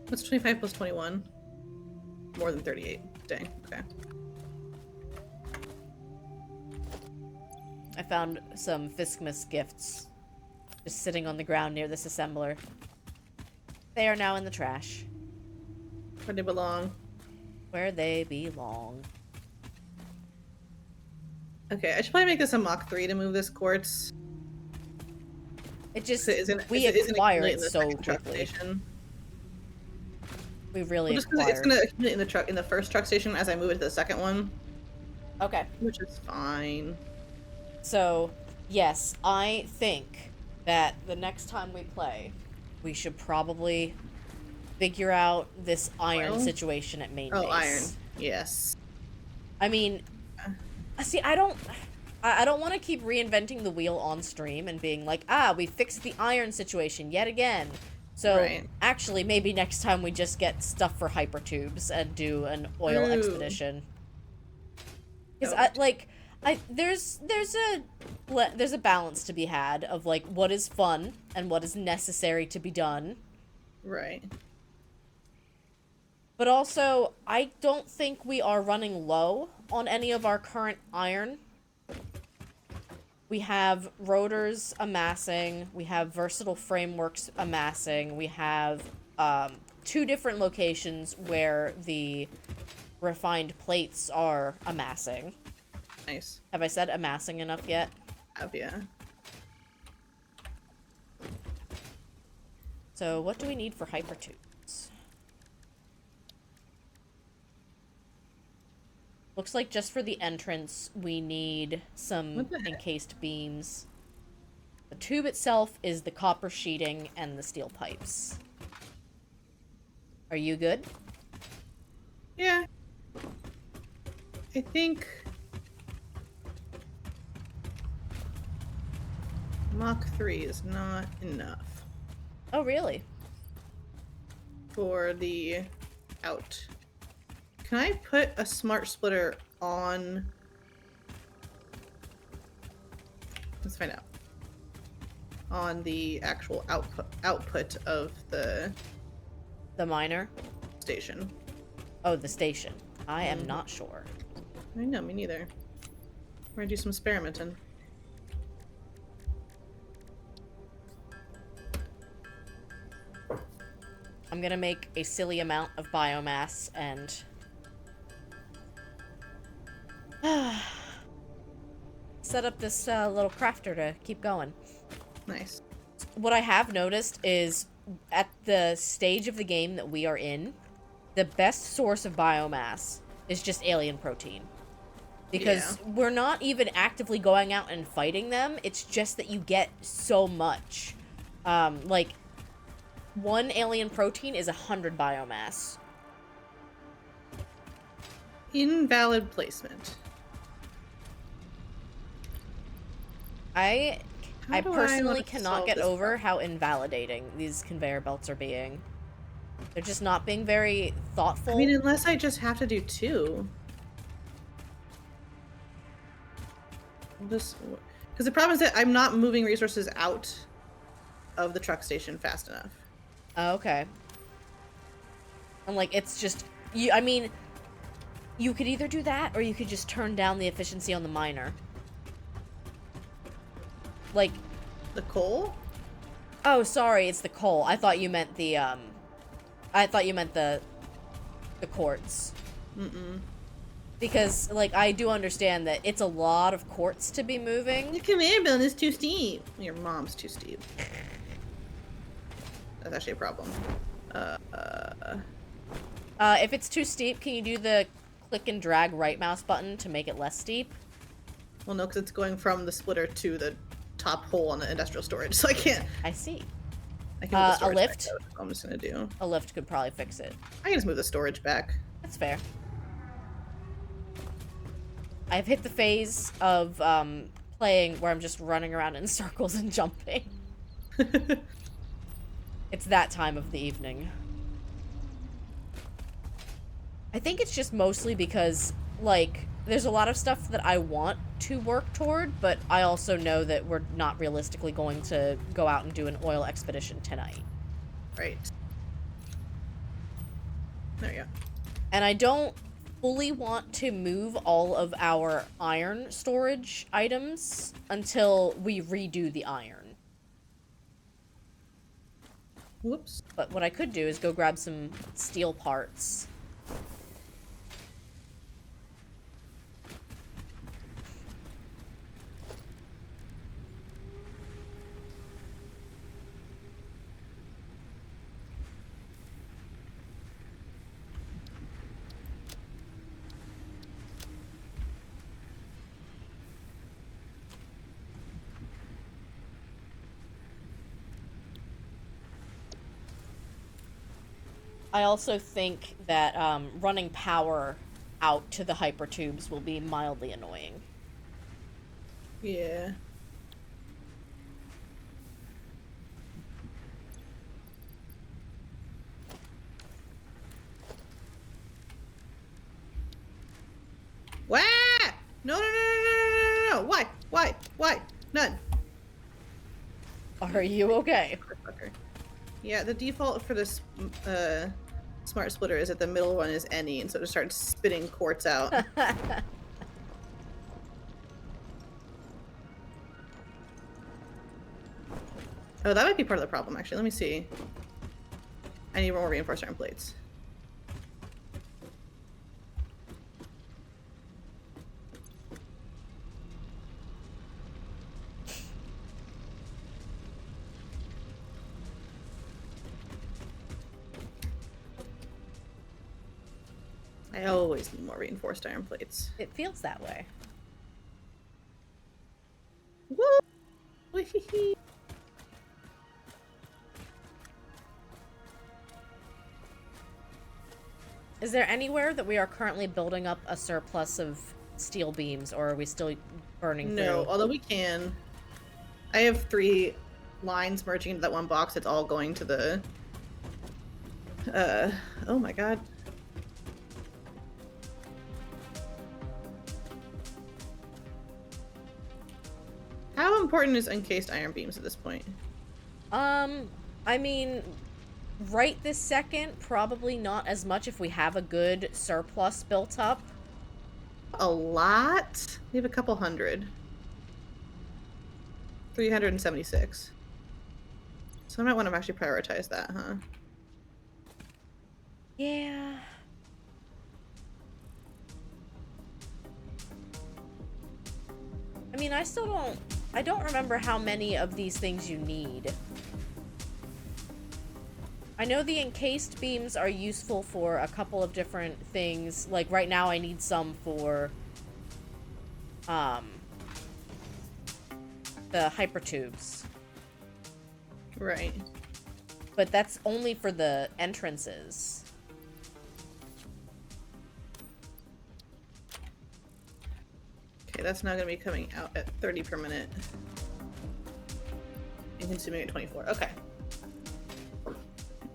What's 25 plus 21? More than 38. Dang. Okay. I found some Fiskmas gifts just sitting on the ground near this assembler. They are now in the trash, Where they belong. where they belong. Okay, I should probably make this a Mach 3 to move this quartz. It just, So it isn't- we it isn't acquire accumulate it in the so second truck quickly. station. We really Well, just because acquire. it's gonna accumulate in the first truck station as I move it to the second one, Okay. which is fine. So, yes, I think that the next time we play, we should probably figure out this iron Oil? situation at main Oh, base. iron. Yes. I mean, see, I don't want to keep reinventing the wheel on stream and being like, we fixed the iron situation yet again. So, Right. actually, maybe next time we just get stuff for hypertubes and do an oil Ooh. expedition. Because, That there's a balance to be had of, like, what is fun and what is necessary to be done. Right. But also, I don't think we are running low on any of our current iron. We have rotors amassing, we have versatile frameworks amassing, we have 2 different locations where the refined plates are amassing. Nice. Have I said amassing enough yet? Yeah. So what do we need for hypertubes? Looks like just for the entrance, we need some What the heck? encased beams. The tube itself is the copper sheeting and the steel pipes. Are you good? Yeah. I think Mach 3 is not enough Oh, really? for the out. Can I put a smart splitter on? Let's find out. On the actual output of the The miner? station. Oh, the station. I am not sure. I know, me neither. We're gonna do some experimenting. I'm gonna make a silly amount of biomass and set up this little crafter to keep going. Nice. What I have noticed is at the stage of the game that we are in, the best source of biomass is just alien protein. Because we're not even actively going out and fighting them, it's just that you get so much. Like, 1 alien protein is 100 biomass. Invalid placement. I personally cannot solve get this over problem? how invalidating these conveyor belts are being. They're just not being very thoughtful. I mean, unless I just have to do 2. Because the problem is that I'm not moving resources out of the truck station fast enough. Oh, okay. And like, it's just, I mean, you could either do that or you could just turn down the efficiency on the miner. Like, The coal? oh, sorry, it's the coal. I thought you meant the quartz. Mm-mm. Because, like, I do understand that it's a lot of quartz to be moving. The conveyor belt is too steep. Your mom's too steep. That's actually a problem. If it's too steep, can you do the click and drag right mouse button to make it less steep? Well, no, because it's going from the splitter to the top hole on the industrial storage, so I can't. I see. I can move the A storage lift? back out. That's what I'm just gonna do. A lift could probably fix it. I can just move the storage back. That's fair. I've hit the phase of playing where I'm just running around in circles and jumping. It's that time of the evening. I think it's just mostly because, like, there's a lot of stuff that I want to work toward, but I also know that we're not realistically going to go out and do an oil expedition tonight. Right. There you go. And I don't fully want to move all of our iron storage items until we redo the iron. Whoops. But what I could do is go grab some steel parts. I also think that running power out to the hypertubes will be mildly annoying. Yeah. Wah! No, no, no, no, no, no, no, no. Why? Why? Why? None. Are you okay? Motherfucker. Yeah, the default for this smart splitter is that the middle one is any, and so it just starts spitting quartz out. Oh, that might be part of the problem, actually. Let me see. I need more reinforced iron plates. I always need more reinforced iron plates. It feels that way. Woo! Wee-hee-hee. Is there anywhere that we are currently building up a surplus of steel beams, or are we still burning No, through? although we can. I have 3 lines merging into that one box. It's all going to the... oh my god. How important is encased iron beams at this point? I mean, right this second, probably not as much if we have a good surplus built up. A lot? We have a couple hundred. 376. So I might want to actually prioritize that, huh? Yeah. I mean, I don't remember how many of these things you need. I know the encased beams are useful for a couple of different things. Like, right now I need some for, the hypertubes. Right. But that's only for the entrances. Okay, that's now gonna be coming out at 30 per minute. And consuming at 24. Okay.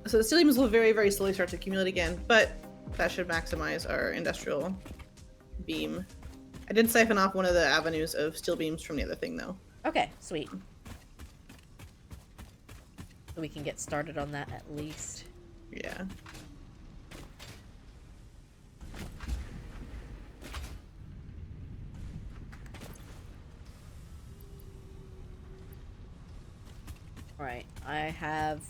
So the steel beams will very, very slowly start to accumulate again, but that should maximize our industrial beam. I did siphon off one of the avenues of steel beams from the other thing, though. Okay, sweet. So we can get started on that at least. Yeah. Alright, I have,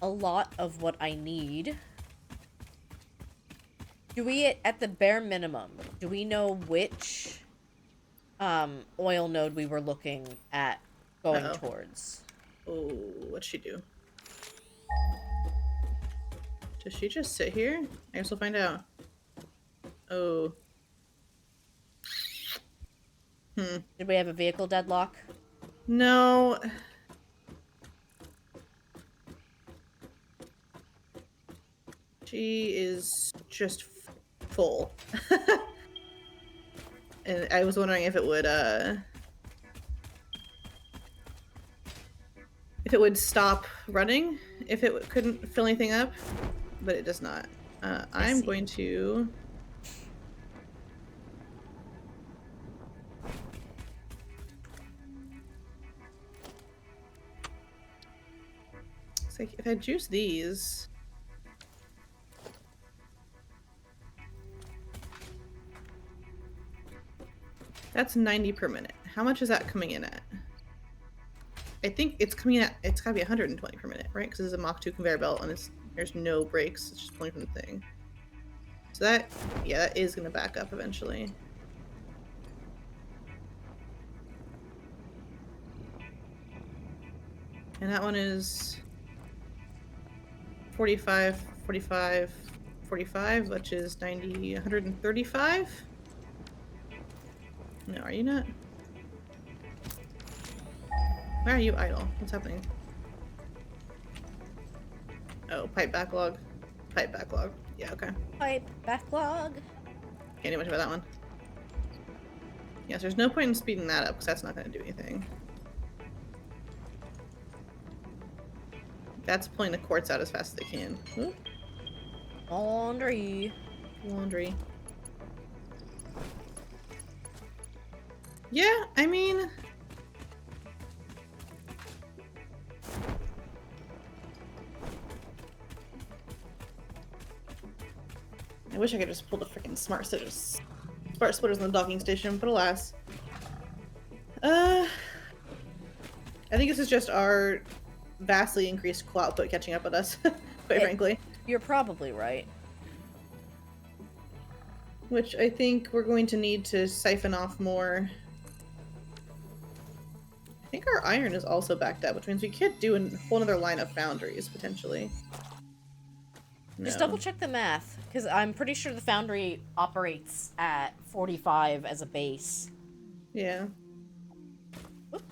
a lot of what I need. Do we, at the bare minimum, do we know which, oil node we were looking at going towards? Oh, what'd she do? Does she just sit here? I guess we'll find out. Oh. Did we have a vehicle deadlock? No. She is just full. And I was wondering if it would stop running if it couldn't fill anything up, but it does not. I'm going to it's like if I juice these, that's 90 per minute. How much is that coming in at? I think it's coming in at, it's gotta be 120 per minute, right? Because it's a Mach 2 conveyor belt and there's no brakes, it's just pulling from the thing. So that, yeah, that is gonna back up eventually. And that one is 45, 45, 45, which is 90, 135? No, are you not? Why are you idle? What's happening? Oh, pipe backlog. Pipe backlog. Yeah, okay. Pipe backlog. Can't do much about that one. Yes, there's no point in speeding that up because that's not going to do anything. That's pulling the quartz out as fast as they can. Ooh. Laundry. Laundry. Yeah, I mean... I wish I could just pull the freaking smart splitters in the docking station, but alas. I think this is just our vastly increased coal output catching up with us, quite frankly. You're probably right. Which I think we're going to need to siphon off more. I think our iron is also backed up, which means we could do a whole other line of foundries, potentially. Just No. double check the math, because I'm pretty sure the foundry operates at 45 as a base. Yeah. Oop.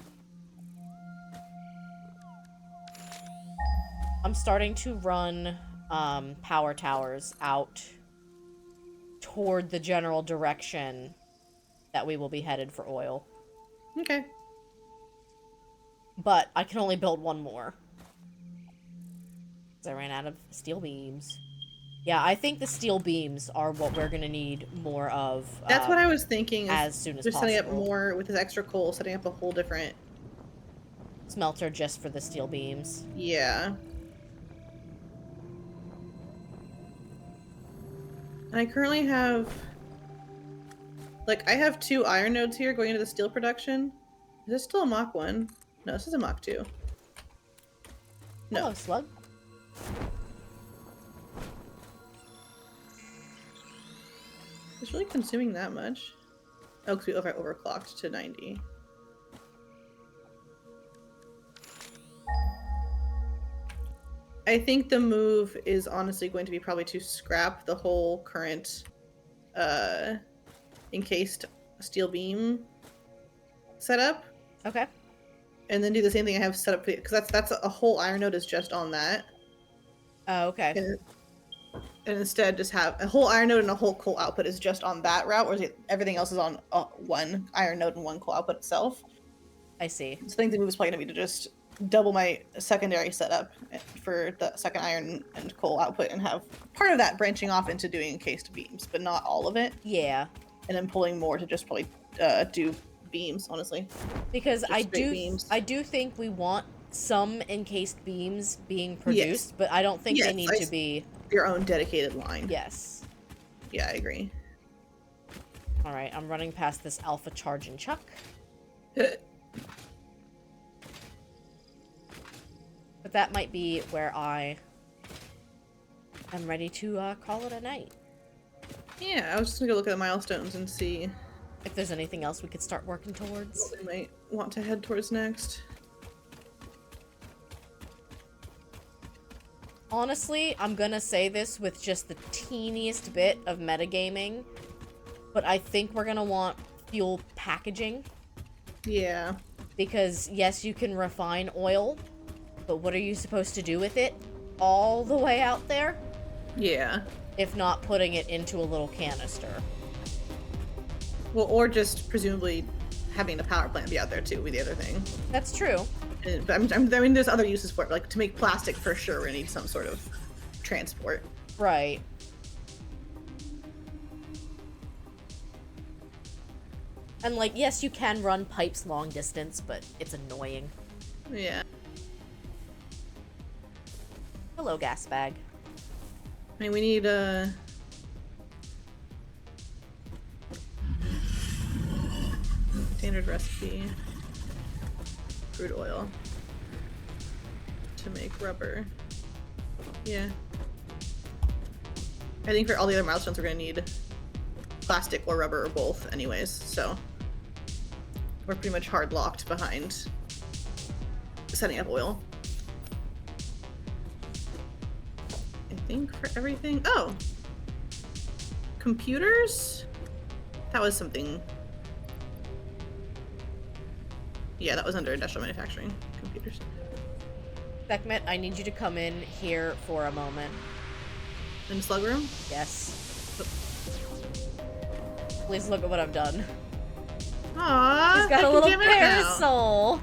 I'm starting to run power towers out toward the general direction that we will be headed for oil. Okay. But I can only build one more. I ran out of steel beams. Yeah, I think the steel beams are what we're gonna need more of. That's what I was thinking. As soon as just possible. setting up more with this extra coal, setting up a whole different Smelter just for the steel beams. Yeah. And I currently have... Like, I have 2 iron nodes here going into the steel production. Is this still a Mach 1? No, this is a Mach 2. No. Hello, slug. It's really consuming that much. Oh, because we overclocked to 90. I think the move is honestly going to be probably to scrap the whole current encased steel beam setup. Okay. And then do the same thing I have set up, because that's a whole iron node is just on that. Oh, okay. And instead just have a whole iron node and a whole coal output is just on that route, whereas everything else is on one iron node and one coal output itself. I see. So I think the move is probably going to be to just double my secondary setup for the second iron and coal output and have part of that branching off into doing encased beams, but not all of it. Yeah. And then pulling more to just probably do beams, honestly. Because Just I straight do think we want some encased beams being produced, Yes. but I don't think they Yes, need to be... your own dedicated line. Yes. Yeah, I agree. Alright, I'm running past this alpha charge and chuck. But that might be where I am ready to call it a night. Yeah, I was just gonna go look at the milestones and see If there's anything else we could start working towards. what we might want to head towards next. Honestly, I'm gonna say this with just the teeniest bit of metagaming, but I think we're gonna want fuel packaging. Yeah. Because, yes, you can refine oil, but what are you supposed to do with it all the way out there? Yeah. If not putting it into a little canister. Well, or just presumably having the power plant be out there too, would be the other thing. That's true. But I mean, there's other uses for it. Like, to make plastic, for sure, we need some sort of transport. Right. And, like, yes, you can run pipes long distance, but it's annoying. Yeah. Hello, gas bag. I mean, we need, standard recipe. Crude oil. To make rubber. Yeah. I think for all the other milestones, we're gonna need plastic or rubber or both anyways, so we're pretty much hard locked behind setting up oil. I think for everything. Oh! Computers? That was something. Yeah, that was under industrial manufacturing. Computers. Sekhmet, I need you to come in here for a moment. In the slug room? Yes. Please look at what I've done. Aww! He's got a I can little jam it out now. parasol!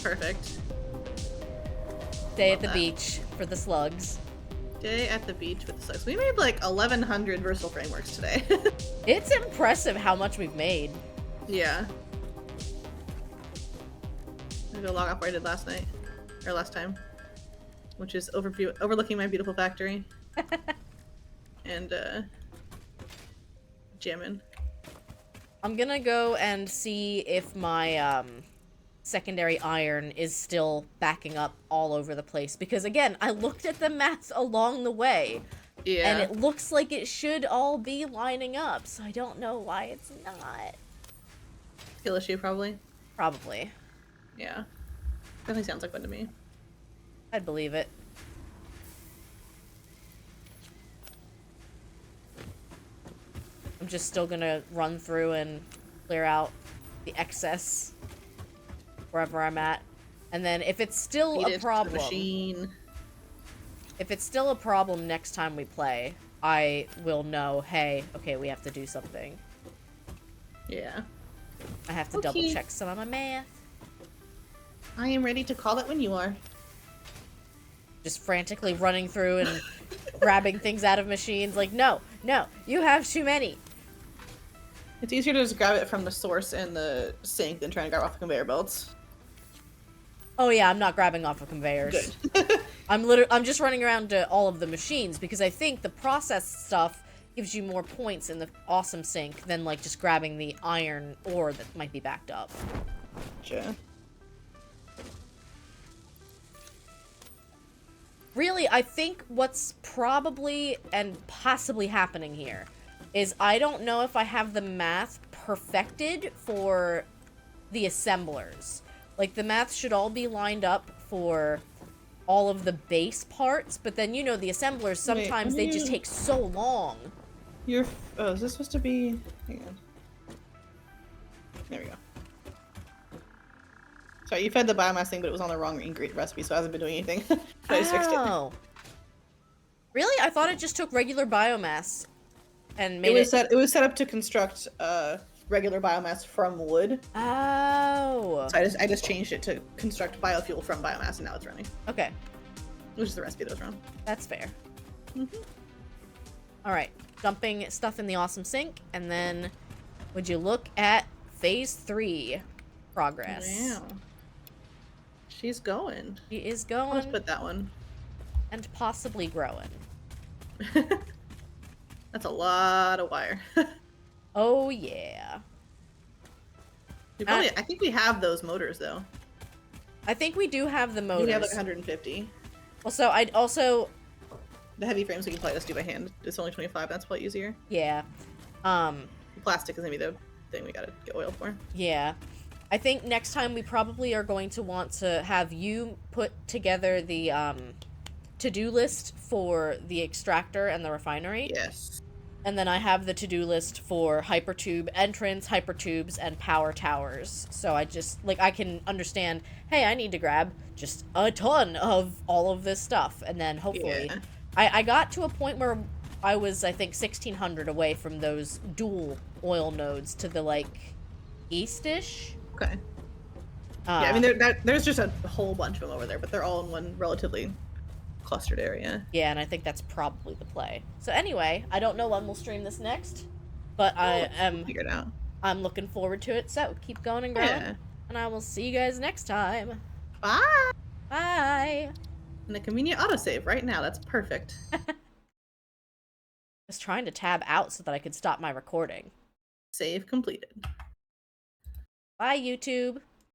Perfect. Day Love at the that. beach for the slugs. Day at the beach with the slugs. We made like 1,100 versatile frameworks today. It's impressive how much we've made. Yeah. I'm gonna go log off what I did last night. Or last time. Which is overlooking my beautiful factory. And, jamming. I'm gonna go and see if my, secondary iron is still backing up all over the place. Because, again, I looked at the math along the way. Yeah. And it looks like it should all be lining up, so I don't know why it's not. Skill issue, probably. Probably. Yeah. Definitely sounds like one to me. I'd believe it. I'm just still gonna run through and clear out the excess wherever I'm at. And then if it's still Feed it a to the problem, machine. if it's still a problem next time we play, I will know, hey, okay, we have to do something. Yeah. I have to Okay. double check some of my math. I am ready to call it when you are. Just frantically running through and grabbing things out of machines. Like, no, you have too many. It's easier to just grab it from the source in the sink than trying to grab off the conveyor belts. Oh yeah, I'm not grabbing off of conveyors. Good. I'm just running around to all of the machines because I think the processed stuff gives you more points in the awesome sink than like just grabbing the iron ore that might be backed up. Gotcha. Really, I think what's probably and possibly happening here is I don't know if I have the math perfected for the assemblers. Like, the math should all be lined up for all of the base parts, but then, you know, the assemblers, sometimes they just take so long. Oh, is this supposed to be... Hang on. There we go. Sorry, you fed the biomass thing, but it was on the wrong ingredient recipe, so it hasn't been doing anything. I just fixed it. Oh. Really? I thought it just took regular biomass and made It was set up to construct regular biomass from wood. Oh. So I just changed it to construct biofuel from biomass, and now it's running. Okay. Which is the recipe that was wrong. That's fair. Mm-hmm. Alright. Dumping stuff in the awesome sink, and then would you look at phase 3 progress? Wow. She's going. She is I'll just going put that one. and possibly growing. That's a lot of wire. Oh, yeah. I think we have those motors, though. I think we do have the motors. We have like 150. Also, I'd also... The heavy frames we can probably just do by hand. It's only 25. That's probably easier. Yeah. Plastic is gonna be the thing we gotta get oil for. Yeah. I think next time we probably are going to want to have you put together the to-do list for the extractor and the refinery. Yes. And then I have the to-do list for hypertube entrance, hypertubes, and power towers. So I just, like, I can understand, hey, I need to grab just a ton of all of this stuff. And then hopefully... Yeah. I got to a point where I was, I think, 1,600 away from those dual oil nodes to the, like, east-ish. Okay. Yeah, I mean, there's just a whole bunch of them over there, but they're all in one relatively clustered area. Yeah, and I think that's probably the play. So anyway, I don't know when we'll stream this next, but I am Figure it out. I'm looking forward to it. So keep going and growing, Yeah. and I will see you guys next time. Bye. Bye. And a convenient autosave right now. That's perfect. I was trying to tab out so that I could stop my recording. Save completed. Bye, YouTube.